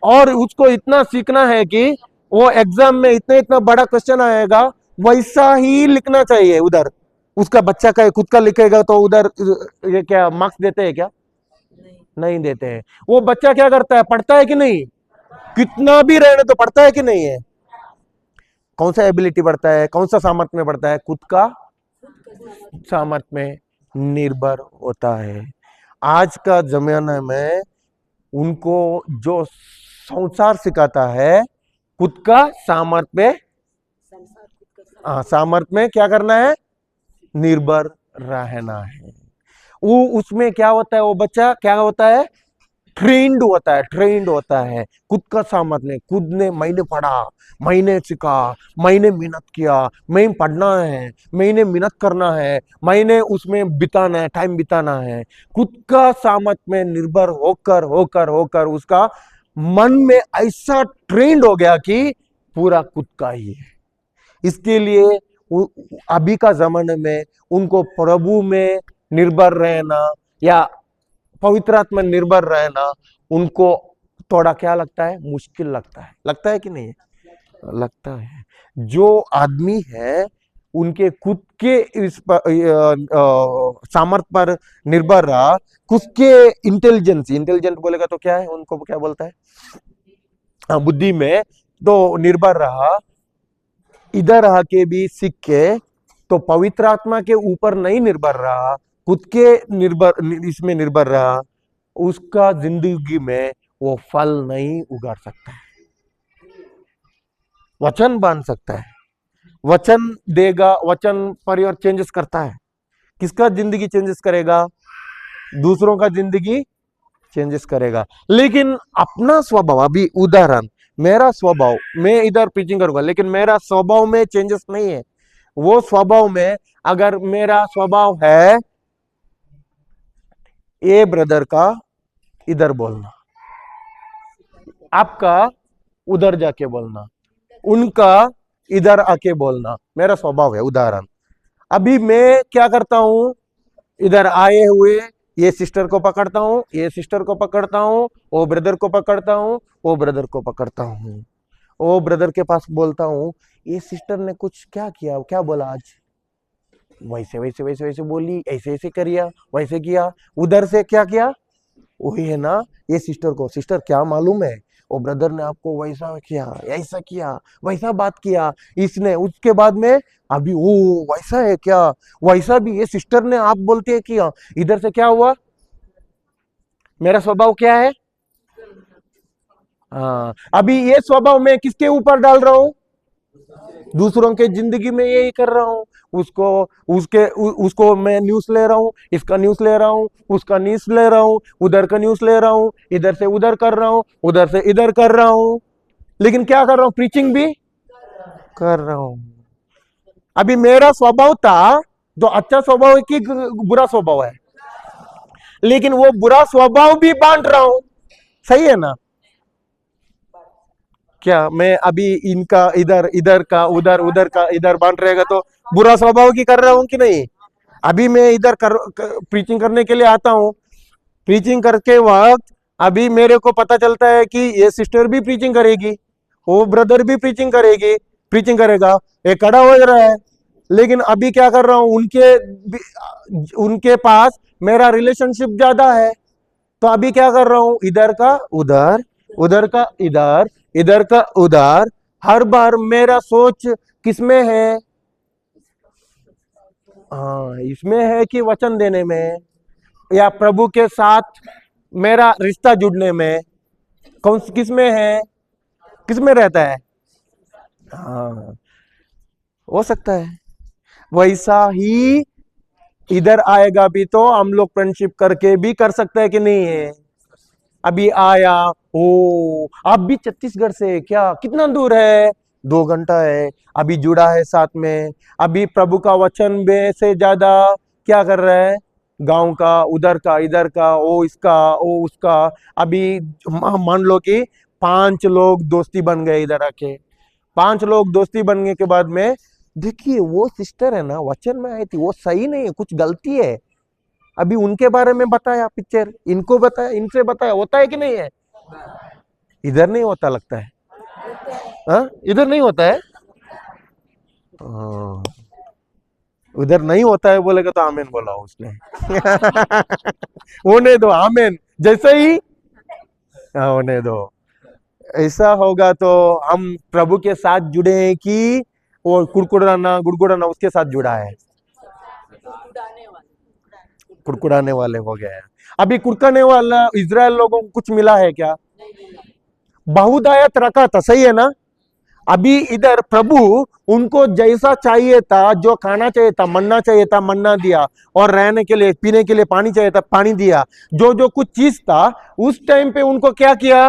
और उसको इतना सीखना है कि वो एग्जाम में इतना इतना बड़ा क्वेश्चन आएगा, वैसा ही लिखना चाहिए उधर। उसका बच्चा का खुद का लिखेगा तो उधर ये क्या मार्क्स देते हैं क्या? नहीं देते हैं। वो बच्चा क्या करता है, पढ़ता है कि नहीं? कितना भी रहने तो पढ़ता है कि नहीं है? कौन सा एबिलिटी बढ़ता है, कौन सा सामर्थ्य में बढ़ता है? खुद का सामर्थ्य में निर्भर होता है। आज का जमाना में उनको जो संसार सिखाता है, खुद का सामर्थ्य में, सामर्थ्य में क्या करना है? निर्भर रहना है। वो उसमें क्या होता है, वो बच्चा क्या होता है? ट्रेंड होता है, ट्रेंड होता है। खुद का सामर्थ्य, खुद ने, मैंने पढ़ा, मैंने सीखा, मैंने मेहनत किया, मैं पढ़ना है, मैंने मेहनत करना है, मैंने उसमें बिताना है, टाइम बिताना है। खुद का सामर्थ्य में निर्भर होकर होकर होकर उसका मन में ऐसा ट्रेंड हो गया कि पूरा खुद का ही है। इसके लिए अभी का जमाने में उनको प्रभु में निर्भर रहना या पवित्र आत्मा निर्भर रहना उनको थोड़ा क्या लगता है? मुश्किल लगता है कि नहीं? लगता है। जो आदमी है उनके खुद के इस सामर्थ्य पर निर्भर रहा, खुद के इंटेलिजेंट बोलेगा तो क्या है, उनको क्या बोलता है? बुद्धि में तो निर्भर रहा, इधर आके भी सीख के तो पवित्र आत्मा के ऊपर नहीं निर्भर रहा, खुद के इसमें निर्भर रहा, उसका जिंदगी में वो फल नहीं उगा सकता है। वचन बांध सकता है, वचन देगा, वचन पर चेंजेस करता है। किसका जिंदगी चेंजेस करेगा? दूसरों का जिंदगी चेंजेस करेगा। लेकिन अपना स्वभाव, अभी उदाहरण, मेरा स्वभाव, मैं इधर प्रीचिंग करूंगा लेकिन मेरा स्वभाव में चेंजेस नहीं है। वो स्वभाव में अगर मेरा स्वभाव है ए ब्रदर का इधर बोलना, आपका उधर जाके बोलना, उनका इधर आके बोलना, मेरा स्वभाव है। उदाहरण, अभी मैं क्या करता हूं, इधर आए हुए ये सिस्टर को पकड़ता हूं, ये सिस्टर को पकड़ता हूं, वो ब्रदर को पकड़ता हूं, वो ब्रदर को पकड़ता हूं, वो ब्रदर के पास बोलता हूं, ये सिस्टर ने कुछ क्या किया, क्या बोला आज, वैसे वैसे वैसे वैसे बोली, ऐसे ऐसे करिया, वैसे किया, उधर से क्या किया, वही है ना। ये सिस्टर को, सिस्टर क्या मालूम है, वो ब्रदर ने आपको वैसा किया, ऐसा किया, वैसा बात किया इसने, उसके बाद में अभी वो वैसा है क्या, वैसा भी ये सिस्टर ने आप बोलते हैं किया, इधर से क्या हुआ। मेरा स्वभाव क्या है? हाँ, अभी ये स्वभाव मैं किसके ऊपर डाल रहा हूं? दूसरों के जिंदगी में यही कर रहा हूं। उसको मैं न्यूज ले रहा हूं, इसका न्यूज ले रहा हूं, उसका न्यूज ले रहा हूं, उधर का न्यूज ले रहा हूं, इधर से उधर कर रहा हूं, उधर से इधर कर रहा हूं, लेकिन क्या कर रहा हूं? प्रीचिंग भी कर रहा हूं। अभी मेरा स्वभाव था तो अच्छा स्वभाव है कि बुरा स्वभाव है, लेकिन वो बुरा स्वभाव भी बांट रहा हूं, सही है ना? क्या मैं अभी इनका इधर, इधर का उधर, उधर का इधर बांट रहेगा तो बुरा स्वभाव की कर रहा हूं कि नहीं? अभी मैं इधर प्रीचिंग करने के लिए आता हूं, प्रीचिंग करके वक्त अभी मेरे को पता चलता है कि ये सिस्टर भी प्रीचिंग करेगी, वो ब्रदर भी प्रीचिंग करेगा, ये खड़ा हो रहा है, लेकिन अभी क्या कर रहा हूं, उनके पास मेरा रिलेशनशिप ज्यादा है, तो अभी क्या कर रहा हूं, इधर का उधर, उधर का इधर, इधर का उधर। हर बार मेरा सोच किसमें है? हाँ, इसमें है कि वचन देने में या प्रभु के साथ मेरा रिश्ता जुड़ने में। किसमें है, किसमें रहता है? हाँ, हो सकता है वैसा ही इधर आएगा भी तो हम लोग फ्रेंडशिप करके भी कर सकते हैं कि नहीं है? अभी आया, ओ आप भी छत्तीसगढ़ से, क्या कितना दूर है? 2 घंटा है, अभी जुड़ा है साथ में, अभी प्रभु का वचन में से ज्यादा क्या कर रहा है? गांव का, उधर का, इधर का, वो इसका, वो उसका। अभी मान लो कि 5 लोग दोस्ती बन गए इधर आके। 5 लोग दोस्ती बनने के बाद में देखिए वो सिस्टर है ना, वचन में आई थी, वो सही नहीं है, कुछ गलती है। अभी उनके बारे में बताया पिक्चर, इनको बताया, इनसे बताया, होता है कि नहीं है? इधर नहीं होता लगता है। हाँ, इधर नहीं होता है। हाँ, उधर नहीं होता है बोलेगा तो आमेन बोला उसने। होने दो, आमेन जैसे ही। हाँ, होने दो। ऐसा होगा तो हम प्रभु के साथ जुड़े हैं कि वो कुड़कुड़ाना गुड़गुड़ाना उसके साथ जुड़ा है? कुड़कुड़ाने वाले हो गए हैं। अभी कुड़काने वाला इजराइल लोगों को कुछ मिला है क्या? बहुदायत रखा था, सही है ना? अभी इधर प्रभु उनको जैसा चाहिए था, जो खाना चाहिए था, मन्ना चाहिए था, मन्ना दिया, और रहने के लिए, पीने के लिए पानी चाहिए था, पानी दिया। जो जो कुछ चीज था उस टाइम पे उनको क्या किया,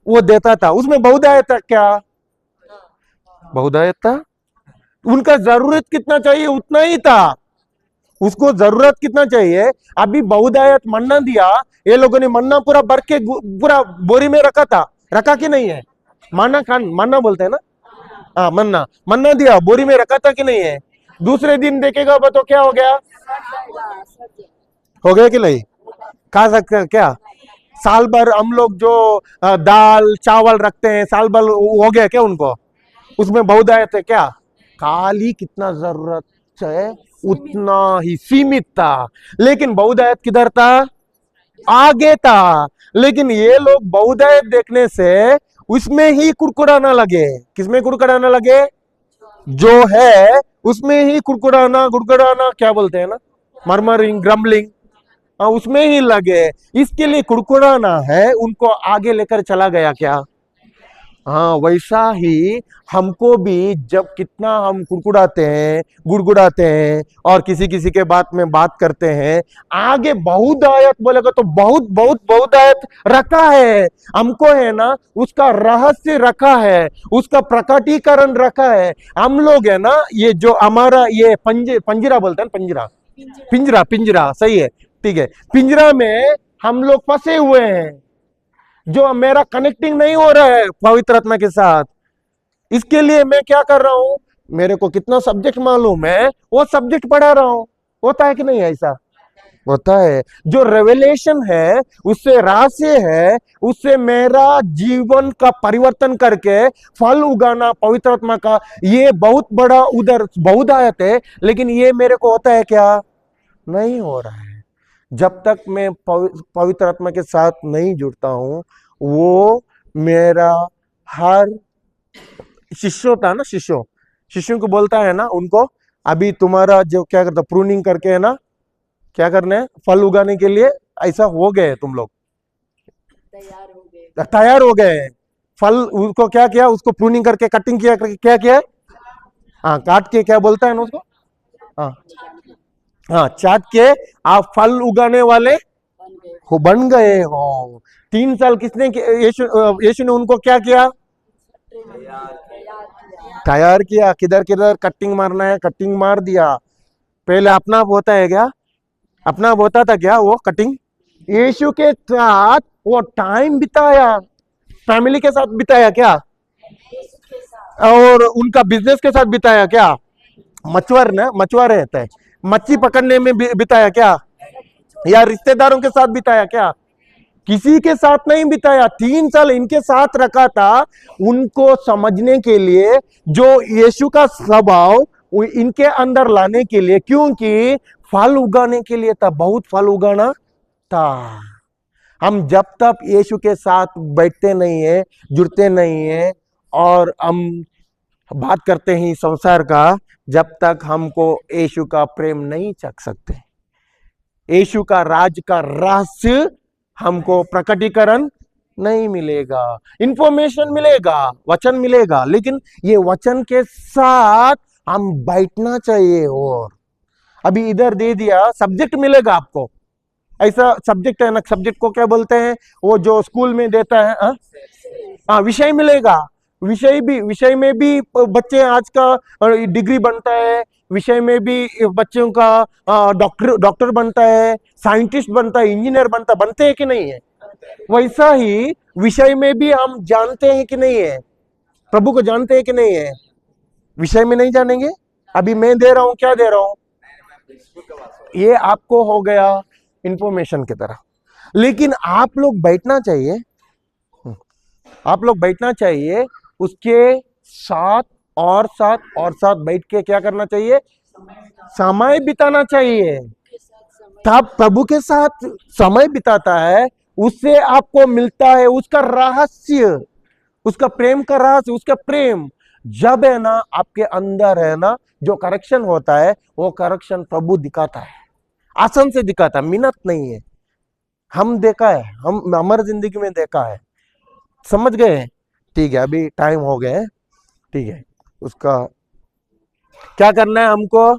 वो देता था। उसमें बहुदायत था क्या? बहुदायत था। उनका जरूरत कितना चाहिए उतना ही था। उसको जरूरत कितना चाहिए। अभी बहुदायत मन्ना दिया, ये लोगों ने मन्ना पूरा भर के पूरा बोरी में रखा था, रखा कि नहीं है? मन्ना खान, मन्ना बोलते हैं ना। हाँ, मन्ना, मन्ना दिया, बोरी में रखा था कि नहीं है? दूसरे दिन देखेगा तो क्या हो गया? हो गया कि नहीं? खा सकते हैं क्या? साल भर हम लोग जो दाल चावल रखते हैं, साल भर हो गया क्या उनको? उसमें बहुदायत है क्या? खाली कितना जरूरत है उतना ही सीमित था। लेकिन बहुदायत किधर था? आगे था। लेकिन ये लोग बहुदायत देखने से उसमें ही कुड़कुड़ाना लगे। किसमें कुड़कुड़ाना लगे? जो है उसमें ही कुड़कुड़ाना, गुड़गुड़ाना क्या बोलते हैं ना, मरमरिंग, ग्रम्बलिंग, उसमें ही लगे। इसके लिए कुड़कुड़ाना है, उनको आगे लेकर चला गया क्या? हाँ, वैसा ही हमको भी जब कितना हम कुड़कुड़ाते हैं, गुड़गुड़ाते हैं, और किसी किसी के बात में बात करते हैं, आगे बहुदायत बोलेगा तो बहुत बहुत बहुदायत रखा है हमको, है ना? उसका रहस्य रखा है, उसका प्रकटीकरण रखा है। हम लोग है ना, ये जो हमारा ये पंजरा बोलते हैं ना, पंजरा, पिंजरा, पिंजरा सही है, ठीक है। पिंजरा में हम लोग फंसे हुए हैं, जो मेरा कनेक्टिंग नहीं हो रहा है पवित्र आत्मा के साथ। इसके लिए मैं क्या कर रहा हूं, मेरे को कितना सब्जेक्ट मालूम है वो सब्जेक्ट पढ़ा रहा हूं। होता है कि नहीं? ऐसा होता है। जो रेवलेशन है, उससे रहस्य है, उससे मेरा जीवन का परिवर्तन करके फल उगाना पवित्र आत्मा का, ये बहुत बड़ा उधर बहुदायत है। लेकिन ये मेरे को होता है क्या? नहीं हो रहा है। जब तक मैं पवित्र आत्मा के साथ नहीं जुड़ता हूं, वो मेरा हर शिष्य होता है ना, शिष्यों को बोलता है ना उनको, अभी तुम्हारा जो क्या करता, प्रूनिंग करके है ना, क्या करना है, फल उगाने के लिए ऐसा हो गए तुम लोग, तैयार हो गए। फल उसको क्या किया, उसको प्रूनिंग करके कटिंग किया, क्या किया? हाँ, काट के, क्या बोलता है ना उसको, हाँ हाँ, चाट के आप फल उगाने वाले हो, बन गए हो। 3 साल किसने, यीशु ने उनको क्या किया? तैयार किया। किधर किधर कटिंग मारना है, कटिंग मार दिया। पहले अपना होता है क्या? अपना होता था क्या वो कटिंग? यीशु के साथ वो टाइम बिताया, फैमिली के साथ बिताया क्या? और उनका बिजनेस के साथ बिताया क्या? मछुआरे रहता है, मच्छी पकड़ने में बिताया क्या? या रिश्तेदारों के साथ बिताया क्या? किसी के साथ नहीं बिताया। 3 साल इनके साथ रखा था, उनको समझने के लिए, जो यीशु का स्वभाव इनके अंदर लाने के लिए, क्योंकि फल उगाने के लिए था, बहुत फल उगाना था। हम जब तक यीशु के साथ बैठते नहीं है, जुड़ते नहीं है, और हम बात करते हैं संसार का, जब तक हमको यीशु का प्रेम नहीं चख सकते। यीशु का राज का रहस्य हमको प्रकटीकरण नहीं मिलेगा। इंफॉर्मेशन मिलेगा, वचन मिलेगा, लेकिन ये वचन के साथ हम बैठना चाहिए। और अभी इधर दे दिया, सब्जेक्ट मिलेगा आपको, ऐसा सब्जेक्ट है ना, सब्जेक्ट को क्या बोलते हैं, वो जो स्कूल में देता है, हाँ, विषय मिलेगा। विषय में भी बच्चे आज का डिग्री बनता है, विषय में भी बच्चों का डॉक्टर बनता है, साइंटिस्ट बनता है, इंजीनियर बनते हैं कि नहीं है? वैसा ही विषय में भी हम जानते हैं कि नहीं है? प्रभु को जानते हैं कि नहीं है? विषय में नहीं जानेंगे? अभी मैं दे रहा हूं, क्या दे रहा हूं? ये आपको हो गया इंफॉर्मेशन की तरह। लेकिन आप लोग बैठना चाहिए, आप लोग बैठना चाहिए, उसके साथ और साथ बैठ के क्या करना चाहिए? समय बिताना चाहिए। तब प्रभु के साथ समय बिताता है, उससे आपको मिलता है उसका रहस्य, उसका प्रेम का रहस्य, उसका प्रेम जब है ना आपके अंदर है ना, जो करेक्शन होता है वो करेक्शन प्रभु दिखाता है, आसान से दिखाता है, मिन्नत नहीं है। हम देखा है, हम हमारी जिंदगी में देखा है, समझ गए? ठीक है, अभी टाइम हो गया, ठीक है। उसका क्या करना है हमको?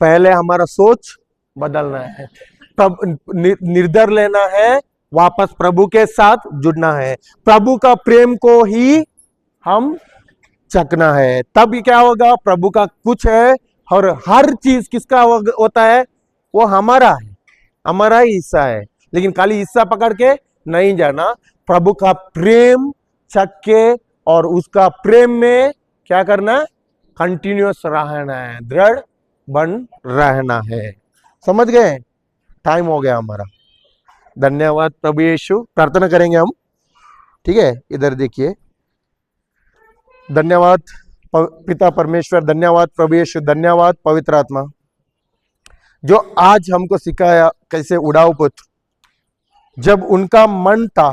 पहले हमारा सोच बदलना है, निर्धार लेना है, वापस प्रभु के साथ जुड़ना है, प्रभु का प्रेम को ही हम चखना है। तब क्या होगा? प्रभु का कुछ है और हर चीज किसका होता है? वो हमारा है, हमारा ही हिस्सा है। लेकिन खाली हिस्सा पकड़ के नहीं जाना, प्रभु का प्रेम चख के और उसका प्रेम में क्या करना? कंटिन्यूअस रहना है, दृढ़ बन रहना है। समझ गए? टाइम हो गया हमारा। धन्यवाद प्रभु यीशु। प्रार्थना करेंगे हम, ठीक है? इधर देखिए। धन्यवाद पिता परमेश्वर, धन्यवाद प्रभु यीशु, धन्यवाद पवित्र आत्मा, जो आज हमको सिखाया कैसे उड़ाऊ पुत्र, जब उनका मन था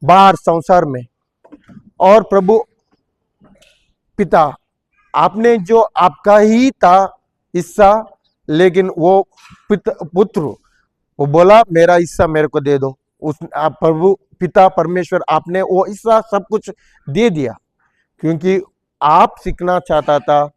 बाहर संसार में, और प्रभु पिता आपने जो आपका ही था हिस्सा, लेकिन वो पुत्र वो बोला मेरा हिस्सा मेरे को दे दो। उस आप प्रभु पिता परमेश्वर आपने वो हिस्सा सब कुछ दे दिया, क्योंकि आप सीखना चाहता था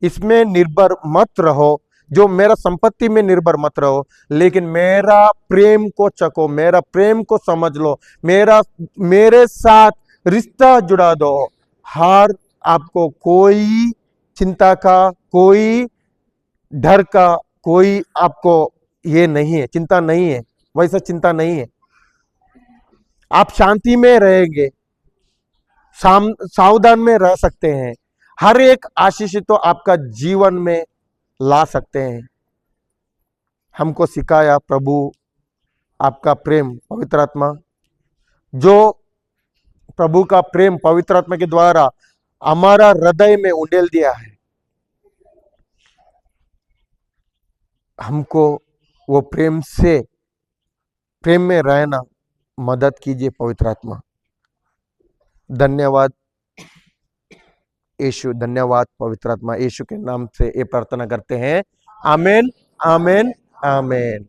इसमें निर्भर मत रहो, जो मेरा संपत्ति में निर्भर मत रहो, लेकिन मेरा प्रेम को चखो, मेरा प्रेम को समझ लो, मेरे साथ रिश्ता जुड़ा दो। हर आपको कोई चिंता का, कोई डर का, कोई आपको ये नहीं है, चिंता नहीं है, वैसा चिंता नहीं है। आप शांति में रहेंगे, सावधान में रह सकते हैं, हर एक आशीष तो आपका जीवन में ला सकते हैं। हमको सिखाया प्रभु आपका प्रेम पवित्र आत्मा, जो प्रभु का प्रेम पवित्र आत्मा के द्वारा हमारा हृदय में उंडेल दिया है, हमको वो प्रेम में रहना मदद कीजिए पवित्र आत्मा। धन्यवाद यीशु, धन्यवाद पवित्र आत्मा। यीशु के नाम से ये प्रार्थना करते हैं, आमेन, आमेन, आमेन।